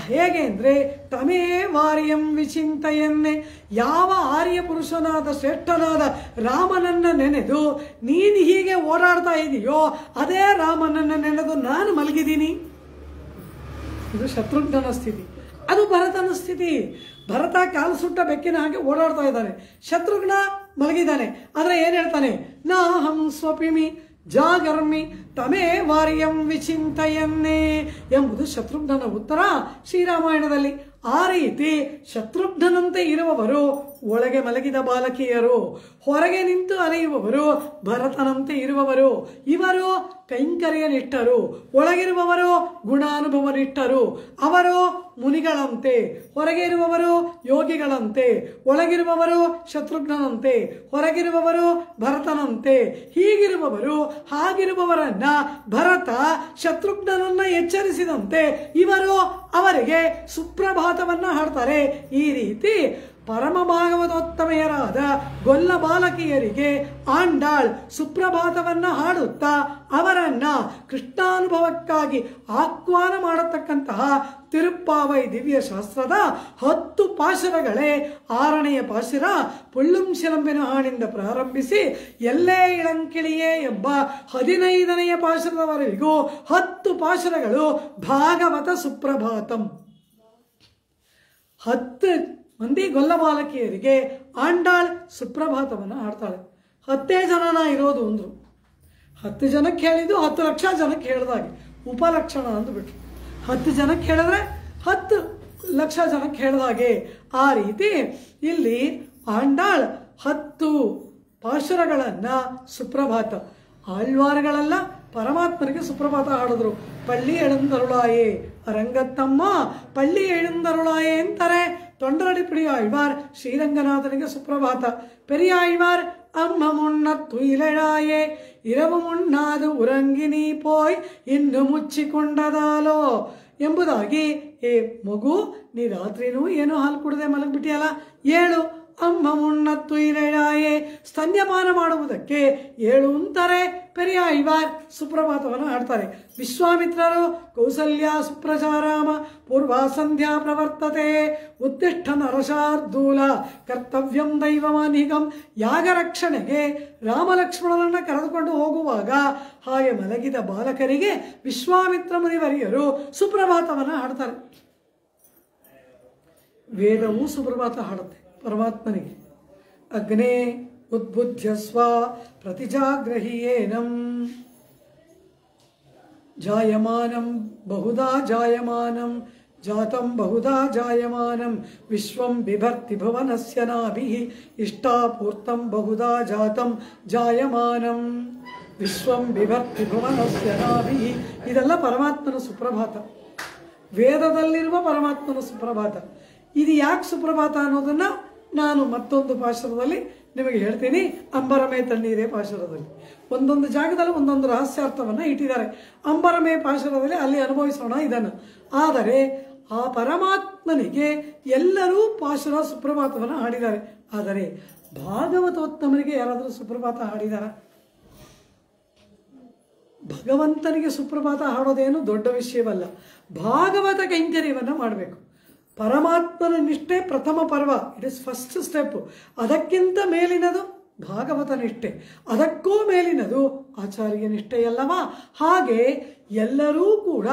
ಹೇಗೆ ಅಂದರೆ ತಮೇ ವಾರ್ಯಂ ವಿಚಿಂತಯನ್ನೇ. ಯಾವ ಆರ್ಯ ಪುರುಷನಾದ ಶ್ರೇಷ್ಠನಾದ ರಾಮನನ್ನ ನೆನೆದು ನೀನು ಹೀಗೆ ಓಡಾಡ್ತಾ ಇದೆಯೋ ಅದೇ ರಾಮನನ್ನ ನೆನೆದು ನಾನು ಮಲಗಿದ್ದೀನಿ. ಇದು ಶತ್ರುಘ್ನನ ಸ್ಥಿತಿ, ಅದು ಭರತನ ಸ್ಥಿತಿ. ಭರತ ಕಾಲು ಸುಟ್ಟ ಬೆಕ್ಕಿನ ಹಾಗೆ ಓಡಾಡ್ತಾ ಇದ್ದಾನೆ, ಶತ್ರುಘ್ನ ಮಲಗಿದ್ದಾನೆ. ಆದರೆ ಏನು ಹೇಳ್ತಾನೆ? ನಾಹಂ ಸ್ವಪಿಮಿ ಜಾಗರ್ಮಿ ತಮೇ ವಾರ್ಯಂ ವಿಚಿಂತಯನ್ನೇ ಎಂಬುದು ಶತ್ರುಘ್ನನ ಉತ್ತರ ಶ್ರೀರಾಮಾಯಣದಲ್ಲಿ. ಆ ರೀತಿ ಶತ್ರುಘ್ನನಂತೆ ಇರುವವರು ಒಳಗೆ ಮಲಗಿದ ಬಾಲಕಿಯರು, ಹೊರಗೆ ನಿಂತು ಅಲೆಯುವವರು ಭರತನಂತೆ ಇರುವವರು. ಇವರು ಕೈಂಕರ್ಯನಿಷ್ಠರು, ಒಳಗಿರುವವರು ಗುಣಾನುಭವನಿಷ್ಠರು. ಅವರು ಮುನಿಗಳಂತೆ, ಹೊರಗೆ ಇರುವವರು ಯೋಗಿಗಳಂತೆ. ಒಳಗಿರುವವರು ಶತ್ರುಘ್ನನಂತೆ, ಹೊರಗಿರುವವರು ಭರತನಂತೆ. ಹೀಗಿರುವವರು ಹಾಗಿರುವವರನ್ನ ಭರತ ಶತ್ರುಘ್ನನನ್ನ ಎಚ್ಚರಿಸಿದಂತೆ ಇವರು ಅವರಿಗೆ ಸುಪ್ರಭಾತವನ್ನ ಹಾಡ್ತಾರೆ. ಈ ರೀತಿ ಪರಮ ಭಾಗವತೋತ್ತಮೆಯರಾದ ಗೊಲ್ಲ ಬಾಲಕಿಯರಿಗೆ ಆಂಡಾಳ್ ಸುಪ್ರಭಾತವನ್ನ ಹಾಡುತ್ತಾ ಅವರನ್ನ ಕೃಷ್ಣಾನುಭವಕ್ಕಾಗಿ ಆಹ್ವಾನ ಮಾಡತಕ್ಕಂತಹ ತಿರುಪ್ಪಾವೈ ದಿವ್ಯ ಶಾಸ್ತ್ರದ 10 ಪಾಶರಗಳೇ 6ನೆಯ ಪಾಶರ ಪುಳ್ಳುಂ ಶಿಲಂಬಿನ ಹಾಡಿಂದ ಪ್ರಾರಂಭಿಸಿ ಎಲ್ಲೇ ಇಳಂಕಿಳಿಯೇ ಎಂಬ 15ನೆಯ ಪಾಶರದವರೆಗೂ 10 ಪಾಶರಗಳು ಭಾಗವತ ಸುಪ್ರಭಾತಂ. 10 ಮಂದಿ ಗೊಲ್ಲ ಬಾಲಕಿಯರಿಗೆ ಆಂಡಾಳ್ ಸುಪ್ರಭಾತವನ್ನು ಹಾಡ್ತಾಳೆ. 10 ಜನನ ಇರೋದು ಅಂದ್ರು. 10 ಜನಕ್ಕೆ ಹೇಳಿದ್ದು 10 ಲಕ್ಷ ಜನಕ್ಕೆ ಹೇಳಿದಾಗೆ ಉಪಲಕ್ಷಣ ಅಂದ್ಬಿಟ್ರು. 10 ಜನಕ್ಕೆ ಹೇಳಿದ್ರೆ 10 ಲಕ್ಷ ಜನಕ್ಕೆ ಹೇಳಿದಾಗೆ. ಆ ರೀತಿ ಇಲ್ಲಿ ಆಂಡಾಳ್ 10 ಪಾಶುರಗಳನ್ನು ಸುಪ್ರಭಾತ ಆಳ್ವಾರ್ಗಳೆಲ್ಲ ಪರಮಾತ್ಮನಿಗೆ ಸುಪ್ರಭಾತ ಹಾಡಿದ್ರು. ಪಳ್ಳಿ ಎಳಂದರುಳಾಯೇ ರಂಗತ್ತಮ್ಮ ಪಳ್ಳಿ ಎಳಂದರುಳಾಯೇ ಅಂತಾರೆ. ತೊಂಡರಡಿಪಿಡಿ ಆಳ್ವಾರ್ ಶ್ರೀರಂಗನಾಥನಿಗೆ ಸುಪ್ರಭಾತ. ಪೆರಿಯಾಳ್ವಾರ್ ಅಮ್ಮ ಮುಣ್ಣ ತುಯಿಲೆಳಾಯೇ இரவு ಮುಣ್ಣಾದು ಉರಂಗಿನಿ ಪೋಯ್ ಇನ್ನು ಮುಚ್ಚಿಕೊಂಡದಾಲೋ ಎಂಬುದಾಗಿ, ಏ ಮಗು ನೀ ರಾತ್ರಿನೂ ಏನೋ ಹಾಲು ಕುಡದೆ ಮಲಗಿಬಿಟ್ಟಿಯಲ್ಲ, ಏಳು ಅಮ್ಮ ಮುಣ್ಣ ತುಯಿಲೆಳಾಯೇ ಸ್ತನ್ಯಪಾನ ಮಾಡುವುದಕ್ಕೆ ಏಳು ಅಂತಾರೆ. ಪೆರಿಯಾಳ್ವಾರ್ ಸುಪ್ರಭಾತವನ್ನು ಹಾಡ್ತಾರೆ. ವಿಶ್ವಾಮಿತ್ರರು ಕೌಸಲ್ಯ ಸುಪ್ರಜಾರಾಮ ಪೂರ್ವ ಸಂಧ್ಯಾ ಪ್ರವರ್ತತೆ ಉತ್ತಿಷ್ಠ ನರಶಾರ್ದೂಲ ಕರ್ತವ್ಯಂ ದೈವಮಾನಿಗಂ. ಯಾಗ ರಕ್ಷಣೆಗೆ ರಾಮಲಕ್ಷ್ಮಣರನ್ನು ಕರೆದುಕೊಂಡು ಹೋಗುವಾಗ ಹಾಗೆ ಮಲಗಿದ ಬಾಲಕರಿಗೆ ವಿಶ್ವಾಮಿತ್ರ ಮುನಿವರಿಯರು ಸುಪ್ರಭಾತವನ್ನು ಹಾಡ್ತಾರೆ. ವೇದವೂ ಸುಪ್ರಭಾತ ಹಾಡುತ್ತೆ ಪರಮಾತ್ಮನಿಗೆ. ಅಗ್ನೇ ಉದ್ಬುದ್ಧ್ಯಸ್ವ ಪ್ರತಿಜಾಗ್ರಹೀಯೇನಂ ಜಾಯಮಾನಂ ಬಹುಧಾ ಜಾಯಮಾನಂ ಜಾತಂ ಬಹುಧಾ ಜಾಯಮಾನಂ ವಿಶ್ವಂ ಬಿಭರ್ತಿ ಭುವನಸ್ಯ ನಾಭಿಃ ಇಷ್ಟಾಪೂರ್ತಂ ಬಹುಧಾ ಜಾತಂ ಜಾಯಮಾನಂ ವಿಶ್ವಂ ಬಿಭರ್ತಿ ಭುವನಸ್ಯ ನಾಭಿಃ. ಇದೆಲ್ಲ ಪರಮಾತ್ಮನ ಸುಪ್ರಭಾತ, ವೇದದಲ್ಲಿರುವ ಪರಮಾತ್ಮನ ಸುಪ್ರಭಾತ. ಇದು ಯಾಕೆ ಸುಪ್ರಭಾತ ಅನ್ನೋದನ್ನು ನಾನು ಮತ್ತೊಂದು ಪಾಶುರದಲ್ಲಿ ನಿಮಗೆ ಹೇಳ್ತೀನಿ. ಅಂಬರಮೇ ತಣ್ಣೀರೇ ಪಾಶುರದಲ್ಲಿ ಒಂದೊಂದು ಜಾಗದಲ್ಲಿ ಒಂದೊಂದು ರಹಸ್ಯಾರ್ಥವನ್ನು ಇಟ್ಟಿದ್ದಾರೆ. ಅಂಬರಮೇ ಪಾಶುರದಲ್ಲಿ ಅಲ್ಲಿ ಅನುಭವಿಸೋಣ ಇದನ್ನು. ಆದರೆ ಆ ಪರಮಾತ್ಮನಿಗೆ ಎಲ್ಲರೂ ಪಾಶುರ ಸುಪ್ರಭಾತವನ್ನು ಹಾಡಿದ್ದಾರೆ. ಆದರೆ ಭಾಗವತೋತ್ತಮನಿಗೆ ಯಾರಾದರೂ ಸುಪ್ರಭಾತ ಹಾಡಿದಾರ? ಭಗವಂತನಿಗೆ ಸುಪ್ರಭಾತ ಹಾಡೋದೇನು ದೊಡ್ಡ ವಿಷಯವಲ್ಲ. ಭಾಗವತ ಕೈಂಕರ್ಯವನ್ನು ಮಾಡಬೇಕು. ಪರಮಾತ್ಮನ ನಿಷ್ಠೆ ಪ್ರಥಮ ಪರ್ವ, ಇಟ್ ಇಸ್ ಫಸ್ಟ್ ಸ್ಟೆಪ್. ಅದಕ್ಕಿಂತ ಮೇಲಿನದು ಭಾಗವತ ನಿಷ್ಠೆ, ಅದಕ್ಕೂ ಮೇಲಿನದು ಆಚಾರ್ಯ ನಿಷ್ಠೆಯಲ್ಲವಾ? ಹಾಗೆ ಎಲ್ಲರೂ ಕೂಡ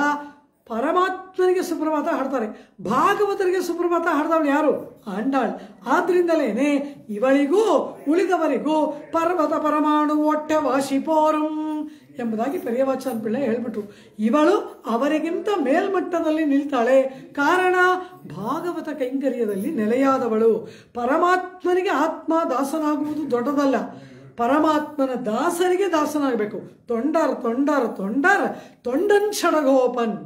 ಪರಮಾತ್ಮನಿಗೆ ಸುಪ್ರಭಾತ ಹಾಡ್ತಾರೆ. ಭಾಗವತರಿಗೆ ಸುಪ್ರಭಾತ ಹಾಡ್ದವಳು ಯಾರು? ಆಂಡಾಳ್. ಆದ್ರಿಂದಲೇನೆ ಇವಳಿಗೂ ಉಳಿದವರಿಗೂ ಪರ್ವತ ಪರಮಾಣು ಒಟ್ಟೆ ವಾಶಿಪೋರಂ ಎಂಬುದಾಗಿ ಪೆರಿಯವಾಚಾನ್ ಪಿಳ್ಳೆ ಹೇಳ್ಬಿಟ್ರು. ಇವಳು ಅವರಿಗಿಂತ ಮೇಲ್ಮಟ್ಟದಲ್ಲಿ ನಿಲ್ತಾಳೆ. ಕಾರಣ ಭಾಗವತ ಕೈಂಕರ್ಯದಲ್ಲಿ ನೆಲೆಯಾದವಳು. ಪರಮಾತ್ಮನಿಗೆ ಆತ್ಮ ದಾಸನಾಗುವುದು ದೊಡ್ಡದಲ್ಲ, ಪರಮಾತ್ಮನ ದಾಸನಿಗೆ ದಾಸನಾಗಬೇಕು. ತೊಂಡರ್ ತೊಂಡರ್ ತೊಂಡರ್ ತೊಂಡನ್ ಷಡಗೋಪನ್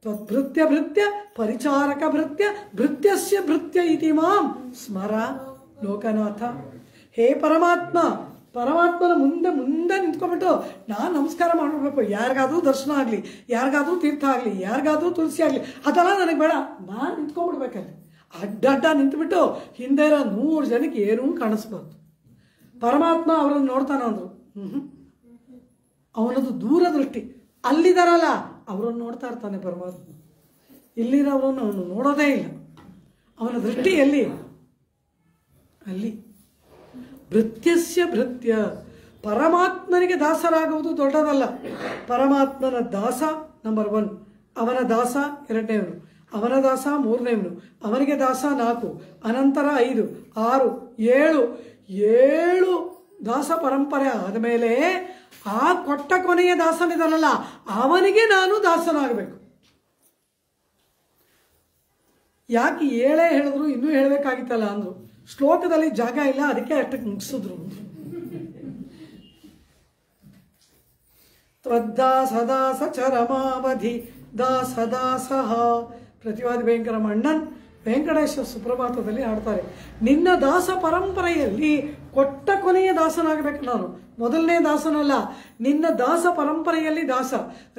ತ್ವದ್ಭೃತ್ಯ ಭೃತ್ಯ ಪರಿಚಾರಕ ಭೃತ್ಯ ಭೃತ್ಯಸ್ಯ ಭೃತ್ಯ ಇತಿ ಮಾಂ ಸ್ಮರ ಲೋಕನಾಥ. ಹೇ ಪರಮಾತ್ಮ, ಪರಮಾತ್ಮನ ಮುಂದೆ ಮುಂದೆ ನಿಂತ್ಕೊಂಡ್ಬಿಟ್ಟು ನಾನು ನಮಸ್ಕಾರ ಮಾಡಬೇಕು. ಯಾರಿಗಾದ್ರೂ ದರ್ಶನ ಆಗಲಿ, ಯಾರಿಗಾದ್ರೂ ತೀರ್ಥ ಆಗಲಿ, ಯಾರಿಗಾದ್ರೂ ತುಳಸಿ ಆಗಲಿ, ಅದೆಲ್ಲ ನನಗೆ ಬೇಡ. ನಾನು ನಿಂತ್ಕೊಂಡ್ಬಿಡ್ಬೇಕಲ್ಲಿ. ಅಡ್ಡಡ್ಡ ನಿಂತುಬಿಟ್ಟು ಹಿಂದೆ 100 ಜನಕ್ಕೆ ಏನೂ ಕಾಣಿಸ್ಬಾರ್ದು. ಪರಮಾತ್ಮ ಅವರನ್ನು ನೋಡ್ತಾನ ಅಂದರು. ಅವನದು ದೂರದೃಷ್ಟಿ. ಅಲ್ಲಿದಾರಲ್ಲ ಅವರನ್ನು ನೋಡ್ತಾ ಇರ್ತಾನೆ ಪರಮಾತ್ಮ. ಇಲ್ಲಿರೋರನ್ನು ಅವನು ನೋಡೋದೇ ಇಲ್ಲ. ಅವನ ದೃಷ್ಟಿ ಎಲ್ಲಿ? ಅಲ್ಲಿ. ಭೃತ್ಯಸ್ಯ ಭೃತ್ಯ, ಪರಮಾತ್ಮನಿಗೆ ದಾಸರಾಗುವುದು ದೊಡ್ಡದಲ್ಲ. ಪರಮಾತ್ಮನ ದಾಸ ನಂಬರ್ 1, ಅವನ ದಾಸ 2ನೇವನು, ಅವನ ದಾಸ 3ನೇವನು, ಅವನಿಗೆ ದಾಸ 4, ಅನಂತರ 5, 6, 7 ದಾಸ ಪರಂಪರೆ ಆದಮೇಲೆ ಆ ಕೊಟ್ಟ ಕೊನೆಯ ದಾಸನಿದನಲ್ಲ ಅವನಿಗೆ ನಾನು ದಾಸನಾಗಬೇಕು. ಯಾಕೆ 7 ಹೇಳಿದ್ರು, ಇನ್ನೂ ಹೇಳಬೇಕಾಗಿತ್ತಲ್ಲ ಅಂದರು. ಶ್ಲೋಕದಲ್ಲಿ ಜಾಗ ಇಲ್ಲ, ಅದಕ್ಕೆ ಅಷ್ಟಕ್ಕೆ ಮುಗಿಸಿದ್ರು. ತ್ವದ್ದಾಸದಾಸ ಚರಮಾವಧಿ ದಾಸದಾಸಃ. ಪ್ರತಿವಾದಿ ಭಯಂಕರ ಮಣ್ಣನ್ ವೆಂಕಟೇಶ್ವರ ಸುಪ್ರಭಾತದಲ್ಲಿ ಹಾಡ್ತಾರೆ. ನಿನ್ನ ದಾಸ ಪರಂಪರೆಯಲ್ಲಿ ಕೊಟ್ಟ ಕೊನೆಯ ದಾಸನಾಗಬೇಕು ನಾನು, ಮೊದಲನೇ ದಾಸನಲ್ಲ. ನಿನ್ನ ದಾಸ ಪರಂಪರೆಯಲ್ಲಿ ದಾಸ.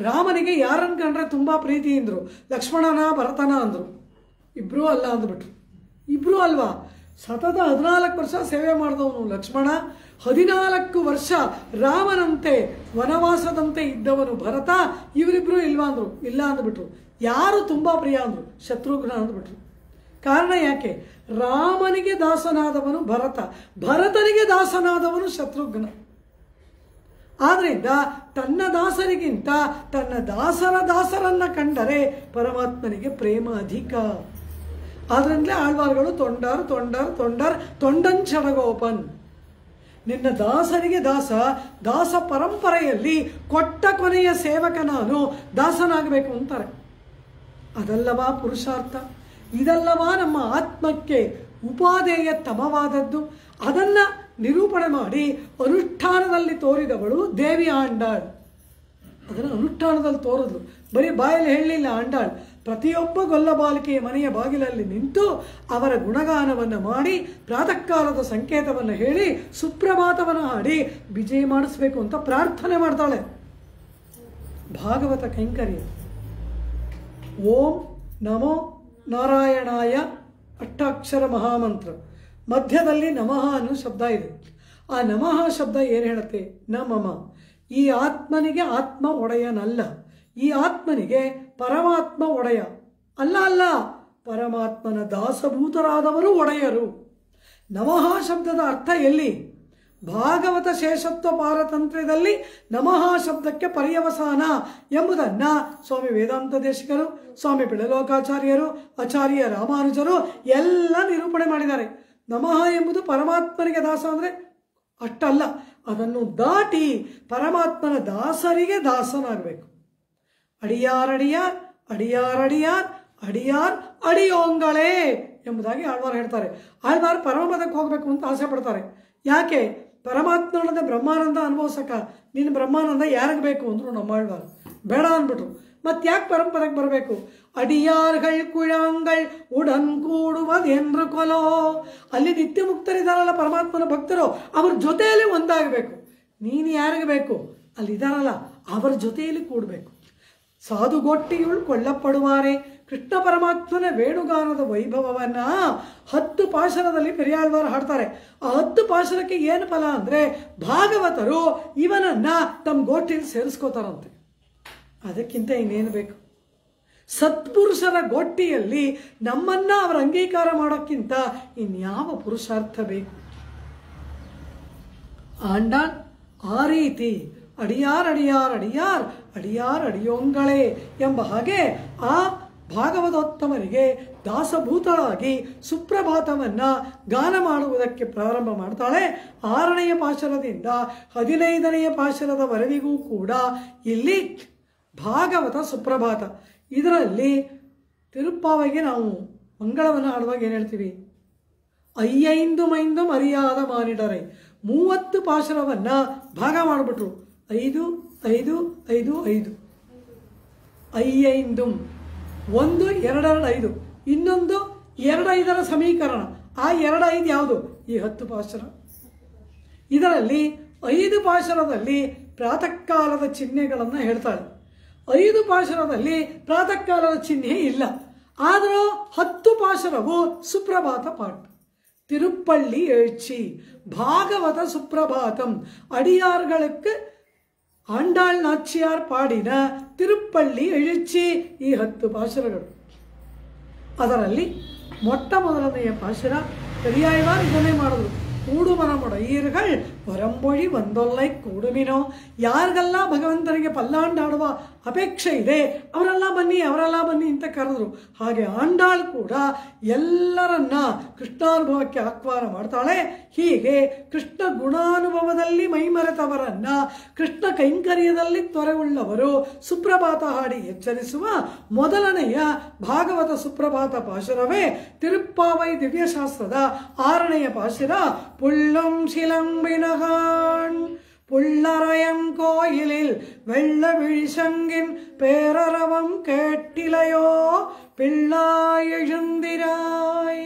ರಾಮನಿಗೆ ಯಾರನ್ನು ಕಂಡ್ರೆ ತುಂಬ ಪ್ರೀತಿ ಅಂದರು, ಲಕ್ಷ್ಮಣನ ಭರತನ ಅಂದರು. ಇಬ್ಬರೂ ಅಲ್ಲ ಅಂದ್ಬಿಟ್ರು. ಇಬ್ಬರೂ ಅಲ್ವಾ? ಸತತ 14 ವರ್ಷ ಸೇವೆ ಮಾಡಿದವನು ಲಕ್ಷ್ಮಣ, 14 ವರ್ಷ ರಾಮನಂತೆ ವನವಾಸದಂತೆ ಇದ್ದವನು ಭರತ. ಇವರಿಬ್ಬರು ಇಲ್ವಾ ಅಂದರು. ಇಲ್ಲ ಅಂದ್ಬಿಟ್ರು. ಯಾರು ತುಂಬ ಪ್ರಿಯ ಅಂದರು? ಶತ್ರುಘ್ನ ಅಂದ್ಬಿಟ್ರು. ಕಾರಣ ಯಾಕೆ? ರಾಮನಿಗೆ ದಾಸನಾದವನು ಭರತ, ಭರತನಿಗೆ ದಾಸನಾದವನು ಶತ್ರುಘ್ನ. ಆದ್ರಿಂದ ತನ್ನ ದಾಸರಿಗಿಂತ ತನ್ನ ದಾಸರನ್ನ ಕಂಡರೆ ಪರಮಾತ್ಮನಿಗೆ ಪ್ರೇಮ ಅಧಿಕ. ಆದ್ರಿಂದಲೇ ಆಳ್ವಾರ್ಗಳು ತೊಂಡರ್ ತೊಂಡರ್ ತೊಂಡರ್ ತೊಂಡನ್ ಷಡಗೋಪನ್. ನಿನ್ನ ದಾಸರಿಗೆ ದಾಸ, ದಾಸ ಪರಂಪರೆಯಲ್ಲಿ ಕೊಟ್ಟ ಕೊನೆಯ ಸೇವಕ ನಾನು, ದಾಸನಾಗಬೇಕು ಅಂತಾರೆ. ಅದಲ್ಲವಾ ಪುರುಷಾರ್ಥ? ಇದಲ್ಲವಾ ನಮ್ಮ ಆತ್ಮಕ್ಕೆ ಉಪಾದೇಯ ತಮವಾದದ್ದು? ಅದನ್ನು ನಿರೂಪಣೆ ಮಾಡಿ ಅನುಷ್ಠಾನದಲ್ಲಿ ತೋರಿದವಳು ದೇವಿ ಆಂಡಾಳ್. ಅದನ್ನು ಅನುಷ್ಠಾನದಲ್ಲಿ ತೋರಿದ್ಲು, ಬರೀ ಬಾಯಲ್ಲಿ ಹೇಳಲಿಲ್ಲ ಆಂಡಾಳ್. ಪ್ರತಿಯೊಬ್ಬ ಗೊಲ್ಲಬಾಲಿಕೆಯ ಮನೆಯ ಬಾಗಿಲಲ್ಲಿ ನಿಂತು ಅವರ ಗುಣಗಾನವನ್ನು ಮಾಡಿ ಪ್ರಾತಃ ಕಾಲದ ಸಂಕೇತವನ್ನು ಹೇಳಿ ಸುಪ್ರಭಾತವನ್ನು ಹಾಡಿ ವಿಜಯ ಮಾಡಿಸ್ಬೇಕು ಅಂತ ಪ್ರಾರ್ಥನೆ ಮಾಡ್ತಾಳೆ. ಭಾಗವತ ಕೈಂಕರ್ಯ. ಓಂ ನಮೋ ನಾರಾಯಣಾಯ ಅಷ್ಟಾಕ್ಷರ ಮಹಾಮಂತ್ರ. ಮಧ್ಯದಲ್ಲಿ ನಮಃ ಅನ್ನೋ ಶಬ್ದ ಇದೆ. ಆ ನಮಃ ಶಬ್ದ ಏನು ಹೇಳುತ್ತೆ? ನ ಮಮ. ಈ ಆತ್ಮನಿಗೆ ಆತ್ಮ ಒಡೆಯನಲ್ಲ, ಈ ಆತ್ಮನಿಗೆ ಪರಮಾತ್ಮ ಒಡೆಯ ಅಲ್ಲ. ಪರಮಾತ್ಮನ ದಾಸಭೂತರಾದವರು ಒಡೆಯರು. ನಮಃ ಶಬ್ದದ ಅರ್ಥ ಎಲ್ಲಿ? ಭಾಗವತ ಶೇಷತ್ವ ಪಾರತಂತ್ರ್ಯದಲ್ಲಿ ನಮಃ ಶಬ್ದಕ್ಕೆ ಪರ್ಯವಸಾನ ಎಂಬುದನ್ನು ಸ್ವಾಮಿ ವೇದಾಂತ ದೇಶಿಕರು, ಸ್ವಾಮಿ ಪಿಳಲೋಕಾಚಾರ್ಯರು, ಆಚಾರ್ಯ ರಾಮಾನುಜರು ಎಲ್ಲ ನಿರೂಪಣೆ ಮಾಡಿದ್ದಾರೆ. ನಮಃ ಎಂಬುದು ಪರಮಾತ್ಮನಿಗೆ ದಾಸ ಅಂದರೆ ಅಷ್ಟಲ್ಲ, ಅದನ್ನು ದಾಟಿ ಪರಮಾತ್ಮನ ದಾಸರಿಗೆ ದಾಸನಾಗಬೇಕು. ಅಡಿಯಾರಡಿಯಾರ್ ಅಡಿಯಾರಡಿಯಾರ್ ಅಡಿಯಾರ್ ಅಡಿಯೋಂಗಳೇ ಎಂಬುದಾಗಿ ಆಳ್ವಾರ್ ಹೇಳ್ತಾರೆ. ಆಳ್ವಾರ್ ಪರಮಪದಕ್ಕೆ ಹೋಗಬೇಕು ಅಂತ ಆಸೆ ಪಡ್ತಾರೆ. ಯಾಕೆ? ಪರಮಾತ್ಮನೊಡನೆ ಬ್ರಹ್ಮಾನಂದ ಅನುಭವಿಸಕ ನೀನು ಬ್ರಹ್ಮಾನಂದ ಯಾರಿಗೆ ಬೇಕು ಅಂದರು ನಮ್ಮ ಆಳ್ವಾರ್. ಬೇಡ ಅಂದ್ಬಿಟ್ರು. ಮತ್ತೆ ಯಾಕೆ ಪರಮಪದಕ್ಕೆ ಬರಬೇಕು? ಅಡಿಯಾರ್ಗಳ್ ಕುಳಾಂಗಳ್ ಉಡನ್ ಕೂಡುವುದೆಂದ್ರು ಕೊಲೋ. ಅಲ್ಲಿ ನಿತ್ಯ ಮುಕ್ತರಿದಾರಲ್ಲ ಪರಮಾತ್ಮನ ಭಕ್ತರು, ಅವ್ರ ಜೊತೆಯಲ್ಲಿ ಒಂದಾಗಬೇಕು. ನೀನು ಯಾರಿಗೆ ಬೇಕು? ಅಲ್ಲಿದ್ದಾರಲ್ಲ ಅವರ ಜೊತೆಯಲ್ಲಿ ಕೂಡಬೇಕು. ಸಾಧುಗೊಟ್ಟಿಯುಳ್ ಕೊಳ್ಳಪಡುವಾರೆ. ಕೃಷ್ಣ ಪರಮಾತ್ಮನ ವೇಣುಗಾನದ ವೈಭವವನ್ನು 10 ಪಾಶರದಲ್ಲಿ ಪೆರಿಯಾಳ್ವಾರ್ ಹಾಡ್ತಾರೆ. ಆ 10 ಪಾಶರಕ್ಕೆ ಏನು ಫಲ ಅಂದರೆ ಭಾಗವತರು ಇವನನ್ನು ತಮ್ಮ ಗೋಷ್ಠಿಯಲ್ಲಿ ಸೇರಿಸ್ಕೋತಾರಂತೆ. ಅದಕ್ಕಿಂತ ಇನ್ನೇನು ಬೇಕು? ಸತ್ಪುರುಷರ ಗೋಷ್ಠಿಯಲ್ಲಿ ನಮ್ಮನ್ನ ಅವರ ಅಂಗೀಕಾರ ಮಾಡೋಕ್ಕಿಂತ ಇನ್ಯಾವ ಪುರುಷಾರ್ಥ ಬೇಕು? ಆಂಡಾಳ್ ಆ ರೀತಿ ಅಡಿಯಾರ್ ಅಡಿಯಾರ್ ಅಡಿಯಾರ್ ಅಡಿಯಾರ್ ಅಡಿಯೋಂಗಳೇ ಎಂಬ ಹಾಗೆ ಆ ಭಾಗವತೋತ್ತಮರಿಗೆ ದಾಸಭೂತಳಾಗಿ ಸುಪ್ರಭಾತವನ್ನು ಗಾನ ಮಾಡುವುದಕ್ಕೆ ಪ್ರಾರಂಭ ಮಾಡ್ತಾಳೆ. 6ನೆಯ ಪಾಶರದಿಂದ 15ನೆಯ ಪಾಶರದವರೆವಿಗೂ ಕೂಡ ಇಲ್ಲಿ ಭಾಗವತ ಸುಪ್ರಭಾತ. ಇದರಲ್ಲಿ ತಿರುಪ್ಪಾವಿಗೆ ನಾವು ಮಂಗಳವನ್ನು ಹಾಡುವಾಗ ಏನು ಹೇಳ್ತೀವಿ? ಅಯ್ಯೈಂದು ಮೈಂದು ಮರ್ಯಾದ ಮಾನಿಡರೆ. 30 ಪಾಶರವನ್ನು ಭಾಗ ಮಾಡಿಬಿಟ್ರು. 5 5 5 5 ಅಯ್ಯೈಂದು 1 2 5, ಇನ್ನೊಂದು 2 5ರ ಸಮೀಕರಣ. ಆ 2 5 ಯಾವುದು? ಈ 10 ಪಾಶರ. ಇದರಲ್ಲಿ 5 ಪಾಶರದಲ್ಲಿ ಪ್ರಾತಃ ಕಾಲದ ಚಿಹ್ನೆಗಳನ್ನು ಹೇಳ್ತಾಳೆ. 5 ಪಾಶರದಲ್ಲಿ ಪ್ರಾತಃ ಕಾಲದ ಚಿಹ್ನೆ ಇಲ್ಲ. ಆದರೂ 10 ಪಾಶರವು ಸುಪ್ರಭಾತ ಪಾಠ. ತಿರುಪ್ಪಳ್ಳಿ எழுச்சி ಭಾಗವತ ಸುಪ್ರಭಾತಂ. ಅಡಿಯಾர்களுக்கு ಆಂಡಾಳ್ ನಾಚ್ಯಾರ್ ಪಾಡಿನ ತಿರುಪ್ಪಳ್ಳಿ எழுச்சி ಈ 10 ಪಾಶರಗಳು. ಅದರಲ್ಲಿ ಮೊಟ್ಟ ಮೊದಲನೆಯ ಪಾಶರ ಪೆರಿಯಾಳ್ವಾರ್ ಇದನ್ನೇ ಮಾಡಿದ್ರು. ಕೂಡುಮನಮುಡೈಯர்கள் ಹೊರಂಬೊಳಿ ಒಂದೊಲ್ಲೈ ಕೂಡುಮಿನೋ. ಯಾರಿಗೆಲ್ಲ ಭಗವಂತನಿಗೆ ಪಲ್ಲಾಂಡಾಡುವ ಅಪೇಕ್ಷೆ ಇದೆ ಅವರೆಲ್ಲ ಬನ್ನಿ ಅಂತ ಕರೆದ್ರು. ಹಾಗೆ ಆಂಡಾಳ್ ಕೂಡ ಎಲ್ಲರನ್ನ ಕೃಷ್ಣಾನುಭವಕ್ಕೆ ಆಹ್ವಾನ ಮಾಡ್ತಾಳೆ. ಹೀಗೆ ಕೃಷ್ಣ ಗುಣಾನುಭವದಲ್ಲಿ ಮೈಮರೆತವರನ್ನ ಕೃಷ್ಣ ಕೈಂಕರ್ಯದಲ್ಲಿ ತೊರೆವುಳ್ಳವರು ಸುಪ್ರಭಾತ ಹಾಡಿ ಎಚ್ಚರಿಸುವ ಮೊದಲನೆಯ ಭಾಗವತ ಸುಪ್ರಭಾತ ಪಾಶರವೇ ತಿರುಪ್ಪಾವೈ ದಿವ್ಯಶಾಸ್ತ್ರದ 6ನೆಯ ಪಾಶರ. புள்ளம் சிலம்பினகான் புள்ளரையன் கோயிலில் வெள்ள விழிசங்கின் பேரரவம் கேட்டிலையோ பிள்ளாய் எழுந்திராய்.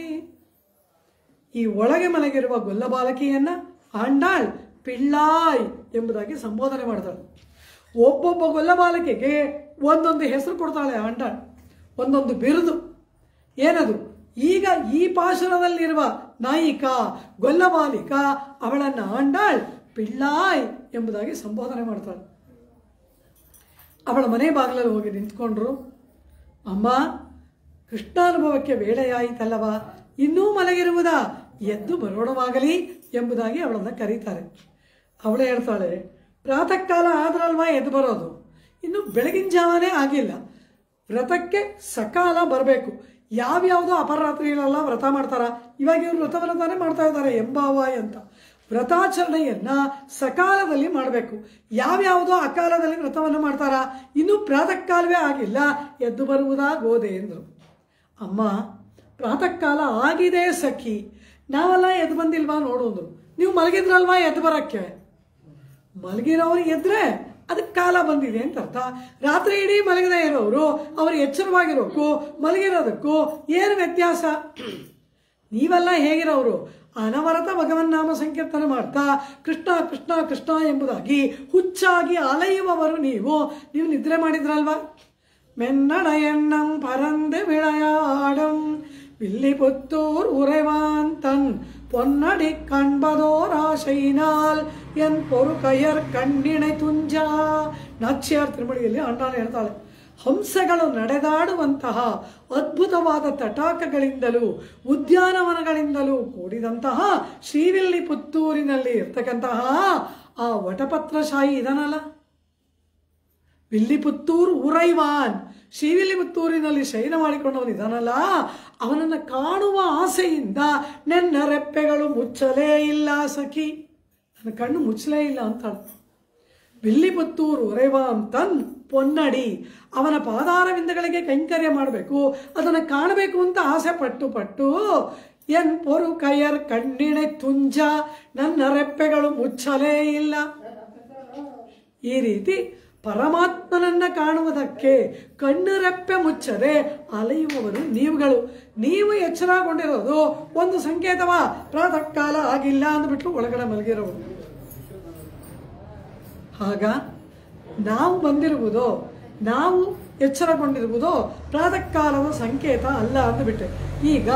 ಈ ಒಳಗೆ ಮಲಗಿರುವ ಗೊಲ್ಲಬಾಲಕಿಯನ್ನ ಆಂಡಾಳ್ ಪಿಳ್ಳಾಯ್ ಎಂಬುದಾಗಿ ಸಂಬೋಧನೆ ಮಾಡ್ತಾಳೆ. ಒಬ್ಬೊಬ್ಬ ಗೊಲ್ಲಬಾಲಕಿಗೆ ಒಂದೊಂದು ಹೆಸರು ಕೊಡ್ತಾಳೆ ಆಂಡಾಳ್, ಒಂದೊಂದು ಬಿರುದು. ಏನದು? ಈಗ ಈ ಪಾಶುರದಲ್ಲಿರುವ ನಾಯಿಕಾ ಗೊಲ್ಲಬಾಲಿಕ ಅವಳನ್ನು ಆಂಡಾಳ್ ಪಿಳ್ಳಾಯ್ ಎಂಬುದಾಗಿ ಸಂಬೋಧನೆ ಮಾಡ್ತಾಳೆ. ಅವಳ ಮನೆ ಬಾಗಿಲಲ್ಲಿ ಹೋಗಿ ನಿಂತ್ಕೊಂಡ್ರು. ಅಮ್ಮ, ಕೃಷ್ಣಾನುಭವಕ್ಕೆ ವೇಳೆಯಾಯಿತಲ್ಲವ, ಇನ್ನೂ ಮಲಗಿರುವುದಾ? ಎದ್ದು ಬರೋಣವಾಗಲಿ ಎಂಬುದಾಗಿ ಅವಳನ್ನು ಕರೀತಾರೆ. ಅವಳು ಹೇಳ್ತಾಳೆ, ಪ್ರಾತಃ ಕಾಲ ಆದ್ರಲ್ವಾ ಎದ್ದು ಬರೋದು, ಇನ್ನು ಬೆಳಗಿನ ಜಾವನೇ ಆಗಿಲ್ಲ. ವ್ರತಕ್ಕೆ ಸಕಾಲ ಬರಬೇಕು. ಯಾವ್ಯಾವುದೋ ಅಪರಾತ್ರಿಗಳೆಲ್ಲ ವ್ರತ ಮಾಡ್ತಾರ. ಇವಾಗ ಇವರು ವ್ರತವನ್ನು ತಾನೇ ಮಾಡ್ತಾ ಇದ್ದಾರೆ ಎಂಬಾವಾಯ್ ಅಂತ. ವ್ರತಾಚರಣೆಯನ್ನ ಸಕಾಲದಲ್ಲಿ ಮಾಡಬೇಕು. ಯಾವ್ಯಾವುದೋ ಅಕಾಲದಲ್ಲಿ ವ್ರತವನ್ನು ಮಾಡ್ತಾರ, ಇನ್ನೂ ಪ್ರಾತಃ ಕಾಲವೇ ಆಗಿಲ್ಲ, ಎದ್ದು ಬರುವುದಾ ಗೋದೆ ಎಂದರು. ಅಮ್ಮ, ಪ್ರಾತಃ ಕಾಲ ಆಗಿದೆ ಸಖಿ, ನಾವೆಲ್ಲ ಎದ್ದು ಬಂದಿಲ್ವಾ ನೋಡೋದ್ರು. ನೀವು ಮಲಗಿದ್ರಲ್ವಾ ಎದ್ದು ಬರಕ್ಕೆ? ಮಲಗಿರೋರು ಎದ್ರೆ ಅದಕ್ಕೆ ಕಾಲ ಬಂದಿದೆ ಅಂತ ಅರ್ಥ. ರಾತ್ರಿ ಇಡೀ ಮಲಗದೇ ಇರೋರು ಅವರು ಎಚ್ಚರವಾಗಿರೋಕ್ಕೂ ಮಲಗಿರೋದಕ್ಕೂ ಏನು ವ್ಯತ್ಯಾಸ? ನೀವೆಲ್ಲ ಹೇಗಿರೋರು ಅನವರತ ಭಗವನ್ನಾಮ ಸಂಕೀರ್ತನೆ ಮಾಡ್ತಾ ಕೃಷ್ಣ ಕೃಷ್ಣ ಕೃಷ್ಣ ಎಂಬುದಾಗಿ ಹುಚ್ಚಾಗಿ ಅಲೆಯುವವರು ನೀವು ನಿದ್ರೆ ಮಾಡಿದ್ರಲ್ವಾ? மென்னடையண்ணம் பறந்து விளையாடும் வில்லிபுத்தூர் உறைவாந்தன் பொன்னடி கண்பதோர் ஆசையினால் என் பொறுகையರ್ ಕಣ್ಣಿಣೆ ತುಂಜಾ. ನಾಚ್ಯಾರ್ ತಿರುಮಳಿಯಲ್ಲಿ ಅಣ್ಣಾಳು ಹೇಳ್ತಾಳೆ, ಹಂಸಗಳು ನಡೆದಾಡುವಂತಹ ಅದ್ಭುತವಾದ ತಟಾಕಗಳಿಂದಲೂ ಉದ್ಯಾನವನಗಳಿಂದಲೂ ಕೂಡಿದಂತಹ ಶ್ರೀವಿಲ್ಲಿಪುತ್ತೂರಿನಲ್ಲಿ ಇರ್ತಕ್ಕಂತಹ ಆ ವಟಪತ್ರಶಾಹಿ ಇದನಲ್ಲ, ವಿಲ್ಲಿಪುತ್ತೂರು ಉರೈವಾನ್, ಶ್ರೀವಿಲ್ಲಿಪುತ್ತೂರಿನಲ್ಲಿ ಶಯನ ಮಾಡಿಕೊಂಡವನು ಇದಾನಲ್ಲ, ಅವನನ್ನು ಕಾಣುವ ಆಸೆಯಿಂದ ನನ್ನ ರೆಪ್ಪೆಗಳು ಮುಚ್ಚಲೇ ಇಲ್ಲ ಸಖಿ, ನನ್ನ ಕಣ್ಣು ಮುಚ್ಚಲೇ ಇಲ್ಲ ಅಂತಾಳೆ. ವಿಲ್ಲಿಪುತ್ತೂರು ಉರೈವಾನ್ ತನ್ ಪೊನ್ನಡಿ, ಅವನ ಪಾದಾರವಿಂದಗಳಿಗೆ ಕೈಂಕರ್ಯ ಮಾಡಬೇಕು, ಅದನ್ನು ಕಾಣಬೇಕು ಅಂತ ಆಸೆ ಪಟ್ಟು ಪಟ್ಟು ಎನ್ ಪೊರುಕೈಯರ್ ಕಣ್ಣಿಣೆ ತುಂಜ, ನನ್ನ ರೆಪ್ಪೆಗಳು ಮುಚ್ಚಲೇ ಇಲ್ಲ. ಈ ರೀತಿ ಪರಮಾತ್ಮನನ್ನ ಕಾಣುವುದಕ್ಕೆ ಕಣ್ಣು ರೆಪ್ಪೆ ಮುಚ್ಚದೆ ಅಲೆಯುವವರು ನೀವುಗಳು. ನೀವು ಎಚ್ಚರಗೊಂಡಿರೋದು ಒಂದು ಸಂಕೇತವ, ಪ್ರಾತಃ ಕಾಲ ಆಗಿಲ್ಲ ಅಂದ್ಬಿಟ್ಟು ಒಳಗಡೆ ಮಲಗಿರೋರು. ಆಗ ನಾವು ಬಂದಿರುವುದೋ, ನಾವು ಎಚ್ಚರಗೊಂಡಿರುವುದೋ ಪ್ರಾತಃ ಕಾಲದ ಸಂಕೇತ ಅಲ್ಲ ಅಂದುಬಿಟ್ಟೆ. ಈಗ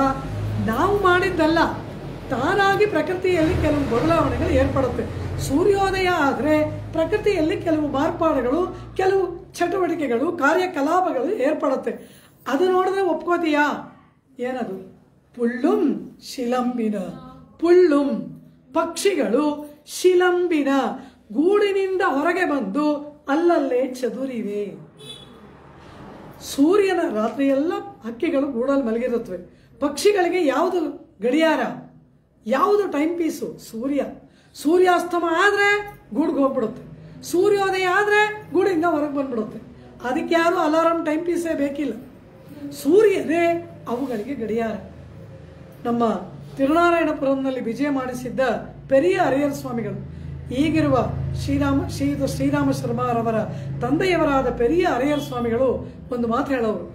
ನಾವು ಮಾಡಿದ್ದಲ್ಲ, ತಾನಾಗಿ ಪ್ರಕೃತಿಯಲ್ಲಿ ಕೆಲವು ಬದಲಾವಣೆಗಳು ಏರ್ಪಡುತ್ತೆ. ಸೂರ್ಯೋದಯ ಆದರೆ ಪ್ರಕೃತಿಯಲ್ಲಿ ಕೆಲವು ಮಾರ್ಪಾಡುಗಳು, ಕೆಲವು ಚಟುವಟಿಕೆಗಳು, ಕಾರ್ಯಕಲಾಪಗಳು ಏರ್ಪಡುತ್ತೆ. ಅದು ನೋಡಿದ್ರೆ ಒಪ್ಕೋತೀಯಾ? ಏನದು? ಪುಳ್ಳುಂ ಶಿಲಂಬಿನ, ಪುಳ್ಳುಂ ಪಕ್ಷಿಗಳು ಶಿಲಂಬಿನ ಗೂಡಿನಿಂದ ಹೊರಗೆ ಬಂದು ಅಲ್ಲಲ್ಲೇ ಚದುರಿವೆ. ಸೂರ್ಯನ ರಾತ್ರಿಯೆಲ್ಲ ಹಕ್ಕಿಗಳು ಗೂಡಲ್ಲಿ ಮಲಗಿರುತ್ತವೆ. ಪಕ್ಷಿಗಳಿಗೆ ಯಾವುದು ಗಡಿಯಾರ, ಯಾವುದು ಟೈಮ್ ಪೀಸು? ಸೂರ್ಯ. ಸೂರ್ಯಾಸ್ತಮ ಆದರೆ ಗೂಡಿಗೆ ಹೋಗ್ಬಿಡುತ್ತೆ, ಸೂರ್ಯೋದಯ ಆದರೆ ಗೂಡಿಂದ ಹೊರಗೆ ಬಂದ್ಬಿಡುತ್ತೆ. ಅದಕ್ಕೆ ಯಾರು ಅಲಾರಾಮ್ ಟೈಮ್ ಪೀಸೇ ಬೇಕಿಲ್ಲ, ಸೂರ್ಯನೇ ಅವುಗಳಿಗೆ ಗಡಿಯಾರ. ನಮ್ಮ ತಿರುನಾರಾಯಣಪುರಂನಲ್ಲಿ ವಿಜಯ ಮಾಡಿಸಿದ್ದ ಪೆರಿಯ ಅರಿಯರ್ ಸ್ವಾಮಿಗಳು, ಈಗಿರುವ ಶ್ರೀರಾಮ ಶರ್ಮಾರವರ ತಂದೆಯವರಾದ ಪೆರಿಯ ಅರಿಯರ್ ಸ್ವಾಮಿಗಳು ಒಂದು ಮಾತು ಹೇಳೋರು,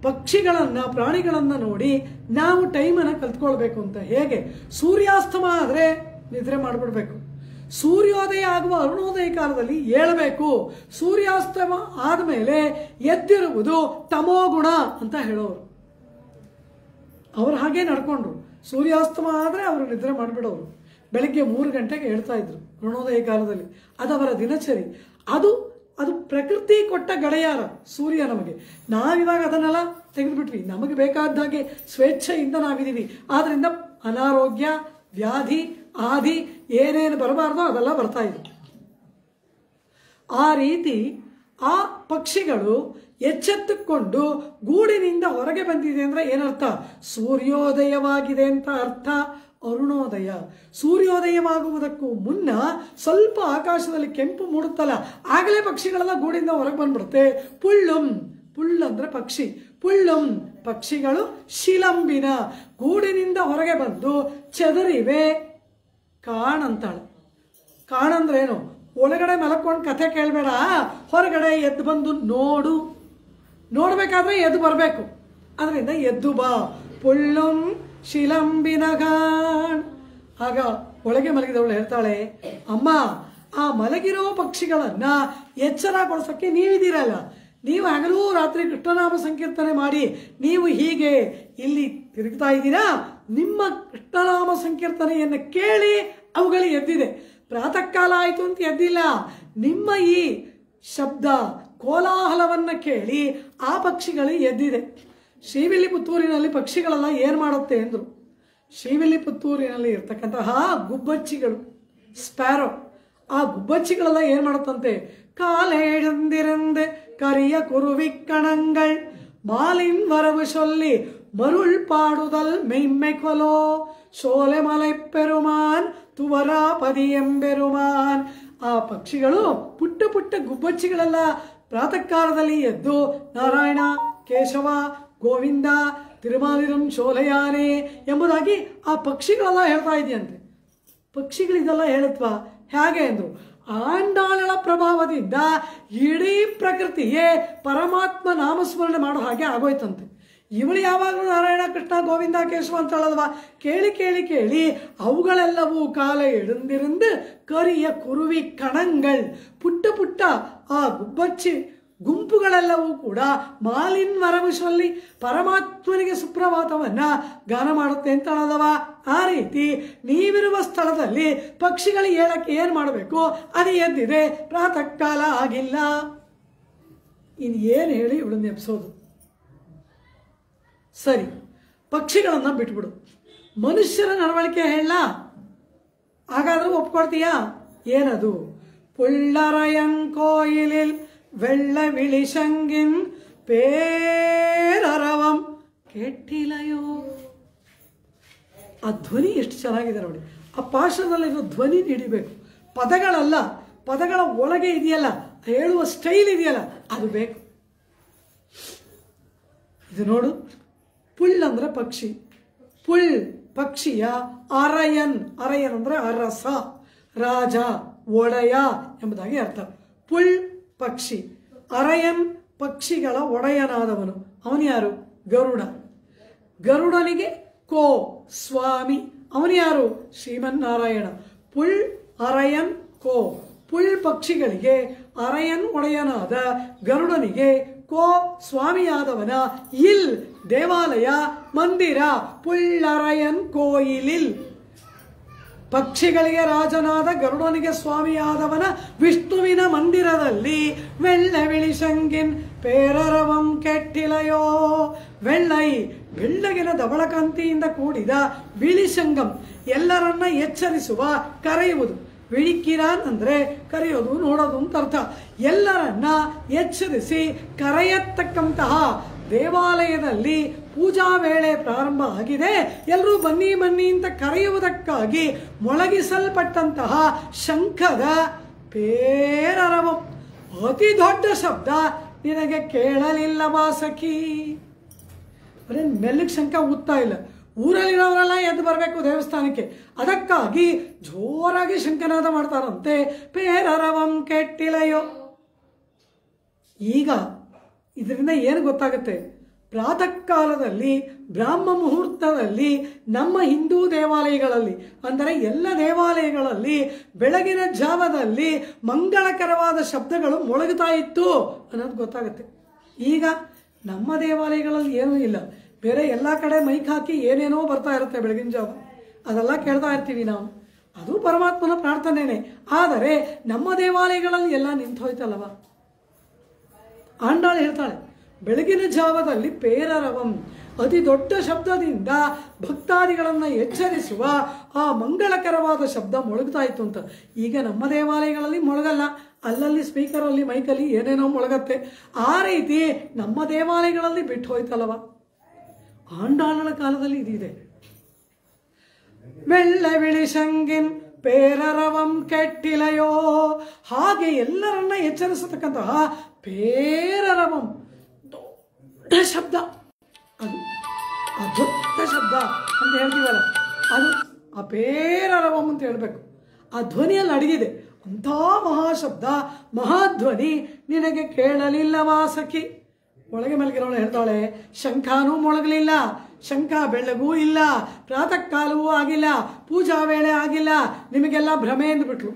ಪಕ್ಷಿಗಳನ್ನ ಪ್ರಾಣಿಗಳನ್ನ ನೋಡಿ ನಾವು ಟೈಮನ್ನು ಕಲ್ತ್ಕೊಳ್ಬೇಕು ಅಂತ. ಹೇಗೆ? ಸೂರ್ಯಾಸ್ತಮ ಆದರೆ ನಿದ್ರೆ ಮಾಡಿಬಿಡ್ಬೇಕು, ಸೂರ್ಯೋದಯ ಆಗುವ ಅರುಣೋದಯ ಕಾಲದಲ್ಲಿ ಏಳಬೇಕು, ಸೂರ್ಯಾಸ್ತಮ ಆದಮೇಲೆ ಎದ್ದಿರುವುದು ತಮೋಗುಣ ಅಂತ ಹೇಳೋರು. ಅವ್ರು ಹಾಗೆ ನಡ್ಕೊಂಡ್ರು. ಸೂರ್ಯಾಸ್ತಮ ಆದರೆ ಅವರು ನಿದ್ರೆ ಮಾಡಿಬಿಡೋರು. ಬೆಳಗ್ಗೆ 3 ಗಂಟೆಗೆ ಹೇಳ್ತಾ ಇದ್ರು ಅರುಣೋದಯ ಕಾಲದಲ್ಲಿ. ಅದವರ ದಿನಚರಿ. ಅದು ಪ್ರಕೃತಿ ಕೊಟ್ಟ ಗಡಿಯಾರ ಸೂರ್ಯ ನಮಗೆ. ನಾವಿವಾಗ ಅದನ್ನೆಲ್ಲ ತೆಗೆದುಬಿಟ್ವಿ, ನಮಗೆ ಬೇಕಾದ ಹಾಗೆ ಸ್ವೇಚ್ಛೆಯಿಂದ ನಾವಿದ್ದೀವಿ. ಆದ್ರಿಂದ ಅನಾರೋಗ್ಯ, ವ್ಯಾಧಿ, ಆದಿ ಏನೇನು ಬರಬಾರ್ದೋ ಅದೆಲ್ಲ ಬರ್ತಾ ಇದೆ. ಆ ರೀತಿ ಆ ಪಕ್ಷಿಗಳು ಎಚ್ಚೆತ್ತುಕೊಂಡು ಗೂಡಿನಿಂದ ಹೊರಗೆ ಬಂದಿದೆ ಅಂದ್ರೆ ಏನರ್ಥ? ಸೂರ್ಯೋದಯವಾಗಿದೆ ಅಂತ ಅರ್ಥ. ಅರುಣೋದಯ, ಸೂರ್ಯೋದಯವಾಗುವುದಕ್ಕೂ ಮುನ್ನ ಸ್ವಲ್ಪ ಆಕಾಶದಲ್ಲಿ ಕೆಂಪು ಮೂಡುತ್ತಲ್ಲ, ಆಗಲೇ ಪಕ್ಷಿಗಳೆಲ್ಲ ಗೂಡಿಂದ ಹೊರಗೆ ಬಂದ್ಬಿಡುತ್ತೆ. ಪುಳ್ಳುಂ, ಪುಳ್ಳಂದ್ರೆ ಪಕ್ಷಿ, ಪುಳ್ಳುಂ ಪಕ್ಷಿಗಳು ಶಿಲಂಬಿನ ಗೂಡಿನಿಂದ ಹೊರಗೆ ಬಂದು ಚದರಿವೆ. ಕಾಣಂತಾಳೆ. ಕಾಣಂದ್ರೇನು? ಒಳಗಡೆ ಮಲಕೊಂಡು ಕಥೆ ಕೇಳಬೇಡ, ಹೊರಗಡೆ ಎದ್ದು ಬಂದು ನೋಡು. ನೋಡ್ಬೇಕಾದ್ರೆ ಎದ್ದು ಬರಬೇಕು, ಅದರಿಂದ ಎದ್ದು ಬಾ. ಪುಳ್ಳುಂ ಶಿಲಂಬಿನಗಾಣ್. ಆಗ ಒಳಗೆ ಮಲಗಿದವಳು ಹೇಳ್ತಾಳೆ, ಅಮ್ಮ, ಆ ಮಲಗಿರೋ ಪಕ್ಷಿಗಳನ್ನ ಎಚ್ಚರಗೊಳಿಸೋಕ್ಕೆ ನೀವಿದ್ದೀರಲ್ಲ, ನೀವು ಹಗಲೂ ರಾತ್ರಿ ಕೃಷ್ಣನಾಮ ಸಂಕೀರ್ತನೆ ಮಾಡಿ ನೀವು ಹೀಗೆ ಇಲ್ಲಿ ತಿರುಗ್ತಾ ಇದ್ದೀರಾ, ನಿಮ್ಮ ಕೃಷ್ಣನಾಮ ಸಂಕೀರ್ತನೆಯನ್ನು ಕೇಳಿ ಅವುಗಳು ಎದ್ದಿದೆ. ಪ್ರಾತಃ ಕಾಲ ಆಯಿತು ಅಂತ ಎದ್ದಿಲ್ಲ, ನಿಮ್ಮ ಈ ಶಬ್ದ ಕೋಲಾಹಲವನ್ನು ಕೇಳಿ ಆ ಪಕ್ಷಿಗಳು ಎದ್ದಿದೆ. ಶ್ರೀವಿಲ್ಲಿಪುತ್ತೂರಿನಲ್ಲಿ ಪಕ್ಷಿಗಳೆಲ್ಲ ಏನು ಮಾಡುತ್ತೆ ಎಂದರು. ಶ್ರೀವಿಲ್ಲಿಪುತ್ತೂರಿನಲ್ಲಿ ಇರ್ತಕ್ಕಂತಹ ಗುಬ್ಬಚ್ಚಿಗಳು, ಸ್ಪ್ಯಾರೋ, ಆ ಗುಬ್ಬಚ್ಚಿಗಳೆಲ್ಲ ಏನು ಮಾಡುತ್ತಂತೆ? காலேழந்திருந்து கரிய குருவிக்கணங்கள் மாலின் வரவு சொல்லி மருள் பாடுதல் மெய்மை கொலோ சோலைமலை பெருமான் ತುವರಾಪದಿ ಎಂಬೆರುಮಾನ್. ಆ ಪಕ್ಷಿಗಳು ಪುಟ್ಟ ಪುಟ್ಟ ಗುಬ್ಬಚ್ಚಿಗಳೆಲ್ಲ ಪ್ರಾತಃ ಕಾಲದಲ್ಲಿ ಎದ್ದು ನಾರಾಯಣ, ಕೇಶವ, ಗೋವಿಂದ, ತಿರುಮಾಲಿರಂ ಶೋಲಯಾನೆ ಎಂಬುದಾಗಿ ಆ ಪಕ್ಷಿಗಳೆಲ್ಲ ಹೇಳ್ತಾ ಇದೆಯಂತೆ. ಪಕ್ಷಿಗಳು ಇದೆಲ್ಲ ಹೇಳುತ್ತವಾ? ಹೇಗೆ ಅಂದ್ರು, ಆಂಡಾಳಳ ಪ್ರಭಾವದಿಂದ ಇಡೀ ಪ್ರಕೃತಿಯೇ ಪರಮಾತ್ಮ ನಾಮಸ್ಮರಣೆ ಮಾಡೋ ಹಾಗೆ ಆಗೋಯ್ತಂತೆ. ಇವಳು ಯಾವಾಗಲೂ ನಾರಾಯಣ, ಕೃಷ್ಣ, ಗೋವಿಂದ, ಕೇಶವ ಅಂತ ಹೇಳಲ್ವಾ? ಕೇಳಿ ಕೇಳಿ ಕೇಳಿ ಅವುಗಳೆಲ್ಲವೂ ಕಾಲ ಎಡಂದಿருந்து ಕರಿಯ ಕುರುವಿ ಕಣಂಗಳ್ ಪುಟ್ಟ ಪುಟ್ಟ ಆ ಗುಬ್ಬಚ್ಚಿ ಗುಂಪುಗಳೆಲ್ಲವೂ ಕೂಡ ಮಾಲಿನ್ ವರವು ಸೊಲ್ಲಿ ಪರಮಾತ್ಮನಿಗೆ ಸುಪ್ರಭಾತವನ್ನ ಗಾನ ಮಾಡುತ್ತೆ ಅಂತ ಹೇಳದವ. ಆ ರೀತಿ ನೀವಿರುವ ಸ್ಥಳದಲ್ಲಿ ಪಕ್ಷಿಗಳು ಹೇಳಕ್ಕೆ ಏನ್ ಮಾಡಬೇಕು? ಅದು ಎದ್ದಿದೆ, ಪ್ರಾತಃ ಕಾಲ ಆಗಿಲ್ಲ. ಇನ್ ಏನ್ ಹೇಳಿ ಇವಳನ್ನ ಎಬ್ಸೋದು? ಸರಿ, ಪಕ್ಷಿಗಳನ್ನ ಬಿಟ್ಬಿಡು, ಮನುಷ್ಯರ ನಡವಳಿಕೆ ಹೇಳ, ಹಾಗಾದ್ರೂ ಒಪ್ಕೊಳ್ತೀಯಾ? ಏನದು? ಪುಳ್ಳರಯಂಕೋಯಿಲಿಲ್ வெள்ள விழிசங்கின் பேரரவம் ಕೆಟ್ಟಿಲಯೋ. ಆ ಧ್ವನಿ ಎಷ್ಟು ಚೆನ್ನಾಗಿದೆ ನೋಡಿ. ಆ ಪಾಶದಲ್ಲಿರೋ ಧ್ವನಿ ಹಿಡಿಬೇಕು, ಪದಗಳಲ್ಲ. ಪದಗಳ ಒಳಗೆ ಇದೆಯಲ್ಲ, ಹೇಳುವ ಸ್ಟೈಲ್ ಇದೆಯಲ್ಲ, ಅದು ಬೇಕು. ಇದು ನೋಡು, ಪುಳ್ ಅಂದ್ರೆ ಪಕ್ಷಿ, ಪುಳ್ ಪಕ್ಷಿಯ ಅರಯನ್, ಅರಯನ್ ಅಂದ್ರೆ ಅರಸ, ರಾಜ, ಒಡೆಯ ಎಂಬುದಾಗಿ ಅರ್ಥ. ಪುಳ್ ಪಕ್ಷಿ, ಅರಯನ್ ಪಕ್ಷಿಗಳ ಒಡೆಯನಾದವನು. ಅವನು ಯಾರು? ಗರುಡ. ಗರುಡನಿಗೆ ಕೋ ಸ್ವಾಮಿ, ಅವನು ಯಾರು? ಶ್ರೀಮನ್ನಾರಾಯಣ. ಪುಳ್ ಅರಯನ್ ಕೋ, ಪುಳ್ ಪಕ್ಷಿಗಳಿಗೆ ಅರಯನ್ ಒಡೆಯನಾದ ಗರುಡನಿಗೆ ಕೋ ಸ್ವಾಮಿಯಾದವನ ಇಲ್ ದೇವಾಲಯ ಮಂದಿರ ಪುಳ್ಳರಯನ್ ಕೋಯಿಲಿಲ್. ಪಕ್ಷಿಗಳಿಗೆ ರಾಜನಾದ ಗರುಡನಿಗೆ ಸ್ವಾಮಿಯಾದವನ ವಿಷ್ಣುವಿನ ಮಂದಿರದಲ್ಲಿ வெள்ள விழிசங்கின் பேரரவம் ಕೆಟ್ಟಿಲಯೋ. வெள்ளೈ ಬೆಳ್ಳಗಿನ ಧವಳಕಾಂತಿಯಿಂದ ಕೂಡಿದ ವಿಳಿಸಂಗಂ ಎಲ್ಲರನ್ನ ಎಚ್ಚರಿಸುವ, ಕರೆಯುವುದು. ವಿಳಿಕಿರಾನ್ ಅಂದ್ರೆ ಕರೆಯೋದು, ನೋಡೋದು ಅಂತ ಅರ್ಥ. ಎಲ್ಲರನ್ನ ಎಚ್ಚರಿಸಿ ಕರೆಯತಕ್ಕಂತಹ ದೇವಾಲಯದಲ್ಲಿ ಪೂಜಾ ವೇಳೆ ಪ್ರಾರಂಭ ಆಗಿದೆ, ಎಲ್ಲರೂ ಬನ್ನಿ ಬನ್ನಿ ಅಂತ ಕರೆಯುವುದಕ್ಕಾಗಿ ಮೊಳಗಿಸಲ್ಪಟ್ಟಂತಹ ಶಂಖದ ಪೇರರವ, ಅತಿ ದೊಡ್ಡ ಶಬ್ದ ನಿನಗೆ ಕೇಳಲಿಲ್ಲವಾ ಸಖಿ? ಬರೀ ಮೆಲ್ಲಗೆ ಶಂಖ ಊದ್ತಾ ಇಲ್ಲ, ಊರಲ್ಲಿರೋರೆಲ್ಲ ಎದ್ದು ಬರಬೇಕು ದೇವಸ್ಥಾನಕ್ಕೆ, ಅದಕ್ಕಾಗಿ ಜೋರಾಗಿ ಶಂಖನಾದ ಮಾಡ್ತಾರಂತೆ. ಪೇರರವಂ ಕೆಟ್ಟಿಲಯೋ. ಈಗ ಇದರಿಂದ ಏನು ಗೊತ್ತಾಗುತ್ತೆ? ಪ್ರಾತಃ ಕಾಲದಲ್ಲಿ ಬ್ರಾಹ್ಮ ಮುಹೂರ್ತದಲ್ಲಿ ನಮ್ಮ ಹಿಂದೂ ದೇವಾಲಯಗಳಲ್ಲಿ, ಅಂದರೆ ಎಲ್ಲ ದೇವಾಲಯಗಳಲ್ಲಿ ಬೆಳಗಿನ ಜಾವದಲ್ಲಿ ಮಂಗಳಕರವಾದ ಶಬ್ದಗಳು ಮೊಳಗುತ್ತಾ ಇತ್ತು ಅನ್ನೋದು ಗೊತ್ತಾಗುತ್ತೆ. ಈಗ ನಮ್ಮ ದೇವಾಲಯಗಳಲ್ಲಿ ಏನೂ ಇಲ್ಲ, ಬೇರೆ ಎಲ್ಲ ಕಡೆ ಮೈಕ್ ಹಾಕಿ ಏನೇನೋ ಬರ್ತಾ ಇರುತ್ತೆ ಬೆಳಗಿನ ಜಾವ, ಅದೆಲ್ಲ ಕೇಳ್ತಾ ಇರ್ತೀವಿ ನಾವು. ಅದು ಪರಮಾತ್ಮನ ಪ್ರಾರ್ಥನೆನೇ. ಆದರೆ ನಮ್ಮ ದೇವಾಲಯಗಳಲ್ಲಿ ಎಲ್ಲ ನಿಂತು ಹೋಯ್ತಲ್ಲವ. ಆಂಡಾಳು ಹೇಳ್ತಾಳೆ, ಬೆಳಗಿನ ಜಾವದಲ್ಲಿ ಪೇರರವಂ, ಅತಿ ದೊಡ್ಡ ಶಬ್ದದಿಂದ ಭಕ್ತಾದಿಗಳನ್ನು ಎಚ್ಚರಿಸುವ ಆ ಮಂಗಳಕರವಾದ ಶಬ್ದ ಮೊಳಗ್ತಾ ಇತ್ತು ಅಂತ. ಈಗ ನಮ್ಮ ದೇವಾಲಯಗಳಲ್ಲಿ ಮೊಳಗಲ್ಲ, ಅಲ್ಲಲ್ಲಿ ಸ್ಪೀಕರಲ್ಲಿ ಮೈಕಲ್ಲಿ ಏನೇನೋ ಮೊಳಗತ್ತೆ. ಆ ರೀತಿ ನಮ್ಮ ದೇವಾಲಯಗಳಲ್ಲಿ ಬಿಟ್ಟು ಹೋಯ್ತಲ್ಲವ. ಆಂಡಾಳನ ಕಾಲದಲ್ಲಿ ಇದಿದೆ. வெள்ள விழிசங்கின் ಪೇರರವಂ ಕೆಟ್ಟಿಲಯೋ. ಹಾಗೆ ಎಲ್ಲರನ್ನ ಎಚ್ಚರಿಸತಕ್ಕಂತಹ ಪೇರರವಂ ದೊಡ್ಡ ಶಬ್ದ, ಅದು ಆ ದೊಡ್ಡ ಶಬ್ದ ಅಂತ ಹೇಳ್ತೀವಲ್ಲ, ಅದು ಆ ಪೇರರವಂ ಅಂತ ಹೇಳ್ಬೇಕು. ಆ ಧ್ವನಿಯಲ್ಲಿ ಅಡಗಿದೆ ಅಂಥ ಮಹಾಶಬ್ದ, ಮಹಾಧ್ವನಿ ನಿನಗೆ ಕೇಳಲಿಲ್ಲವಾ ಸಖಿ? ಒಳಗೆ ಮಲಗಿರೋಳು ಹೇಳ್ತಾಳೆ, ಶಂಖನೂ ಮೊಳಗಲಿಲ್ಲ, ಶಂಖ ಬೆಳಗೂ ಇಲ್ಲ, ಪ್ರಾತಃ ಕಾಲವೂ ಆಗಿಲ್ಲ, ಪೂಜಾ ವೇಳೆ ಆಗಿಲ್ಲ, ನಿಮಗೆಲ್ಲ ಭ್ರಮೆ ಅಂದ್ಬಿಟ್ಲು.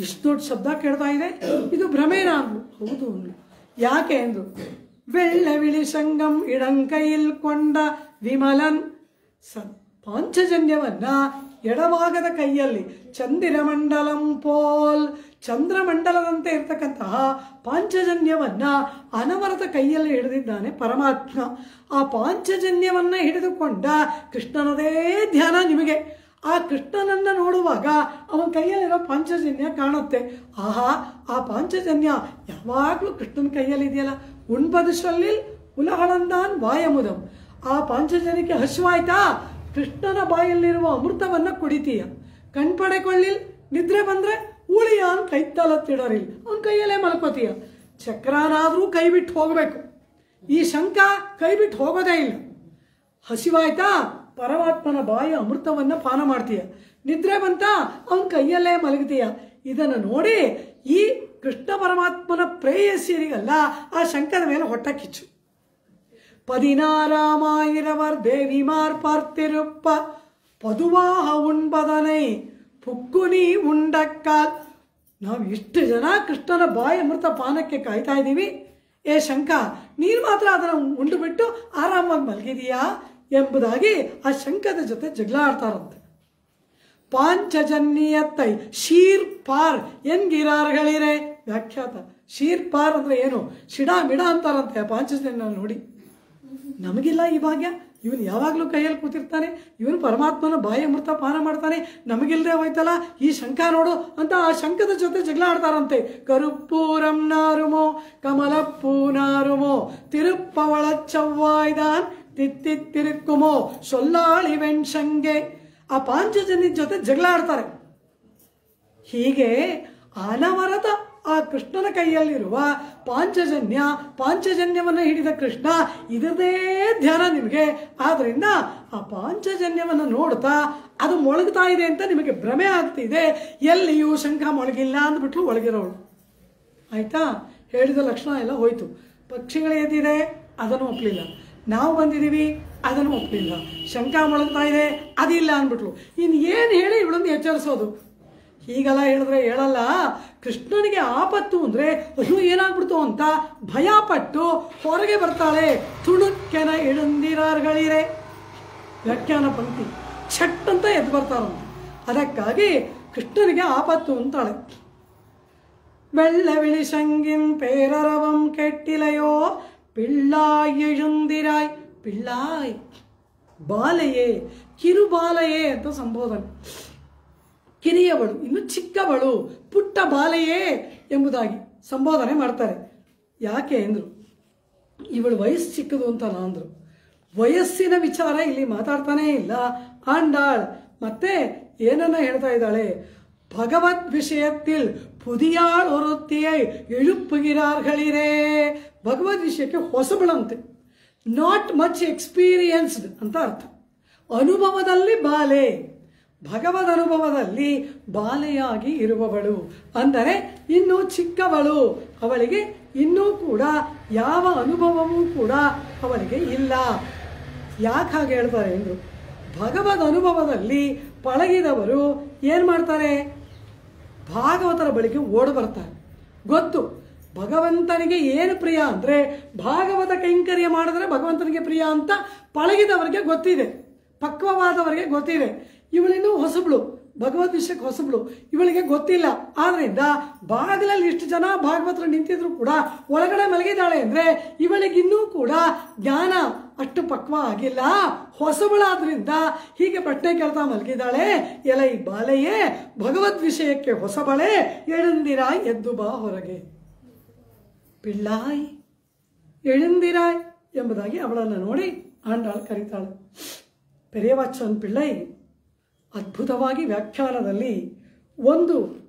ಇಷ್ಟು ದೊಡ್ಡ ಶಬ್ದ ಕೇಳ್ತಾ ಇದೆ, ಇದು ಭ್ರಮೇನಾ ಅಂದ್ಲು. ಹೌದು ಅಂದ್ಲು. ಯಾಕೆ ಅಂದ್ರು, வெள்ள விழிசங்கம் ಇಡಂಕೈಲ್ ಕೊಂಡ ವಿಮಲನ್ ಪಾಂಚಜನ್ಯವನ್ನ ಎಡಭಾಗದ ಕೈಯಲ್ಲಿ ಚಂದಿರಮಂಡಲಂ ಪೋಲ್, ಚಂದ್ರಮಂಡಲದಂತೆ ಇರ್ತಕ್ಕಂತಹ ಪಾಂಚಜನ್ಯವನ್ನ ಅನವರತ ಕೈಯಲ್ಲಿ ಹಿಡಿದಿದ್ದಾನೆ ಪರಮಾತ್ಮ. ಆ ಪಾಂಚಜನ್ಯವನ್ನ ಹಿಡಿದುಕೊಂಡ ಕೃಷ್ಣನದೇ ಧ್ಯಾನ ನಿಮಗೆ. ಆ ಕೃಷ್ಣನನ್ನ ನೋಡುವಾಗ ಅವನ ಕೈಯಲ್ಲಿರೋ ಪಾಂಚಜನ್ಯ ಕಾಣುತ್ತೆ. ಆಹಾ, ಆ ಪಾಂಚಜನ್ಯ ಯಾವಾಗಲೂ ಕೃಷ್ಣನ ಕೈಯಲ್ಲಿ ಇದೆಯಲ್ಲ. ಉಣ್ಬದು ಸೊಲ್ಲಿಲ್ ಉಲಹಳಂದಾನ್ ವಾಯಮುದಂ. ಆ ಪಾಂಚಜನ್ಯಕ್ಕೆ ಹಸುವಾಯ್ತಾ, ಕೃಷ್ಣನ ಬಾಯಲ್ಲಿರುವ ಅಮೃತವನ್ನ ಕುಡಿತೀಯ. ಕಣ್ಪಡೆಕೊಳ್ಳಿಲ್, ನಿದ್ರೆ ಬಂದ್ರೆ ಉಳಿಯಾನ್ ಕೈತಲತ್ತಿಡರಿಲ್, ಅವನ ಕೈಯಲ್ಲೇ ಮಲ್ಕೋತೀಯ. ಚಕ್ರನಾದ್ರೂ ಕೈ ಬಿಟ್ಟು ಹೋಗಬೇಕು, ಈ ಶಂಖ ಕೈ ಬಿಟ್ಟು ಹೋಗೋದೇ ಇಲ್ಲ. ಹಸಿವಾಯ್ತಾ, ಪರಮಾತ್ಮನ ಬಾಯಿ ಅಮೃತವನ್ನ ಪಾನ ಮಾಡ್ತೀಯ. ನಿದ್ರೆ ಬಂತ, ಅವನ ಕೈಯಲ್ಲೇ ಮಲಗ್ತೀಯ. ಇದನ್ನು ನೋಡಿ ಈ ಕೃಷ್ಣ ಪರಮಾತ್ಮನ ಪ್ರೇಯಸಿಯರಿಗಲ್ಲ ಆ ಶಂಕದ ಮೇಲೆ ಹೊಟ್ಟ ಕಿಚ್ಚು. 16,000 ದೇವಿಮಾರ್ பார்த்திருப்ப ಪದುವಾಹ ಉಣ್ಬದನೈ ಪುಕ್ಕುನಿ ಉಂಡಕ್ಕಾಲ್. ನಾವು ಇಷ್ಟು ಜನ ಕೃಷ್ಣನ ಬಾಯಿ ಅಮೃತ ಪಾನಕ್ಕೆ ಕಾಯ್ತಾ ಇದ್ದೀವಿ, ಏ ಶಂಕ ನೀನು ಮಾತ್ರ ಅದನ್ನು ಉಂಡು ಬಿಟ್ಟು ಆರಾಮಾಗಿ ಮಲಗಿದೀಯಾ ಎಂಬುದಾಗಿ ಆ ಶಂಕದ ಜೊತೆ ಜಗಳ ಆಡ್ತಾರಂತೆ. ಪಾಂಚಜನ್ಯತ್ತೈ ಶೀರ್ ಪಾರ್ ಎನ್ಗಿರಾರ್ಗಳಿರೆ. ವ್ಯಾಖ್ಯಾತ ಶೀರ್ ಪಾರ್ ಅಂದ್ರೆ ಏನು, ಶಿಡಾ ಮಿಡ ಅಂತಾರಂತೆ ಪಾಂಚಜನ್ಯ ನೋಡಿ. ನಮಗಿಲ್ಲ ಈ ಭಾಗ್ಯ, ಇವನು ಯಾವಾಗಲೂ ಕೈಯಲ್ಲಿ ಕೂತಿರ್ತಾನೆ, ಇವನು ಪರಮಾತ್ಮನ ಬಾಯಿ ಅಮೃತ ಪಾನ ಮಾಡ್ತಾನೆ, ನಮಗಿಲ್ಲದೆ ಹೋಯ್ತಲ್ಲ ಈ ಶಂಕ ನೋಡು ಅಂತ ಆ ಶಂಕದ ಜೊತೆ ಜಗಳ ಆಡ್ತಾರಂತೆ. ಕರುಪ್ಪೂರಂ ನಾರುಮೋ ಕಮಲಪ್ಪೂ ನಾರುಮೋ ತಿರುಪ್ಪವಳ ಚವ್ವಾಯ್ದಾನ್ ತಿತ್ತಿತ್ತಿರುಕ್ಕುಮೋ ಸೊಲ್ಲಾಳಿ ವೆಣ್ಸಂಗೆ. ಆ ಪಾಂಚಜನ್ಯ ಜೊತೆ ಜಗಳ ಆಡ್ತಾರೆ. ಹೀಗೆ ಅನವರತ ಆ ಕೃಷ್ಣನ ಕೈಯಲ್ಲಿರುವ ಪಾಂಚಜನ್ಯವನ್ನು ಹಿಡಿದ ಕೃಷ್ಣ, ಇದರದೇ ಧ್ಯಾನ ನಿಮಗೆ. ಆದ್ರಿಂದ ಆ ಪಾಂಚಜನ್ಯವನ್ನು ನೋಡ್ತಾ ಅದು ಮೊಳಗ್ತಾ ಇದೆ ಅಂತ ನಿಮಗೆ ಭ್ರಮೆ ಆಗ್ತಿದೆ. ಎಲ್ಲಿಯೂ ಶಂಖ ಮೊಳಗಿಲ್ಲ ಅಂದ್ಬಿಟ್ರು ಒಳಗಿರೋಳು. ಆಯ್ತಾ, ಹೇಳಿದ ಲಕ್ಷಣ ಎಲ್ಲ ಹೋಯ್ತು. ಪಕ್ಷಿಗಳು ಎದ್ದಿದೆ, ಅದನ್ನು ಒಪ್ಪಲಿಲ್ಲ. ನಾವು ಬಂದಿದ್ದೀವಿ, ಅದನ್ನು ಒಪ್ಪಲಿಲ್ಲ. ಶಂಖ ಮೊಳಗ್ತಾ ಇದೆ, ಅದಿಲ್ಲ ಅಂದ್ಬಿಟ್ಲು. ಇನ್ನು ಏನು ಹೇಳಿ ಇವಳನ್ನು ಎಚ್ಚರಿಸೋದು? ಹೀಗೆಲ್ಲ ಹೇಳಿದ್ರೆ ಹೇಳಲ್ಲ. ಕೃಷ್ಣನಿಗೆ ಆಪತ್ತು ಅಂದ್ರೆ ಅಯ್ಯೋ ಏನಾಗ್ಬಿಡ್ತು ಅಂತ ಭಯಪಟ್ಟು ಹೊರಗೆ ಬರ್ತಾಳೆ. ತುಣುಕ್ಕೆನ ಇಳಂದಿರಾರ್ಗಳಿರೆ. ವ್ಯಾಖ್ಯಾನ ಪಂಕ್ತಿ ಛಟ್ ಅಂತ ಎದ್ದು ಬರ್ತಾರಂತೆ. ಅದಕ್ಕಾಗಿ ಕೃಷ್ಣನಿಗೆ ಆಪತ್ತು ಅಂತಾಳೆ. வெள்ள விழிசங்கின் பேரரவம் கெட்டிலையோ பிள்ளாய் எழுந்திராய். பிள்ளாய் ಬಾಲೆಯೇ, ಕಿರುಬಾಲೆಯೇ ಅಂತ ಸಂಬೋಧನೆ. ಕಿರಿಯವಳು, ಇನ್ನು ಚಿಕ್ಕವಳು, ಪುಟ್ಟ ಬಾಲೆಯೇ ಎಂಬುದಾಗಿ ಸಂಬೋಧನೆ ಮಾಡ್ತಾರೆ. ಯಾಕೆ ಅಂದ್ರು, ಇವಳು ವಯಸ್ಸು ಚಿಕ್ಕದು ಅಂತ ಅಂದ್ರು. ವಯಸ್ಸಿನ ವಿಚಾರ ಇಲ್ಲಿ ಮಾತಾಡ್ತಾನೇ ಇಲ್ಲ ಆಂಡಾಳ್. ಮತ್ತೆ ಏನನ್ನ ಹೇಳ್ತಾ ಇದ್ದಾಳೆ, ಭಗವದ್ ವಿಷಯத்தில் புதியாள் ஒருத்தியை எழுப்புகிறார்களே. ಭಗವದ್ ವಿಷಯಕ್ಕೆ ಹೊಸಬಳಂತೆ, ನಾಟ್ ಮಚ್ ಎಕ್ಸ್ಪೀರಿಯನ್ಸ್ಡ್ ಅಂತ ಅರ್ಥ. ಅನುಭವದಲ್ಲಿ ಬಾಲೆ, ಭಗವದ್ ಅನುಭವದಲ್ಲಿ ಬಾಲೆಯಾಗಿ ಇರುವವಳು ಅಂದರೆ ಇನ್ನೂ ಚಿಕ್ಕವಳು. ಅವಳಿಗೆ ಇನ್ನೂ ಕೂಡ ಯಾವ ಅನುಭವವೂ ಕೂಡ ಅವಳಿಗೆ ಇಲ್ಲ. ಯಾಕೆ ಹಾಗೆ ಹೇಳ್ತಾರೆ ಎಂದು, ಭಗವದ್ ಅನುಭವದಲ್ಲಿ ಪಳಗಿದವರು ಏನು ಮಾಡ್ತಾರೆ, ಭಾಗವತರ ಬಳಿಗೆ ಓಡಿ ಬರ್ತಾರೆ. ಗೊತ್ತು ಭಗವಂತನಿಗೆ ಏನು ಪ್ರಿಯ ಅಂದರೆ ಭಾಗವತ ಕೈಂಕರ್ಯ ಮಾಡಿದ್ರೆ ಭಗವಂತನಿಗೆ ಪ್ರಿಯ ಅಂತ ಪಳಗಿದವರಿಗೆ ಗೊತ್ತಿದೆ, ಪಕ್ವವಾದವರಿಗೆ ಗೊತ್ತಿದೆ. ಇವಳಿನ್ನೂ ಹೊಸಬಳು, ಭಗವದ್ ವಿಷಯಕ್ಕೆ ಹೊಸಬಳು, ಇವಳಿಗೆ ಗೊತ್ತಿಲ್ಲ. ಆದ್ರಿಂದ ಬಾಗಿಲಲ್ಲಿ ಇಷ್ಟು ಜನ ಭಾಗವತರು ನಿಂತಿದ್ರು ಕೂಡ ಒಳಗಡೆ ಮಲಗಿದ್ದಾಳೆ ಅಂದ್ರೆ ಇವಳಿಗಿನ್ನೂ ಕೂಡ ಜ್ಞಾನ ಅಷ್ಟು ಪಕ್ವ ಆಗಿಲ್ಲ, ಹೊಸಬಳಾದ್ರಿಂದ ಹೀಗೆ ಪ್ರಶ್ನೆ ಕೇಳ್ತಾ ಮಲಗಿದ್ದಾಳೆ. ಎಲೈ ಬಾಲೆಯೇ, ಭಗವದ್ ವಿಷಯಕ್ಕೆ ಹೊಸಬಳೆ, ಎಳಂದಿರಾಯ್ ಎದ್ದು ಬಾ ಹೊರಗೆ. ಪಿಳ್ಳಾಯ್ ಎಳಂದಿರಾಯ್ ಎಂಬುದಾಗಿ ಅವಳನ್ನು ನೋಡಿ ಆಂಡಾಳು ಕರೀತಾಳೆ. ಪೆರಿಯವಾಚನ್ ಪಿಳ್ಳೈ ಅದ್ಭುತವಾಗಿ ವ್ಯಾಖ್ಯಾನದಲ್ಲಿ ಒಂದು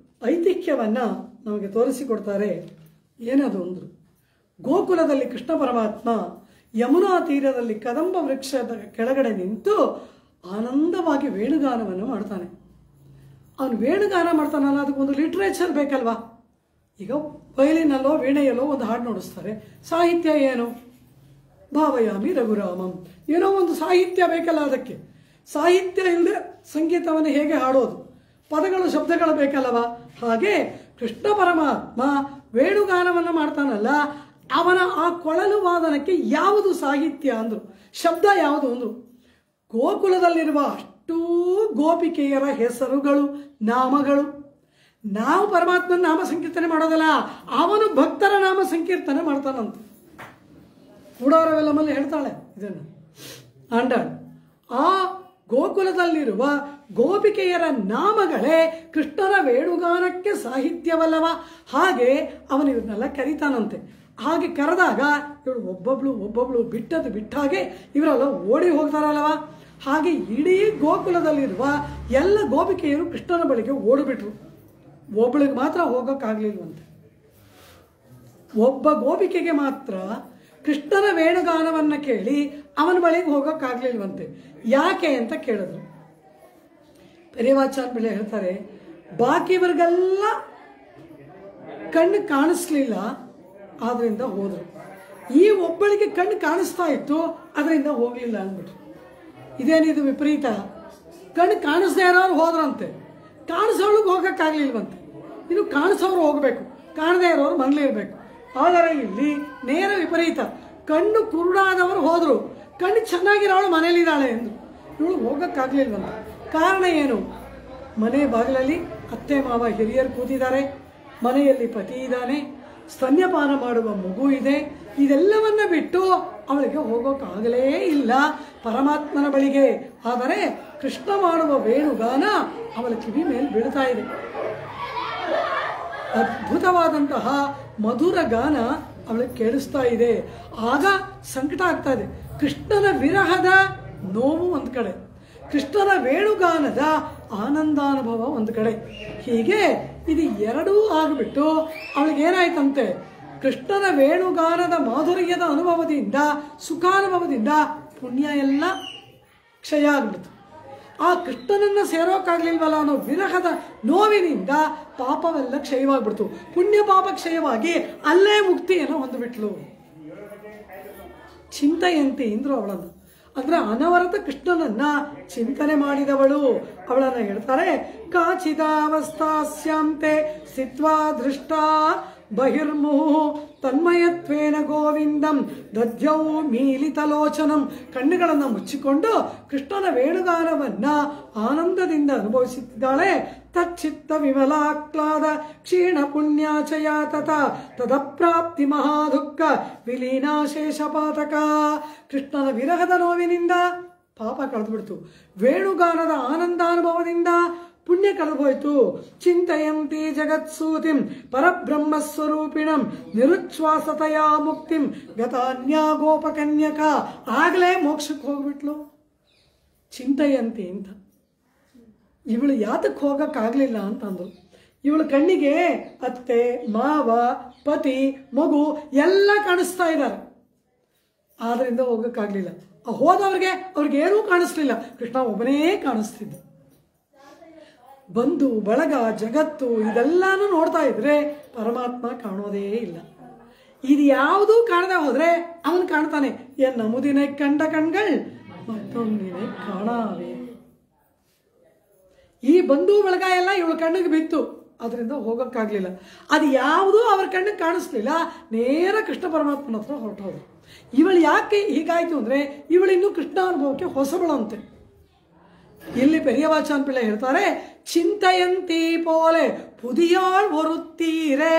ಐತಿಹ್ಯವನ್ನು ನಮಗೆ ತೋರಿಸಿಕೊಡ್ತಾರೆ. ಏನದು ಅಂದ್ರು, ಗೋಕುಲದಲ್ಲಿ ಕೃಷ್ಣ ಪರಮಾತ್ಮ ಯಮುನಾ ತೀರದಲ್ಲಿ ಕದಂಬ ವೃಕ್ಷದ ಕೆಳಗಡೆ ನಿಂತು ಆನಂದವಾಗಿ ವೇಣುಗಾನವನ್ನು ಮಾಡ್ತಾನೆ. ಅವನು ವೇಣುಗಾನ ಮಾಡ್ತಾನಲ್ಲ, ಅದಕ್ಕೊಂದು ಲಿಟ್ರೇಚರ್ ಬೇಕಲ್ವಾ. ಈಗ ವಯಲಿನಲ್ಲೋ ವೀಣೆಯಲ್ಲೋ ಒಂದು ಹಾಡು ನುಡಿಸ್ತಾರೆ, ಸಾಹಿತ್ಯ ಏನು, ಭಾವಯಾಮಿ ರಘುರಾಮಂ, ಏನೋ ಒಂದು ಸಾಹಿತ್ಯ ಬೇಕಲ್ಲ. ಅದಕ್ಕೆ ಸಾಹಿತ್ಯ ಇಲ್ಲದೆ ಸಂಗೀತವನ್ನು ಹೇಗೆ ಹಾಡೋದು, ಪದಗಳು ಶಬ್ದಗಳು ಬೇಕಲ್ಲವ. ಹಾಗೆ ಕೃಷ್ಣ ಪರಮಾತ್ಮ ವೇಣುಗಾನವನ್ನು ಮಾಡ್ತಾನಲ್ಲ, ಅವನ ಆ ಕೊಳಲು ವಾದನಕ್ಕೆ ಯಾವುದು ಸಾಹಿತ್ಯ ಅಂದ್ರು, ಶಬ್ದ ಯಾವುದು ಅಂದ್ರು. ಗೋಕುಲದಲ್ಲಿರುವ ಅಷ್ಟೂ ಗೋಪಿಕೆಯರ ಹೆಸರುಗಳು, ನಾಮಗಳು. ನಾವು ಪರಮಾತ್ಮನ ನಾಮ ಸಂಕೀರ್ತನೆ ಮಾಡೋದಲ್ಲ, ಅವನು ಭಕ್ತರ ನಾಮ ಸಂಕೀರ್ತನೆ ಮಾಡ್ತಾನಂತ. ಕೂಡಾರವೆಲ್ಲಮಲ್ಲಿ ಹೇಳ್ತಾಳೆ ಇದನ್ನು ಆಂಡಾಳ್. ಆ ಗೋಕುಲದಲ್ಲಿರುವ ಗೋಪಿಕೆಯರ ನಾಮಗಳೇ ಕೃಷ್ಣನ ವೇಣುಗಾನಕ್ಕೆ ಸಾಹಿತ್ಯವಲ್ಲವ. ಹಾಗೆ ಅವನು ಇವನ್ನೆಲ್ಲ ಕರೀತಾನಂತೆ. ಹಾಗೆ ಕರೆದಾಗ ಇವಳು ಒಬ್ಬೊಬ್ಳು ಬಿಟ್ಟದ್ದು ಬಿಟ್ಟಾಗೆ ಇವರೆಲ್ಲ ಓಡಿ ಹೋಗ್ತಾರಲ್ಲವ. ಹಾಗೆ ಇಡೀ ಗೋಕುಲದಲ್ಲಿರುವ ಎಲ್ಲ ಗೋಪಿಕೆಯರು ಕೃಷ್ಣನ ಬಳಿಗೆ ಓಡಿಬಿಟ್ರು. ಒಬ್ಬಳಿಗೆ ಮಾತ್ರ ಹೋಗೋಕ್ಕಾಗಲಿಲ್ವಂತೆ. ಒಬ್ಬ ಗೋಪಿಕೆಗೆ ಮಾತ್ರ ಕೃಷ್ಣನ ವೇಣುಗಾನವನ್ನು ಕೇಳಿ ಅವನ ಬಳಿಗೆ ಹೋಗೋಕ್ಕಾಗಲಿಲ್ವಂತೆ. ಯಾಕೆ ಅಂತ ಕೇಳಿದ್ರು. ಪೆರಿಯವಾಚಾರ್ಯ ಬೆಳೆ ಹೇಳ್ತಾರೆ, ಬಾಕಿಯವರಿಗೆಲ್ಲ ಕಣ್ಣು ಕಾಣಿಸ್ಲಿಲ್ಲ, ಆದ್ರಿಂದ ಹೋದ್ರು. ಈ ಒಬ್ಬಳಿಗೆ ಕಣ್ಣು ಕಾಣಿಸ್ತಾ ಇತ್ತು, ಅದರಿಂದ ಹೋಗ್ಲಿಲ್ಲ ಅಂದ್ಬಿಟ್ರು. ಇದೇನಿದು ವಿಪರೀತ? ಕಣ್ಣು ಕಾಣಿಸ್ದೇ ಇರೋರು ಹೋದ್ರಂತೆ, ಕಾಣಿಸೋಳಿಗೆ ಹೋಗೋಕ್ಕಾಗ್ಲಿಲ್ವಂತೆ. ಇನ್ನು ಕಾಣಿಸೋರು ಹೋಗ್ಬೇಕು, ಕಾಣದೇ ಇರೋರು ಮನೇಲಿ ಇರಬೇಕು. ಆದರೆ ಇಲ್ಲಿ ನೇರ ವಿಪರೀತ. ಕಣ್ಣು ಕುರುಡಾದವರು ಹೋದ್ರು, ಕಣ್ಣು ಚೆನ್ನಾಗಿರೋಳು ಮನೇಲಿದ್ದಾಳೆ ಎಂದು ಇವಳು ಹೋಗೋಕ್ಕಾಗ್ಲಿಲ್ವಂತೆ. ಕಾರಣ ಏನು? ಮನೆ ಬಾಗಿಲಲ್ಲಿ ಅತ್ತೆ ಮಾವ ಹಿರಿಯರು ಕೂತಿದ್ದಾರೆ, ಮನೆಯಲ್ಲಿ ಪತಿ ಇದ್ದಾನೆ, ಸ್ತನ್ಯಪಾನ ಮಾಡುವ ಮಗು ಇದೆ. ಇದೆಲ್ಲವನ್ನ ಬಿಟ್ಟು ಅವಳಿಗೆ ಹೋಗೋಕ್ಕಾಗಲೇ ಇಲ್ಲ ಪರಮಾತ್ಮನ ಬಳಿಗೆ. ಆದರೆ ಕೃಷ್ಣ ಮಾಡುವ ವೇಣುಗಾನ ಅವಳ ಕಿವಿ ಮೇಲೆ ಬೀಳ್ತಾ ಇದೆ. ಅದ್ಭುತವಾದಂತಹ ಮಧುರ ಗಾನ ಅವಳಿಗೆ ಕೇಳಿಸ್ತಾ ಇದೆ. ಆಗ ಸಂಕಟ ಆಗ್ತಾ ಇದೆ. ಕೃಷ್ಣನ ವಿರಹದ ನೋವು ಒಂದು ಕಡೆ, ಕೃಷ್ಣನ ವೇಣುಗಾನದ ಆನಂದಾನುಭವ ಒಂದು ಕಡೆ. ಹೀಗೆ ಇದು ಎರಡೂ ಆಗಿಬಿಟ್ಟು ಅವಳಿಗೇನಾಯ್ತಂತೆ, ಕೃಷ್ಣನ ವೇಣುಗಾನದ ಮಾಧುರ್ಯದ ಅನುಭವದಿಂದ, ಸುಖಾನುಭವದಿಂದ ಪುಣ್ಯ ಎಲ್ಲ ಕ್ಷಯ ಆಗ್ಬಿಡ್ತು. ಆ ಕೃಷ್ಣನನ್ನ ಸೇರೋಕ್ಕಾಗ್ಲಿಲ್ವಲ್ಲ ಅನ್ನೋ ವಿರಹದ ನೋವಿನಿಂದ ಪಾಪವೆಲ್ಲ ಕ್ಷಯವಾಗ್ಬಿಡ್ತು. ಪುಣ್ಯ ಪಾಪ ಕ್ಷಯವಾಗಿ ಅಲ್ಲೇ ಮುಕ್ತಿಯನ್ನು ಹೊಂದಿಬಿಟ್ಲು. ಚಿಂತೆಯಂತೆ ಇಂದ್ರು ಅವಳನ್ನು. ಅಂದ್ರೆ ಅನವರತ ಕೃಷ್ಣನನ್ನ ಚಿಂತನೆ ಮಾಡಿದವಳು. ಅವಳನ್ನ ಹೇಳ್ತಾರೆ, ಕಾಚಿದಾವಸ್ಥಾಸ್ಯಾಂತೆ ಸ್ಥಿತ್ವಾ ದೃಷ್ಟ ಬಹಿರ್ಮುಹು ತನ್ಮಯತ್ವೇನ ಗೋವಿಂದಂ ದಧ್ಯೌ ಮೀಲಿತಲೋಚನಂ. ಕಣ್ಣುಗಳನ್ನು ಮುಚ್ಚಿಕೊಂಡು ಕೃಷ್ಣನ ವೇಣುಗಾನವನ್ನ ಆನಂದದಿಂದ ಅನುಭವಿಸುತ್ತಿದ್ದಾಳೆ. ತಚ್ಚಿತ್ತ ವಿಮಲಾಕ್ಲಾದ ಕ್ಷೀಣ ಪುಣ್ಯಾಚಯ ತದಪ್ರಾಪ್ತಿ ಮಹಾದುಃಖ ವಿಲೀನಾಶೇಷಪಾತಕ. ಕೃಷ್ಣನ ವಿರಹದ ನೋವಿನಿಂದ ಪಾಪ ಕಳೆದುಬಿಡ್ತು, ವೇಣುಗಾನದ ಆನಂದಾನುಭವದಿಂದ ಪುಣ್ಯ ಕಳೆದುಹೋಯ್ತು. ಚಿಂತೆಯಂತಿ ಜಗತ್ಸೂತಿಂ ಪರಬ್ರಹ್ಮಸ್ವರೂಪಿಣಂ ನಿರುಚ್ಛ್ವಾಸತೆಯ ಮುಕ್ತಿಂ ಗತಾನ್ಯಾ ಗೋಪಕನ್ಯಕ. ಆಗಲೇ ಮೋಕ್ಷಕ್ಕೆ ಹೋಗ್ಬಿಟ್ಲು. ಚಿಂತೆಯಂತಿ ಅಂತ ಇವಳು ಯಾತಕ್ಕೆ ಹೋಗಕ್ಕಾಗಲಿಲ್ಲ ಅಂತಂದ್ರು. ಇವಳು ಕಣ್ಣಿಗೆ ಅತ್ತೆ ಮಾವ ಪತಿ ಮಗು ಎಲ್ಲ ಕಾಣಿಸ್ತಾ ಇದ್ದಾರೆ, ಆದ್ರಿಂದ ಹೋಗಕ್ಕಾಗ್ಲಿಲ್ಲ. ಅವ್ರಿಗೇನೂ ಕಾಣಿಸ್ಲಿಲ್ಲ, ಕೃಷ್ಣ ಒಬ್ಬನೇ ಕಾಣಿಸ್ತಿದ್ದ. ಬಂಧು ಬಳಗ ಜಗತ್ತು ಇದೆಲ್ಲಾನು ನೋಡ್ತಾ ಇದ್ರೆ ಪರಮಾತ್ಮ ಕಾಣೋದೇ ಇಲ್ಲ. ಇದು ಯಾವುದೂ ಕಾಣದೆ ಹೋದ್ರೆ ಅವನು ಕಾಣ್ತಾನೆ. ನಮುದಿನ ಕಂಡ ಕಣ್ಗಳ್ ಮತ್ತೊಂದಿನ ಕಾಣಾವೆ. ಈ ಬಂಧು ಬಳಗ ಎಲ್ಲ ಇವಳ ಕಣ್ಣಿಗೆ ಬಿತ್ತು, ಅದರಿಂದ ಹೋಗೋಕ್ಕಾಗ್ಲಿಲ್ಲ. ಅದು ಯಾವುದೂ ಅವ್ರ ಕಣ್ಣಿಗೆ ಕಾಣಿಸ್ಲಿಲ್ಲ. ನೇರ ಕೃಷ್ಣ ಪರಮಾತ್ಮನ ಹತ್ರ ಹೊರಟೋದು. ಇವಳು ಯಾಕೆ ಹೀಗಾಯ್ತು ಅಂದ್ರೆ ಇವಳಿನ್ನೂ ಕೃಷ್ಣ ಅನುಭವಕ್ಕೆ ಹೊಸಬಳಂತೆ. ಇಲ್ಲಿ ಪೆರಿಯವಾಚಾನ್ ಪಿಳ್ಳೆ ಹೇಳ್ತಾರೆ, ಚಿಂತೆಯಂತಿ ಪೋಲೆ ಪುದಿಯಾಳ್ ಬರುತ್ತೀರೇ.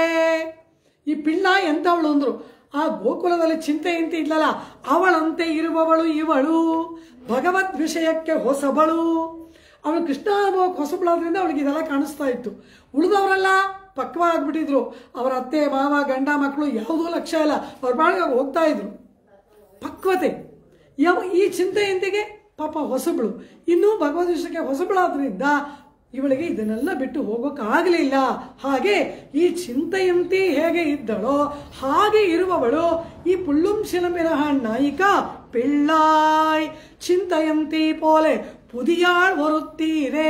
ಈ ಪಿಳ್ಳ ಎಂತವಳು ಅಂದ್ರು, ಆ ಗೋಕುಲದಲ್ಲಿ ಚಿಂತೆಯಂತಿ ಇದ್ಲಲ್ಲ ಅವಳಂತೆ ಇರುವವಳು ಇವಳು. ಭಗವದ್ ವಿಷಯಕ್ಕೆ ಹೊಸಬಳು ಅವಳು. ಕೃಷ್ಣ ಅನುಭವಕ್ಕೆ ಹೊಸಬಳಾದ್ರಿಂದ ಅವಳಿಗೆ ಇದೆಲ್ಲ ಕಾಣಿಸ್ತಾ ಇತ್ತು. ಉಳಿದವರೆಲ್ಲ ಪಕ್ವ ಆಗ್ಬಿಟ್ಟಿದ್ರು. ಅವರ ಅತ್ತೆ ಮಾವ ಗಂಡ ಮಕ್ಕಳು ಯಾವುದೂ ಲಕ್ಷ್ಯ ಇಲ್ಲ, ಅವ್ರ ಬಾಳಿಗೆ ಹೋಗ್ತಾ ಇದ್ರು. ಪಕ್ವತೆ. ಈ ಚಿಂತೆಯಂತಿಗೆ ಪಾಪ ಹೊಸಬಳು, ಇನ್ನೂ ಭಗವದ್ ವಿಷಯಕ್ಕೆ ಹೊಸಬಳಾದ್ರಿಂದ ಇವಳಿಗೆ ಇದನ್ನೆಲ್ಲ ಬಿಟ್ಟು ಹೋಗೋಕ್ಕಾಗಲಿಲ್ಲ. ಹಾಗೆ ಈ ಚಿಂತೆಯಂತಿ ಹೇಗೆ ಇದ್ದಳೋ ಹಾಗೆ ಇರುವವಳು ಈ ಪುಳ್ಳುಂ ಶಿಲಂಬಿನ ನಾಯಿಕ ಪಿಳ್ಳಾಯ್. ಚಿಂತೆಯಂತಿ ಪೋಲೆ ಪುದಿಯಾಳ್ ಬರುತ್ತೀರೇ.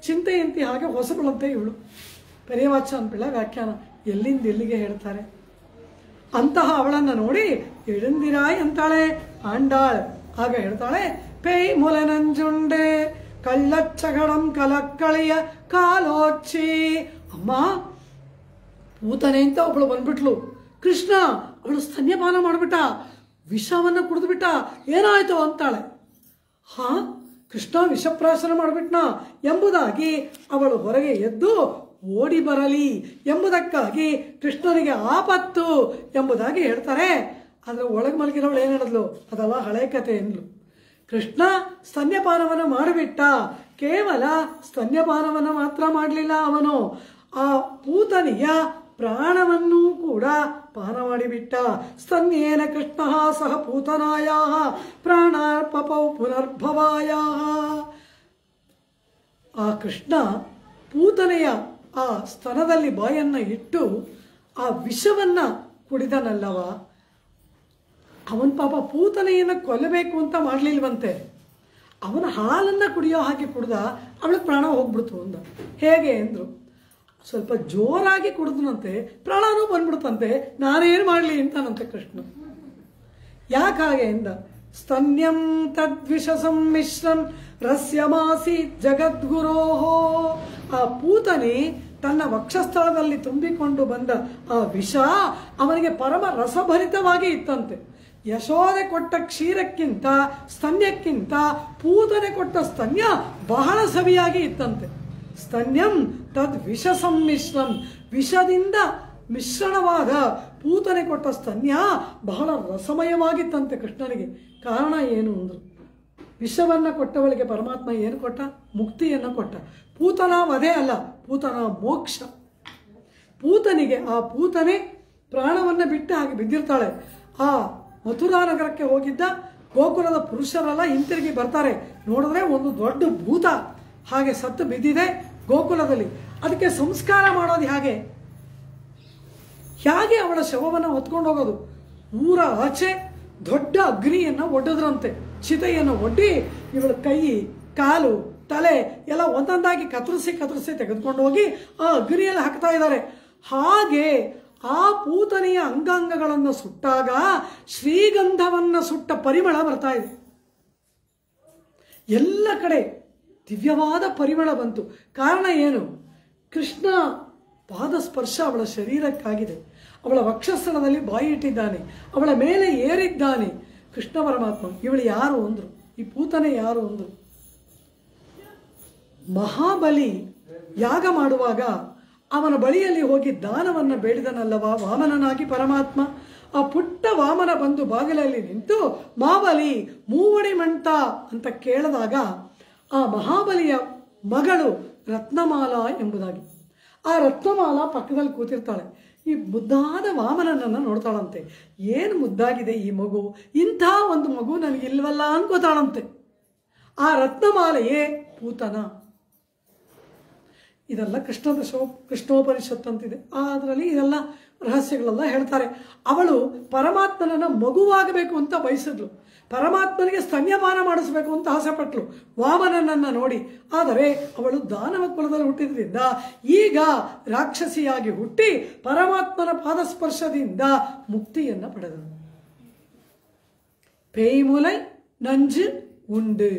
ಚಿಂತೆಯಂತಿ ಹಾಗೆ ಹೊಸಬಳಂತೆ ಇವಳು. ಪೆರಿಯವಾಚಾನ್ ಪಿಳ್ಳ ವ್ಯಾಖ್ಯಾನ ಎಲ್ಲಿಂದ ಎಲ್ಲಿಗೆ ಹೇಳ್ತಾರೆ. ಅಂತಹ ಅವಳನ್ನು ನೋಡಿ ಎಳಂದಿರಾಯ್ ಅಂತಾಳೆ ಆಂಡಾಳ್. ಆಗ ಹೇಳ್ತಾಳೆ, ಪೇಯ್ ಮೊಲೆನಂಜುಂಡೆ ಕಳ್ಳಚ್ಚಗಡಂ ಕಲಕ್ಕಳಿಯ ಕಾಲೋಚ್ಚಿ. ಅಮ್ಮ, ಪೂತನೆ ಅಂತ ಒಬ್ಬಳು ಬಂದ್ಬಿಟ್ಲು. ಕೃಷ್ಣ ಅವಳು ಸ್ತನ್ಯಪಾನ ಮಾಡಿಬಿಟ್ಟ, ವಿಷವನ್ನು ಕುಡಿದ್ಬಿಟ್ಟ, ಏನಾಯ್ತು ಅಂತಾಳೆ. ಹಾ, ಕೃಷ್ಣ ವಿಷಪ್ರಾಶನ ಮಾಡಿಬಿಟ್ನ ಎಂಬುದಾಗಿ ಅವಳು ಹೊರಗೆ ಎದ್ದು ಓಡಿ ಬರಲಿ ಎಂಬುದಕ್ಕಾಗಿ ಕೃಷ್ಣನಿಗೆ ಆಪತ್ತು ಎಂಬುದಾಗಿ ಹೇಳ್ತಾರೆ. ಆದರೆ ಒಳಗೆ ಮಲಗಿರೋಳು ಏನು ಹೇಳಿದ್ಲು, ಅದೆಲ್ಲ ಹಳೆ ಕಥೆ ಎಂದ್ಲು. ಕೃಷ್ಣ ಸ್ತನ್ಯಪಾನವನ್ನು ಮಾಡಿಬಿಟ್ಟ. ಕೇವಲ ಸ್ತನ್ಯಪಾನವನ್ನು ಮಾತ್ರ ಮಾಡಲಿಲ್ಲ ಅವನು, ಆ ಪೂತನಿಯ ಪ್ರಾಣವನ್ನೂ ಕೂಡ ಪಾನ ಮಾಡಿಬಿಟ್ಟ. ಸ್ತನ್ಯೇನ ಕೃಷ್ಣ ಸಹ ಪೂತನಾಯ ಪ್ರಾಣಾರ್ಪಪೌ ಪುನರ್ಭವಾಯ. ಆ ಕೃಷ್ಣ ಪೂತನೆಯ ಆ ಸ್ತನದಲ್ಲಿ ಬಾಯನ್ನ ಇಟ್ಟು ಆ ವಿಷವನ್ನ ಕುಡಿದನಲ್ಲವ, ಅವನ ಪಾಪ ಪೂತನೆಯನ್ನು ಕೊಲ್ಲಬೇಕು ಅಂತ ಮಾಡಲಿಲ್ವಂತೆ. ಅವನ ಹಾಲನ್ನು ಕುಡಿಯೋ ಹಾಗೆ ಕುಡ್ದ, ಅವಳಿಗೆ ಪ್ರಾಣ ಹೋಗ್ಬಿಡ್ತು ಅಂದ. ಹೇಗೆ ಅಂದರು, ಸ್ವಲ್ಪ ಜೋರಾಗಿ ಕುಡಿದನಂತೆ, ಪ್ರಾಣನೂ ಬಂದ್ಬಿಡ್ತಂತೆ, ನಾನೇನು ಮಾಡಲಿ ಅಂತಾನಂತೆ ಕೃಷ್ಣ. ಯಾಕಾಗೆ ಎಂದ, ಸ್ತನ್ಯಂ ತದ್ವಿಷ ಸಮ್ಮಿಶ್ರಂ ರಸ್ಯಮಾಸಿ ಜಗದ್ಗುರೋಹೋ. ಆ ಪೂತನೆ ತನ್ನ ವಕ್ಷಸ್ಥಳದಲ್ಲಿ ತುಂಬಿಕೊಂಡು ಬಂದ ಆ ವಿಷ ಅವನಿಗೆ ಪರಮ ರಸಭರಿತವಾಗಿ ಇತ್ತಂತೆ. ಯಶೋದೆ ಕೊಟ್ಟ ಕ್ಷೀರಕ್ಕಿಂತ ಸ್ತನ್ಯಕ್ಕಿಂತ ಪೂತನೆ ಕೊಟ್ಟ ಸ್ತನ್ಯ ಬಹಳ ಸವಿಯಾಗಿ ಇತ್ತಂತೆ. ಸ್ತನ್ಯಂ ತದ್ ವಿಷ ಸಮ್ಮಿಶ್ರಂ, ವಿಷದಿಂದ ಮಿಶ್ರಣವಾದ ಪೂತನೆ ಕೊಟ್ಟ ಸ್ತನ್ಯ ಬಹಳ ರಸಮಯವಾಗಿತ್ತಂತೆ ಕೃಷ್ಣನಿಗೆ. ಕಾರಣ ಏನು ಅಂದರು, ವಿಷವನ್ನು ಕೊಟ್ಟವಳಿಗೆ ಪರಮಾತ್ಮ ಏನು ಕೊಟ್ಟ, ಮುಕ್ತಿಯನ್ನು ಕೊಟ್ಟ. ಪೂತನ ವಧೆ ಅಲ್ಲ, ಪೂತನ ಮೋಕ್ಷ. ಪೂತನಿಗೆ ಆ ಪೂತನೆ ಪ್ರಾಣವನ್ನು ಬಿಟ್ಟು ಹಾಗೆ ಬಿದ್ದಿರ್ತಾಳೆ. ಆ ಮಥುರಾ ನಗರಕ್ಕೆ ಹೋಗಿದ್ದ ಗೋಕುಲದ ಪುರುಷರೆಲ್ಲ ಹಿಂತಿರುಗಿ ಬರ್ತಾರೆ, ನೋಡಿದ್ರೆ ಒಂದು ದೊಡ್ಡ ಭೂತ ಹಾಗೆ ಸತ್ತು ಬಿದ್ದಿದೆ ಗೋಕುಲದಲ್ಲಿ. ಅದಕ್ಕೆ ಸಂಸ್ಕಾರ ಮಾಡೋದು ಹೇಗೆ ಅವಳ ಶವವನ್ನು ಹೊತ್ಕೊಂಡು ಹೋಗೋದು? ಊರ ಆಚೆ ದೊಡ್ಡ ಅಗ್ನಿಯನ್ನು ಒಡ್ಡದ್ರಂತೆ, ಚಿತೆಯನ್ನು ಒಡ್ಡಿ ಇವಳ ಕೈ ಕಾಲು ತಲೆ ಎಲ್ಲ ಒಂದೊಂದಾಗಿ ಕತ್ತರಿಸಿ ತೆಗೆದುಕೊಂಡು ಹೋಗಿ ಆ ಅಗ್ನಿಯಲ್ಲಿ ಹಾಕ್ತಾ ಇದ್ದಾರೆ. ಹಾಗೆ ಆ ಪೂತನೆಯ ಅಂಗಾಂಗಗಳನ್ನು ಸುಟ್ಟಾಗ ಶ್ರೀಗಂಧವನ್ನು ಸುಟ್ಟ ಪರಿಮಳ ಬರ್ತಾ ಇದೆ. ಎಲ್ಲ ಕಡೆ ದಿವ್ಯವಾದ ಪರಿಮಳ ಬಂತು. ಕಾರಣ ಏನು? ಕೃಷ್ಣ ಪಾದ ಸ್ಪರ್ಶ ಅವಳ ಶರೀರಕ್ಕಾಗಿದೆ. ಅವಳ ವಕ್ಷಸ್ಥಳದಲ್ಲಿ ಬಾಯಿ ಇಟ್ಟಿದ್ದಾನೆ, ಅವಳ ಮೇಲೆ ಏರಿದ್ದಾನೆ ಕೃಷ್ಣ ಪರಮಾತ್ಮ. ಇವಳು ಯಾರು ಅಂದ್ರು, ಈ ಪೂತನೆ ಯಾರು ಅಂದ್ರು, ಮಹಾಬಲಿ ಯಾಗ ಮಾಡುವಾಗ ಅವನ ಬಳಿಯಲ್ಲಿ ಹೋಗಿ ದಾನವನ್ನು ಬೇಡಿದನಲ್ಲವಾ ವಾಮನನಾಗಿ ಪರಮಾತ್ಮ. ಆ ಪುಟ್ಟ ವಾಮನ ಬಂದು ಬಾಗಿಲಲ್ಲಿ ನಿಂತು ಮಾಬಲಿ ಮೂವಡಿ ಮಂಟ ಅಂತ ಕೇಳಿದಾಗ ಆ ಮಹಾಬಲಿಯ ಮಗಳು ರತ್ನಮಾಲಾ ಎಂಬುದಾಗಿ. ಆ ರತ್ನಮಾಲಾ ಪಕ್ಕದಲ್ಲಿ ಕೂತಿರ್ತಾಳೆ. ಈ ಮುದ್ದಾದ ವಾಮನನನ್ನು ನೋಡ್ತಾಳಂತೆ. ಏನು ಮುದ್ದಾಗಿದೆ ಈ ಮಗು, ಇಂಥ ಒಂದು ಮಗು ನನಗಿಲ್ವಲ್ಲ ಅನ್ಕೋತಾಳಂತೆ. ಆ ರತ್ನಮಾಲೆಯೇ ಪೂತನ. ಇದೆಲ್ಲ ಕೃಷ್ಣೋಪನಿಷತ್ ಅಂತಿದೆ, ಅದರಲ್ಲಿ ಇದೆಲ್ಲ ರಹಸ್ಯಗಳೆಲ್ಲ ಹೇಳ್ತಾರೆ. ಅವಳು ಪರಮಾತ್ಮನನ್ನ ಮಗುವಾಗಬೇಕು ಅಂತ ಬಯಸಿದ್ಲು, ಪರಮಾತ್ಮನಿಗೆ ಸ್ತನ್ಯಪಾನ ಮಾಡಿಸ್ಬೇಕು ಅಂತ ಆಸೆಪಟ್ಲು ವಾಮನನನ್ನ ನೋಡಿ. ಆದರೆ ಅವಳು ದಾನವ ಕುಲದಲ್ಲಿ ಹುಟ್ಟಿದ್ರಿಂದ ಈಗ ರಾಕ್ಷಸಿಯಾಗಿ ಹುಟ್ಟಿ ಪರಮಾತ್ಮನ ಪಾದಸ್ಪರ್ಶದಿಂದ ಮುಕ್ತಿಯನ್ನು ಪಡೆದಳು. ಪೇಯ್ ಮುಲೈ ನಂಜು ಉಂಡು,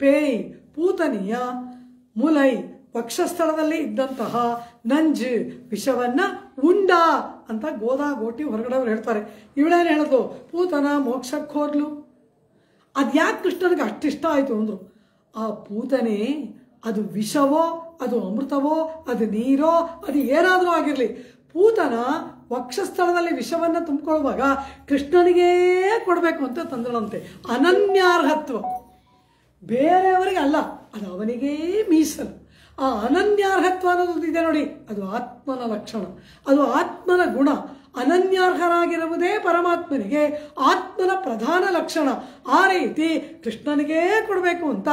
ಪೇಯ್ ಪೂತನಿಯ, ಮುಲೈ ವಕ್ಷಸ್ಥಳದಲ್ಲಿ ಇದ್ದಂತಹ ನಂಜು ವಿಷವನ್ನ ಉಂಡ ಅಂತ ಗೋಟಿ ಹೊರಗಡೆಯವರು ಹೇಳ್ತಾರೆ. ಇವಳೇನು ಹೇಳೋದು, ಪೂತನ ಮೋಕ್ಷಕ್ಕೆ ಹೋದ್ಲು. ಅದ್ಯಾಕೆ ಕೃಷ್ಣನಿಗೆ ಅಷ್ಟಿಷ್ಟ ಆಯಿತು ಅಂದರು, ಆ ಪೂತನೆ ಅದು ವಿಷವೋ ಅದು ಅಮೃತವೋ ಅದು ನೀರೋ ಅದು ಏನಾದರೂ ಆಗಿರಲಿ, ಪೂತನ ವಕ್ಷಸ್ಥಳದಲ್ಲಿ ವಿಷವನ್ನು ತುಂಬಿಕೊಳ್ಳುವಾಗ ಕೃಷ್ಣನಿಗೇ ಕೊಡಬೇಕು ಅಂತ ತಂದಳಂತೆ. ಅನನ್ಯಾರ್ಹತ್ವ, ಬೇರೆಯವರಿಗೆ ಅಲ್ಲ, ಅದು ಅವನಿಗೇ ಮೀಸಲು. ಆ ಅನನ್ಯಾರ್ಹತ್ವ ಅನ್ನೋದು ಇದೆ ನೋಡಿ, ಅದು ಆತ್ಮನ ಲಕ್ಷಣ, ಅದು ಆತ್ಮನ ಗುಣ. ಅನನ್ಯಾರ್ಹರಾಗಿರುವುದೇ ಪರಮಾತ್ಮನಿಗೆ ಆತ್ಮನ ಪ್ರಧಾನ ಲಕ್ಷಣ. ಆ ರೀತಿ ಕೃಷ್ಣನಿಗೇ ಕೊಡಬೇಕು ಅಂತ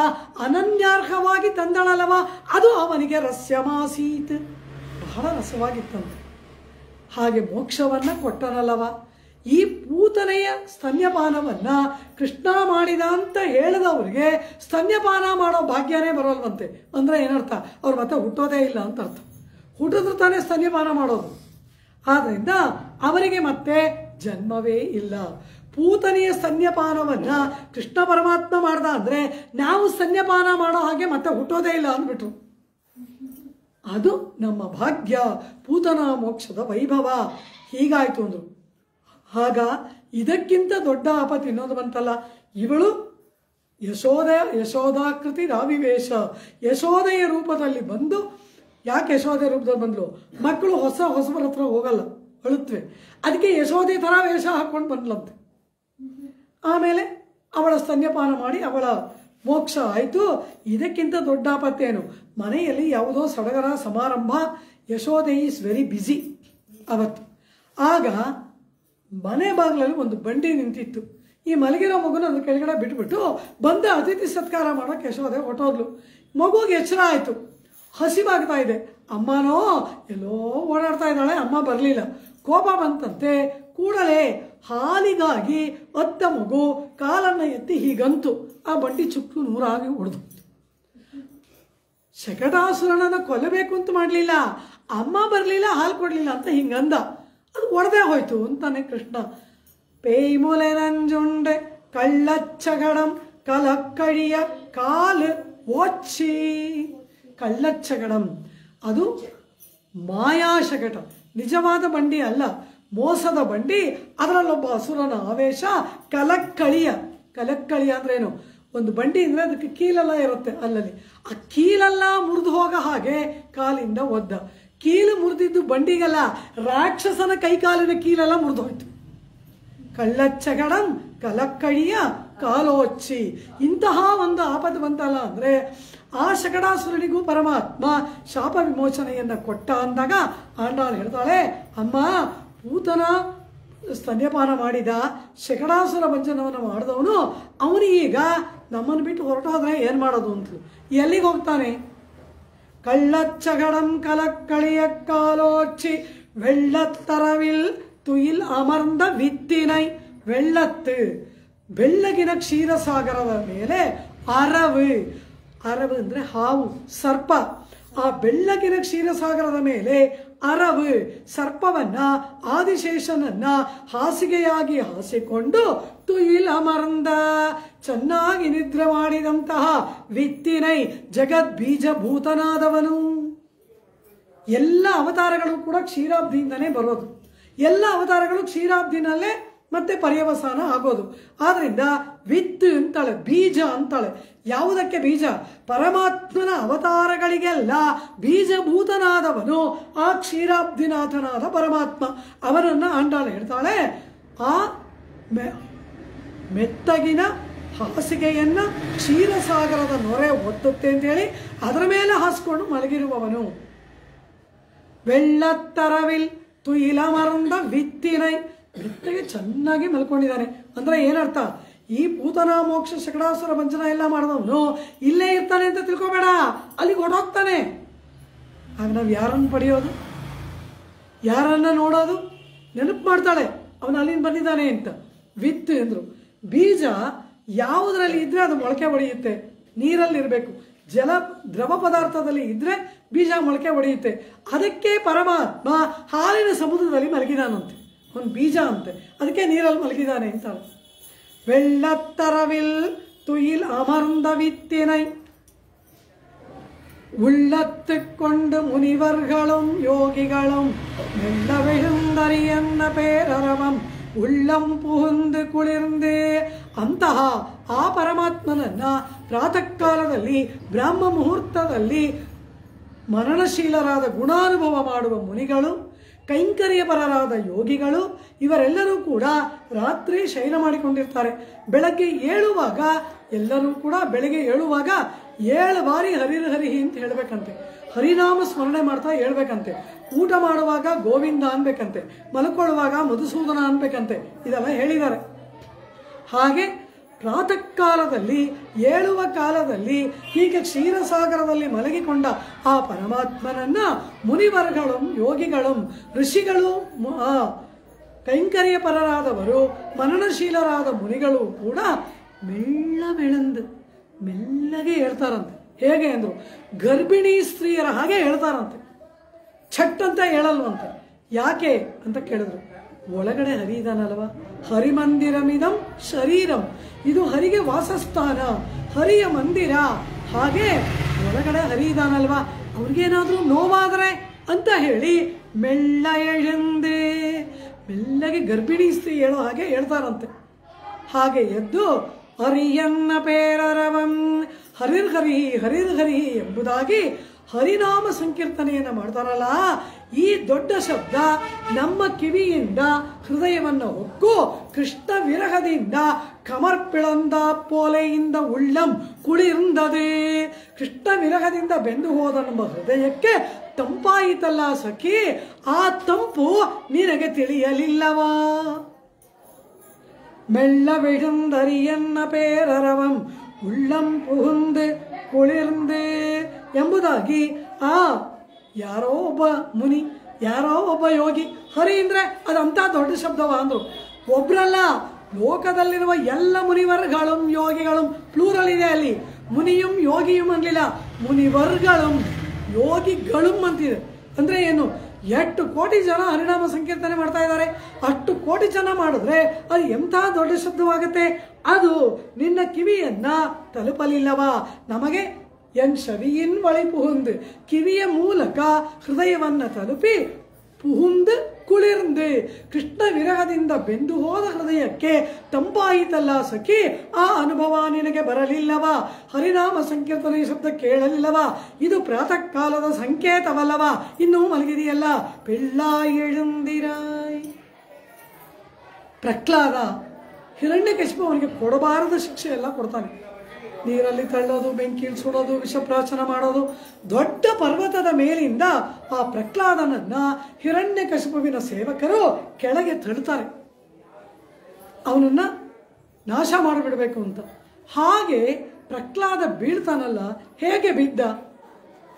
ಅನನ್ಯಾರ್ಹವಾಗಿ ತಂದಳಲ್ಲವ, ಅದು ಅವನಿಗೆ ರಸ್ಯಮಾಸೀತ್, ಬಹಳ ರಸವಾಗಿತ್ತಂತೆ. ಹಾಗೆ ಮೋಕ್ಷವನ್ನು ಕೊಟ್ಟನಲ್ಲವ. ಈ ಪೂತನೆಯ ಸ್ತನ್ಯಪಾನವನ್ನ ಕೃಷ್ಣ ಮಾಡಿದ ಅಂತ ಹೇಳಿದವರಿಗೆ ಸ್ತನ್ಯಪಾನ ಮಾಡೋ ಭಾಗ್ಯನೇ ಬರೋಲ್ವಂತೆ. ಅಂದರೆ ಏನರ್ಥ, ಅವ್ರು ಮತ್ತೆ ಹುಟ್ಟೋದೇ ಇಲ್ಲ ಅಂತ ಅರ್ಥ. ಹುಟ್ಟಿದ್ರು ತಾನೇ ಸ್ತನ್ಯಪಾನ ಮಾಡೋದು. ಆದ್ದರಿಂದ ಅವರಿಗೆ ಮತ್ತೆ ಜನ್ಮವೇ ಇಲ್ಲ. ಪೂತನೆಯ ಸ್ತನ್ಯಪಾನವನ್ನ ಕೃಷ್ಣ ಪರಮಾತ್ಮ ಮಾಡ್ದ ಅಂದರೆ ನಾವು ಸ್ತನ್ಯಪಾನ ಮಾಡೋ ಹಾಗೆ ಮತ್ತೆ ಹುಟ್ಟೋದೇ ಇಲ್ಲ ಅಂದ್ಬಿಟ್ರು. ಅದು ನಮ್ಮ ಭಾಗ್ಯ, ಪೂತನ ಮೋಕ್ಷದ ವೈಭವ. ಹೀಗಾಯ್ತು ಅಂದರು. ಆಗ ಇದಕ್ಕಿಂತ ದೊಡ್ಡ ಆಪತ್ತು ಇನ್ನೊಂದು ಬಂತಲ್ಲ. ಇವಳು ಯಶೋದಾಕೃತಿ ರಾವಿವೇಶ, ಯಶೋದೆಯ ರೂಪದಲ್ಲಿ ಬಂದು, ಯಾಕೆ ಯಶೋದೆ ರೂಪದಲ್ಲಿ ಬಂದಳು, ಮಕ್ಕಳು ಹೊಸಬರ ಹತ್ರ ಹೋಗಲ್ಲ, ಅಳುತ್ತವೆ, ಅದಕ್ಕೆ ಯಶೋದೆ ಥರ ವೇಷ ಹಾಕ್ಕೊಂಡು ಬಂದ್ಲಂತೆ. ಆಮೇಲೆ ಅವಳ ಸ್ತನ್ಯಪಾನ ಮಾಡಿ ಅವಳ ಮೋಕ್ಷ ಆಯಿತು. ಇದಕ್ಕಿಂತ ದೊಡ್ಡ ಆಪತ್ತೇನು, ಮನೆಯಲ್ಲಿ ಯಾವುದೋ ಸಡಗರ ಸಮಾರಂಭ, ಯಶೋದೆ ಈಸ್ ವೆರಿ ಬ್ಯುಸಿ ಅವತ್ತು. ಆಗ ಮನೆ ಬಾಗಿಲಲ್ಲಿ ಒಂದು ಬಂಡಿ ನಿಂತಿತ್ತು. ಈ ಮಲಗಿರೋ ಮಗುನ ಅದ್ರ ಕೆಳಗಡೆ ಬಿಟ್ಬಿಟ್ಟು ಬಂದು ಅತಿಥಿ ಸತ್ಕಾರ ಮಾಡೋಕೆ ಯಶೋದೆ ಹೊಟ್ಟೋದ್ಲು. ಮಗುಗೆ ಎಚ್ಚರ ಆಯಿತು, ಹಸಿವಾಗ್ತಾ ಇದೆ. ಅಮ್ಮನೋ ಎಲ್ಲೋ ಓಡಾಡ್ತಾ ಇದ್ದಾಳೆ, ಅಮ್ಮ ಬರಲಿಲ್ಲ. ಕೋಪ ಬಂತಂತೆ. ಕೂಡಲೇ ಹಾಲಿಗಾಗಿ ಅತ್ತ ಮಗು ಕಾಲನ್ನು ಎತ್ತಿ ಹೀಗಂತು. ಆ ಬಂಡಿ ಚುಕ್ಕು ನೂರಾಗಿ ಹೊಡೆದು. ಶಕಟಾಸುರನನ್ನು ಕೊಲ್ಲಬೇಕು ಅಂತ ಮಾಡಲಿಲ್ಲ, ಅಮ್ಮ ಬರಲಿಲ್ಲ ಹಾಲು ಕೊಡಲಿಲ್ಲ ಅಂತ ಹಿಂಗಂದ. ಅದು ಒಡೆದೇ ಹೋಯ್ತು ಅಂತಾನೆ ಕೃಷ್ಣ. ಪೇಯ್ಮುಲೆ ನಂಜುಂಡೆ ಕಳ್ಳಚ್ಚಗಡಂ ಕಲಕ್ಕಳಿಯ ಕಾಲು ಓಚ್ಚಿ. ಕಳ್ಳಚ್ಚಗಡಂ ಅದು ಮಾಯಾಶಕಟ, ನಿಜವಾದ ಬಂಡಿ ಅಲ್ಲ, ಮೋಸದ ಬಂಡಿ. ಅದರಲ್ಲೊಬ್ಬ ಅಸುರನ ಆವೇಶ. ಕಲಕ್ಕಳಿಯ, ಕಲಕ್ಕಳಿಯ ಅಂದ್ರೇನು? ಒಂದು ಬಂಡಿ ಅಂದರೆ ಅದಕ್ಕೆ ಕೀಲೆಲ್ಲ ಇರುತ್ತೆ, ಅಲ್ಲಲ್ಲಿ ಆ ಕೀಲೆಲ್ಲ ಮುರಿದು ಹೋಗ ಹಾಗೆ ಕಾಲಿಂದ ಒದ್ದ. ಕೀಲು ಮುರಿದಿದ್ದು ಬಂಡಿಗಲ್ಲ, ರಾಕ್ಷಸನ ಕೈಕಾಲಿನ ಕೀಲೆಲ್ಲ ಮುರಿದು ಹೋಯ್ತು. ಕಳ್ಳಚ್ಚಗಡಂ ಕಲಕ್ಕಳಿಯ ಕಾಲೋಚ್ಚಿ. ಇಂತಹ ಒಂದು ಆಪತ್ತು ಬಂತಲ್ಲ ಅಂದರೆ ಆ ಶಕಟಾಸುರನಿಗೂ ಪರಮಾತ್ಮ ಶಾಪ ವಿಮೋಚನೆಯನ್ನು ಕೊಟ್ಟ ಅಂದಾಗ ಆಂಡಾಳು ಹೇಳ್ತಾಳೆ, ಅಮ್ಮ ಪೂತನ ಸ್ತನ್ಯಪಾನ ಮಾಡಿದ, ಶಕಟಾಸುರ ಭಂಜನವನ್ನು ಮಾಡಿದವನು ಅವನಿಗೀಗ ನಮ್ಮನ್ನು ಬಿಟ್ಟು ಹೊರಟೋದ್ರೆ ಏನು ಮಾಡೋದು ಅಂತಲೂ. ಎಲ್ಲಿಗೆ ಹೋಗ್ತಾನೆ? ಕಳ್ಳಚ್ಚಗಡಂ ಕಲಕ್ಕಳಿಯ ಕಾಲೋಚ್ಚಿ வெள்ளத்தரவில் துயில் ಅಮರ್ந்த ವಿತ್ತಿನೈ. வெள்ளತ್ತು ಬೆಳ್ಳಗಿನ ಕ್ಷೀರಸಾಗರದ ಮೇಲೆ ಅರವು, ಅರವು ಅಂದರೆ ಹಾವು, ಸರ್ಪ. ಆ ಬೆಳ್ಳಗಿನ ಕ್ಷೀರಸಾಗರದ ಮೇಲೆ ಅರವು ಸರ್ಪವನ್ನ, ಆದಿಶೇಷನನ್ನ ಹಾಸಿಗೆಯಾಗಿ ಹಾಸಿಕೊಂಡು ತುಯಿಲ್ ಅಮರ್ಂದ ಚೆನ್ನಾಗಿ ನಿದ್ರೆ ಮಾಡಿದಂತಹ ವಿತ್ತಿನೈ ಜಗದ್ಬೀಜಭೂತನಾದವನು. ಎಲ್ಲ ಅವತಾರಗಳು ಕೂಡ ಕ್ಷೀರಾಬ್ದಿಯಿಂದನೇ ಬರೋದು. ಎಲ್ಲ ಅವತಾರಗಳು ಕ್ಷೀರಾಬ್ದಿನಲ್ಲೇ ಮತ್ತೆ ಪರ್ಯವಸಾನ ಆಗೋದು. ಆದ್ರಿಂದ ವಿತ್ ಅಂತಾಳೆ, ಬೀಜ ಅಂತಾಳೆ. ಯಾವುದಕ್ಕೆ ಬೀಜ? ಪರಮಾತ್ಮನ ಅವತಾರಗಳಿಗೆಲ್ಲ ಬೀಜಭೂತನಾದವನು ಆ ಕ್ಷೀರಾಬ್ದಿನಾಥನಾದ ಪರಮಾತ್ಮ. ಅವನನ್ನ ಆಂಡಾಳು ಹೇಳ್ತಾಳೆ, ಆ ಮೆತ್ತಗಿನ ಹಾಸಿಗೆಯನ್ನ ಕ್ಷೀರಸಾಗರದ ನೊರೆ ಒತ್ತುತ್ತೆ ಅಂತೇಳಿ ಅದರ ಮೇಲೆ ಹಾಸ್ಕೊಂಡು ಮಲಗಿರುವವನು. வெள்ளத்தரவில் துயிலமர்ந்த ವಿತ್ತಿನೈ. ಮೆತ್ತಗೆ ಚೆನ್ನಾಗಿ ಮಲ್ಕೊಂಡಿದ್ದಾನೆ ಅಂದ್ರೆ ಏನರ್ಥ? ಈ ಪೂತನ ಮೋಕ್ಷ ಶಕಟಾಸುರ ಭಂಜನ ಎಲ್ಲ ಮಾಡಿದವನು ಇಲ್ಲೇ ಇರ್ತಾನೆ ಅಂತ ತಿಳ್ಕೊಬೇಡ, ಅಲ್ಲಿಗೆ ಹೊರಟೋಗ್ತಾನೆ. ಆಗ ನಾವು ಯಾರನ್ನು ಪಡೆಯೋದು? ಯಾರನ್ನ ನೋಡೋದು? ನೆನಪು ಮಾಡ್ತಾಳೆ ಅವನು ಅಲ್ಲಿಂದ ಬಂದಿದ್ದಾನೆ ಅಂತ. ವಿತ್ ಅಂದ್ರು. ಬೀಜ ಯಾವುದರಲ್ಲಿ ಇದ್ರೆ ಅದು ಮೊಳಕೆ ಹೊಡೆಯುತ್ತೆ. ನೀರಲ್ಲಿ ಇರಬೇಕು, ಜಲ ದ್ರವ ಪದಾರ್ಥದಲ್ಲಿ ಇದ್ರೆ ಬೀಜ ಮೊಳಕೆ ಹೊಡೆಯುತ್ತೆ. ಅದಕ್ಕೆ ಪರಮಾತ್ಮ ಹಾಲಿನ ಸಮುದ್ರದಲ್ಲಿ ಮಲಗಿದಾನಂತೆ, ಒಂದು ಬೀಜ ಅಂತೆ, ಅದಕ್ಕೆ ನೀರಲ್ಲಿ ಮಲಗಿದಾನೆ ಅಂತ. வெள்ளத்தரவில் துயில் அமர்ந்த வித்தினை உள்ளத்து கொண்டு முனிவர்களும் யோகிகளும் மெல்ல விழுந்தறியನ್ನ பேரரவம் உள்ளம் புகுந்து ಕುಳಿರ್ದೆ. ಅಂತಹ ಆ ಪರಮಾತ್ಮನನ್ನ ಪ್ರಾತಃ ಕಾಲದಲ್ಲಿ ಬ್ರಾಹ್ಮ ಮುಹೂರ್ತದಲ್ಲಿ ಮರಣಶೀಲರಾದ ಗುಣಾನುಭವ ಮಾಡುವ ಮುನಿಗಳು, ಕೈಂಕರ್ಯಪರರಾದ ಯೋಗಿಗಳು, ಇವರೆಲ್ಲರೂ ಕೂಡ ರಾತ್ರಿ ಶಯನ ಮಾಡಿಕೊಂಡಿರ್ತಾರೆ. ಬೆಳಗ್ಗೆ ಏಳುವಾಗ ಎಲ್ಲರೂ ಕೂಡ ಬೆಳಗ್ಗೆ ಏಳುವಾಗ 7 ಬಾರಿ ಹರಿರ್ ಹರಿಹಿ ಅಂತ ಹೇಳ್ಬೇಕಂತೆ. ಹರಿನಾಮ ಸ್ಮರಣೆ ಮಾಡ್ತಾ ಹೇಳ್ಬೇಕಂತೆ. ಊಟ ಮಾಡುವಾಗ ಗೋವಿಂದ ಅನ್ಬೇಕಂತೆ, ಮಲ್ಕೊಳ್ಳುವಾಗ ಮಧುಸೂದನ ಅನ್ಬೇಕಂತೆ. ಇದೆಲ್ಲ ಹೇಳಿದ್ದಾರೆ. ಹಾಗೆ ಪ್ರಾತಃ ಕಾಲದಲ್ಲಿ ಏಳುವ ಕಾಲದಲ್ಲಿ ಹೀಗೆ ಕ್ಷೀರಸಾಗರದಲ್ಲಿ ಮಲಗಿಕೊಂಡ ಆ ಪರಮಾತ್ಮನನ್ನ ಮುನಿವರ್ಗಳು, ಯೋಗಿಗಳು, ಋಷಿಗಳು, ಕೈಂಕರ್ಯಪರರಾದವರು, ಮನನಶೀಲರಾದ ಮುನಿಗಳು ಕೂಡ ಮೆಲ್ಲಗೆ ಹೇಳ್ತಾರಂತೆ. ಹೇಗೆ ಅಂದ್ರು? ಗರ್ಭಿಣಿ ಸ್ತ್ರೀಯರ ಹಾಗೆ ಹೇಳ್ತಾರಂತೆ. ಛಟ್ ಅಂತ ಹೇಳಲ್ವಂತೆ. ಯಾಕೆ ಅಂತ ಕೇಳಿದ್ರು. ಒಳಗಡೆ ಹರಿ ಇದಾನಲ್ವ, ಹರಿಮಂದಿರಮಿದಂ ಶರೀರಂ, ಇದು ಹರಿಗೆ ವಾಸಸ್ಥಾನ, ಹರಿಯ ಮಂದಿರ. ಹಾಗೆ ಒಳಗಡೆ ಹರಿ ಇದಾನಲ್ವ, ಅವ್ರಿಗೇನಾದ್ರೂ ನೋವಾದರೆ ಅಂತ ಹೇಳಿ ಮೆಲ್ಲ ಎಳೆಂದೆ, ಮೆಲ್ಲಗೆ ಗರ್ಭಿಣಿ ಸ್ತ್ರೀ ಹೇಳೋ ಹಾಗೆ ಹೇಳ್ತಾರಂತೆ. ಹಾಗೆ ಎದ್ದು ಹರಿಯನ್ನ ಪೇರರವಂ ಹರಿರ್ ಹರಿ ಹರಿರ್ ಹರಿ ಎಂಬುದಾಗಿ ಹರಿನಾಮ ಸಂಕೀರ್ತನೆಯನ್ನು ಮಾಡ್ತಾರಲ್ಲ, ಈ ದೊಡ್ಡ ಶಬ್ದ ನಮ್ಮ ಕಿವಿಯಿಂದ ಹೃದಯವನ್ನು ಹೊಕ್ಕು ಕೃಷ್ಣ ವಿರಹದಿಂದ ಕಮರ್ಪಿಳಂದ ಪೋಲೆಯಿಂದ ಉಳ್ಳಂ ಕುಳಿರ್ಂದದೆ. ಕೃಷ್ಣ ವಿರಹದಿಂದ ಬೆಂದು ಹೋದ ನಮ್ಮ ಹೃದಯಕ್ಕೆ ತಂಪಾಯಿತಲ್ಲ ಸಖಿ, ಆ ತಂಪು ನಿನಗೆ ತಿಳಿಯಲಿಲ್ಲವಾ? மெல்ல விழுந்தறியನ್ನ பேரரவம் உள்ளம் புகுந்து ಕುಳಿರ್ಂದೆ ಎಂಬುದಾಗಿ ಆ ಯಾರೋ ಒಬ್ಬ ಮುನಿ, ಯಾರೋ ಒಬ್ಬ ಯೋಗಿ, ಹರಿ ಅಂದ್ರೆ ಅದಂತ ದೊಡ್ಡ ಶಬ್ದವ ಅಂದ್ರು. ಒಬ್ರಲ್ಲ, ಲೋಕದಲ್ಲಿರುವ ಎಲ್ಲ ಮುನಿವರ್ಗಳು ಯೋಗಿಗಳು, ಪ್ಲೂರಲ್ ಇದೆ ಅಲ್ಲಿ, ಮುನಿಯುಂ ಯೋಗಿಯುಂ ಅನ್ಲಿಲ್ಲ, ಮುನಿವರ್ಗಳು ಯೋಗಿಗಳು ಅಂತಿದೆ. ಅಂದ್ರೆ ಏನು, 8 ಕೋಟಿ ಜನ ಹರಿನಾಮ ಸಂಕೀರ್ತನೆ ಮಾಡ್ತಾ ಇದ್ದಾರೆ. ಅಷ್ಟು ಕೋಟಿ ಜನ ಮಾಡಿದ್ರೆ ಅದು ಎಂಥ ದೊಡ್ಡ ಶಬ್ದವಾಗುತ್ತೆ. ಅದು ನಿನ್ನ ಕಿವಿಯನ್ನ ತಲುಪಲಿಲ್ಲವಾ? ನಮಗೆ ಎನ್ ಶವಿಯಿನ್ ಒಳಿ ಪುಹುಂದು, ಕಿವಿಯ ಮೂಲಕ ಹೃದಯವನ್ನ ತಲುಪಿ ಪುಹುಂದು ಕುಳಿರ್ಂದು, ಕೃಷ್ಣ ವಿರಹದಿಂದ ಬೆಂದು ಹೋದ ಹೃದಯಕ್ಕೆ ತಂಪಾಯಿತಲ್ಲ ಸಖಿ, ಆ ಅನುಭವ ನಿನಗೆ ಬರಲಿಲ್ಲವಾ? ಹರಿನಾಮ ಸಂಕೀರ್ತನೆ ಶಬ್ದ ಕೇಳಲಿಲ್ಲವಾ? ಇದು ಪ್ರಾತಃ ಕಾಲದ ಸಂಕೇತವಲ್ಲವಾ? ಇನ್ನೂ ಮಲಗಿದೆಯಲ್ಲ. ಪಿಳ್ಳ ಎಳುಂದಿರಾಯ್. ಪ್ರಹ್ಲಾದ ಹಿರಣ್ಯಕಶಿಪು ಅವನಿಗೆ ಕೊಡಬಾರದ ಶಿಕ್ಷೆ ಎಲ್ಲ ಕೊಡ್ತಾನೆ. ನೀರಲ್ಲಿ ತಳ್ಳೋದು, ಬೆಂಕಿಯಲ್ಲಿ ಸುಡೋದು, ವಿಷಪ್ರಾಶನ ಮಾಡೋದು. ದೊಡ್ಡ ಪರ್ವತದ ಮೇಲಿಂದ ಆ ಪ್ರಹ್ಲಾದನನ್ನ ಹಿರಣ್ಯಕಶಿಪುವಿನ ಸೇವಕರು ಕೆಳಗೆ ತಳ್ಳುತ್ತಾರೆ, ಅವನನ್ನ ನಾಶ ಮಾಡಿಬಿಡಬೇಕು ಅಂತ. ಹಾಗೆ ಪ್ರಹ್ಲಾದ ಬೀಳ್ತಾನಲ್ಲ, ಹೇಗೆ ಬಿದ್ದ?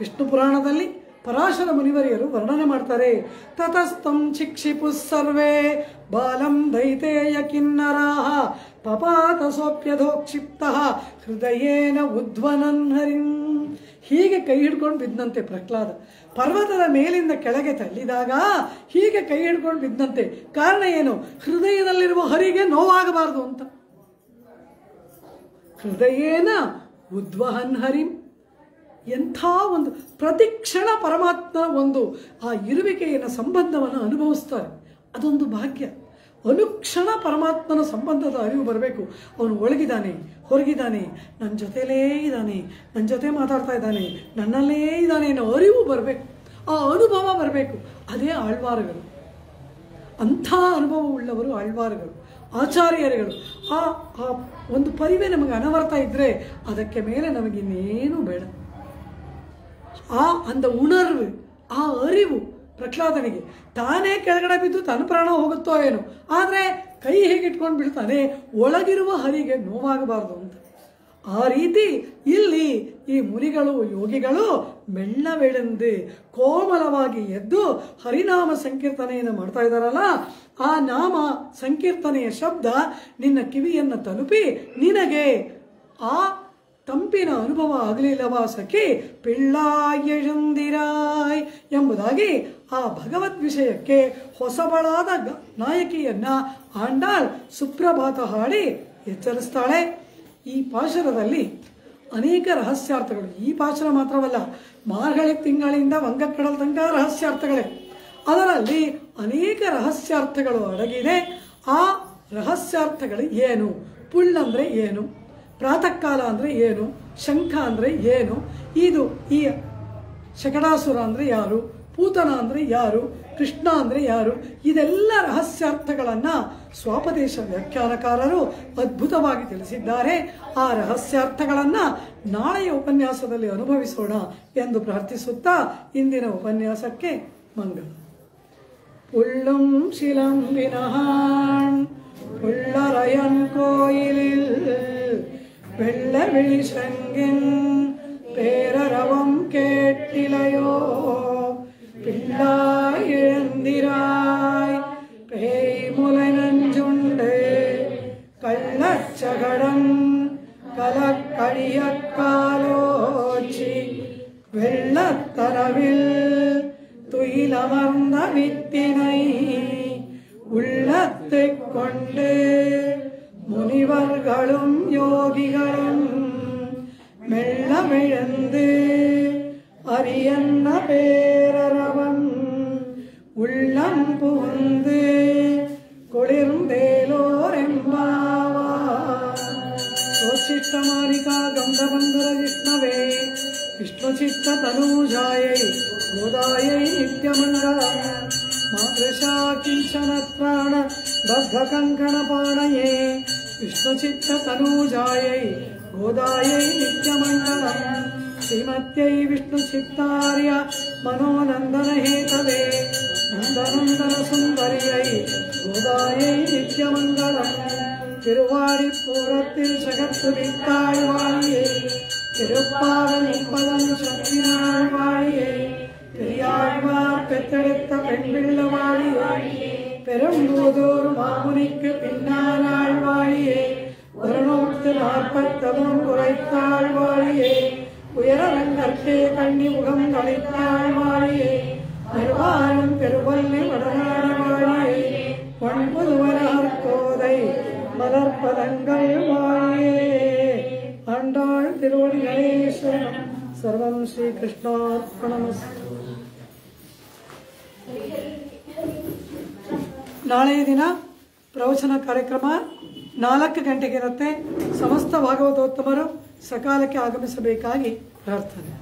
ವಿಷ್ಣು ಪುರಾಣದಲ್ಲಿ ಪರಾಶರ ಮುನಿವರಿಯರು ವರ್ಣನೆ ಮಾಡ್ತಾರೆ. ತತಸ್ತಂ ಶಿಕ್ಷಿಪು ಸರ್ವೇ ಬಾಲಂ ದೈತೇಯ ಕಿನ್ನರಾಹ ಪಪಾತ ಸೋಪ್ಯಧೋಕ್ಷಿಪ್ತ ಹೃದಯೇನ ಉದ್ವನನ್ ಹರಿಂ. ಹೀಗೆ ಕೈ ಹಿಡ್ಕೊಂಡು ಬಿದ್ದಂತೆ ಪ್ರಹ್ಲಾದ. ಪರ್ವತದ ಮೇಲಿಂದ ಕೆಳಗೆ ತಳ್ಳಿದಾಗ ಹೀಗೆ ಕೈ ಹಿಡ್ಕೊಂಡು ಬಿದ್ದಂತೆ. ಕಾರಣ ಏನು? ಹೃದಯದಲ್ಲಿರುವ ಹರಿಗೆ ನೋವಾಗಬಾರದು ಅಂತ. ಹೃದಯೇನ ಉದ್ವಹನ್ ಹರಿಂ. ಎಂಥ ಒಂದು ಪ್ರತಿಕ್ಷಣ ಪರಮಾತ್ಮ ಒಂದು ಆ ಇರುವಿಕೆಯ ಸಂಬಂಧವನ್ನು ಅನುಭವಿಸ್ತಾರೆ. ಅದೊಂದು ಭಾಗ್ಯ. ಅನುಕ್ಷಣ ಪರಮಾತ್ಮನ ಸಂಬಂಧದ ಅರಿವು ಬರಬೇಕು. ಅವನು ಒಳಗಿದ್ದಾನೆ, ಹೊರಗಿದ್ದಾನೆ, ನನ್ನ ಜೊತೆಲೇ ಇದ್ದಾನೆ, ನನ್ನ ಜೊತೆ ಮಾತಾಡ್ತಾ ಇದ್ದಾನೆ, ನನ್ನಲ್ಲೇ ಇದ್ದಾನೆ ಅನ್ನೋ ಅರಿವು ಬರಬೇಕು, ಆ ಅನುಭವ ಬರಬೇಕು. ಅದೇ ಆಳ್ವಾರಗಳು. ಅಂಥ ಅನುಭವ ಉಳ್ಳವರು ಆಳ್ವಾರಗಳು, ಆಚಾರ್ಯರುಗಳು. ಆ ಒಂದು ಪರಿವೇ ನಮಗೆ ಅನವರ್ತ ಇದ್ದರೆ ಅದಕ್ಕೆ ಮೇಲೆ ನಮಗಿನ್ನೇನು ಬೇಡ. அந்த ಉಣರ್ವು, ಆ ಅರಿವು ಪ್ರಹ್ಲಾದನಿಗೆ. ತಾನೇ ಕೆಳಗಡೆ ಬಿದ್ದು ತನ್ನ ಪ್ರಾಣ ಹೋಗುತ್ತೋ ಏನೋ, ಆದರೆ ಕೈ ಹೇಗಿಟ್ಕೊಂಡು ಬಿಡ್ತಾನೆ, ಒಳಗಿರುವ ಹರಿಗೆ ನೋವಾಗಬಾರ್ದು ಅಂತ. ಆ ರೀತಿ ಇಲ್ಲಿ ಈ ಮುನಿಗಳು ಯೋಗಿಗಳು ಮೆಲ್ಲವೆಳೆಂದು ಕೋಮಲವಾಗಿ ಎದ್ದು ಹರಿನಾಮ ಸಂಕೀರ್ತನೆಯನ್ನು ಮಾಡ್ತಾ ಇದ್ದಾರಲ್ಲ, ಆ ನಾಮ ಸಂಕೀರ್ತನೆಯ ಶಬ್ದ ನಿನ್ನ ಕಿವಿಯನ್ನು ತಲುಪಿ ನಿನಗೆ ಆ ತಂಪಿನ ಅನುಭವ ಆಗಲಿಲ್ಲವಾ ಸಖಿ? ಪಿಳ್ಳಾಯಂದಿರಾಯ್ ಎಂಬುದಾಗಿ ಆ ಭಗವದ್ ವಿಷಯಕ್ಕೆ ಹೊಸಬಳಾದ ನಾಯಕಿಯನ್ನ ಆಂಡಾಳ್ ಸುಪ್ರಭಾತ ಹಾಡಿ ಎಚ್ಚರಿಸ್ತಾಳೆ. ಈ ಪಾಶುರದಲ್ಲಿ ಅನೇಕ ರಹಸ್ಯಾರ್ಥಗಳು. ಈ ಪಾಶುರ ಮಾತ್ರವಲ್ಲ, ಮಾರ್ಗಳಿ ತಿಂಗಳಿಂದ ವಂಗಕ್ಕಡಲ್ ತನಕ ರಹಸ್ಯಾರ್ಥಗಳೇ. ಅದರಲ್ಲಿ ಅನೇಕ ರಹಸ್ಯಾರ್ಥಗಳು ಅಡಗಿದೆ. ಆ ರಹಸ್ಯಾರ್ಥಗಳು ಏನು? ಪುಳ್ಳಂದ್ರೆ ಏನು? ಪ್ರಾತಃ ಕಾಲ ಅಂದರೆ ಏನು? ಶಂಖ ಅಂದರೆ ಏನು? ಇದು ಈ ಶಕಟಾಸುರ ಅಂದರೆ ಯಾರು? ಪೂತನ ಅಂದರೆ ಯಾರು? ಕೃಷ್ಣ ಅಂದರೆ ಯಾರು? ಇದೆಲ್ಲ ರಹಸ್ಯಾರ್ಥಗಳನ್ನು ಸ್ವಾಪದೇಶ ವ್ಯಾಖ್ಯಾನಕಾರರು ಅದ್ಭುತವಾಗಿ ತಿಳಿಸಿದ್ದಾರೆ. ಆ ರಹಸ್ಯಾರ್ಥಗಳನ್ನು ನಾಳೆಯ ಉಪನ್ಯಾಸದಲ್ಲಿ ಅನುಭವಿಸೋಣ ಎಂದು ಪ್ರಾರ್ಥಿಸುತ್ತಾ ಇಂದಿನ ಉಪನ್ಯಾಸಕ್ಕೆ ಮಂಗಲ. புள்ளும் சிலம்பினான் புள்ளரையன் கோயிலில் வெள்ள விழிசங்கின் பேரரவம் கேட்டிலையோ பிள்ளாய் எழுந்திராய் பேய்முலை நஞ்சுண்டு கள்ளச்சகடன் கலக்கழியக்காலோச்சி வெள்ளத்தரவில் துயிலமர்ந்த வித்தினை உள்ளத்தைக் கொண்டு முனிவர்களும் யோகிகளும் மெல்லமிழந்து அரியன்ன பேரரவம் உள்ளம் புகுந்து குளிர்ந்தேலோரெம்பாவார். சோச்சிஷ்டமாரிகா கந்தபந்தர விஷ்ணவே விஷ்ணுச்சித்த தனூஜாயை கோதாயை நித்யமங்கலம் மாதೃಶா ಕಿಂಚನ ಪ್ರಾಣ ಬದ್ಧ ಕಂಕಣ ಪಾಣಯೇ ವಿಷ್ಣುಚಿತ್ತ ತನೂಜಾಯೈ ಗೋದಾಯೈ ನಿತ್ಯಮಂಗಲಂ ಶ್ರೀಮತ್ಯೈ ವಿಷ್ಣುಚಿತ್ತಾರ್ಯ ಮನೋನಂದನ ಹೇತವೇ ನಂದನಂದನ ಸುಂದರ್ಯೈ ಗೋದಾಯೈ ನಿತ್ಯಮಂಗಲಂ திருவாடி பூரத்தில் சகத்துரித்தாள் வாழியே திருப்பாவல் முப்பதம் சக்தினாள் வாழியே பெரியாழ்வார் பெற்றெடுத்த பெண் பிள்ளை வாழியே பெரும்பூதூர் மாமுனிக்கு பின்னாள் வாழியே 140 குறைத்தாள் வாழியே உயரங்கற்கே கண்ணி முகம் கலைத்தாள் வாழியே பெருவாரும் பெருவல்லி வடநாடு வாழியே பொன்புதுவனார் கோதை மலர்பதங்கள் வாழியே ஆண்டாள் திருவடி கணேசனம் ಸರ್ವಂ ಶ್ರೀ ಕೃಷ್ಣಾರ್ಪಣಮಸ್ತು. ನಾಳೆಯ ದಿನ ಪ್ರವಚನ ಕಾರ್ಯಕ್ರಮ 4 ಗಂಟೆಗೆ ಇರುತ್ತೆ. ಸಮಸ್ತ ಭಾಗವತೋತ್ತಮರು ಸಕಾಲಕ್ಕೆ ಆಗಮಿಸಬೇಕಾಗಿ ಪ್ರಾರ್ಥನೆ.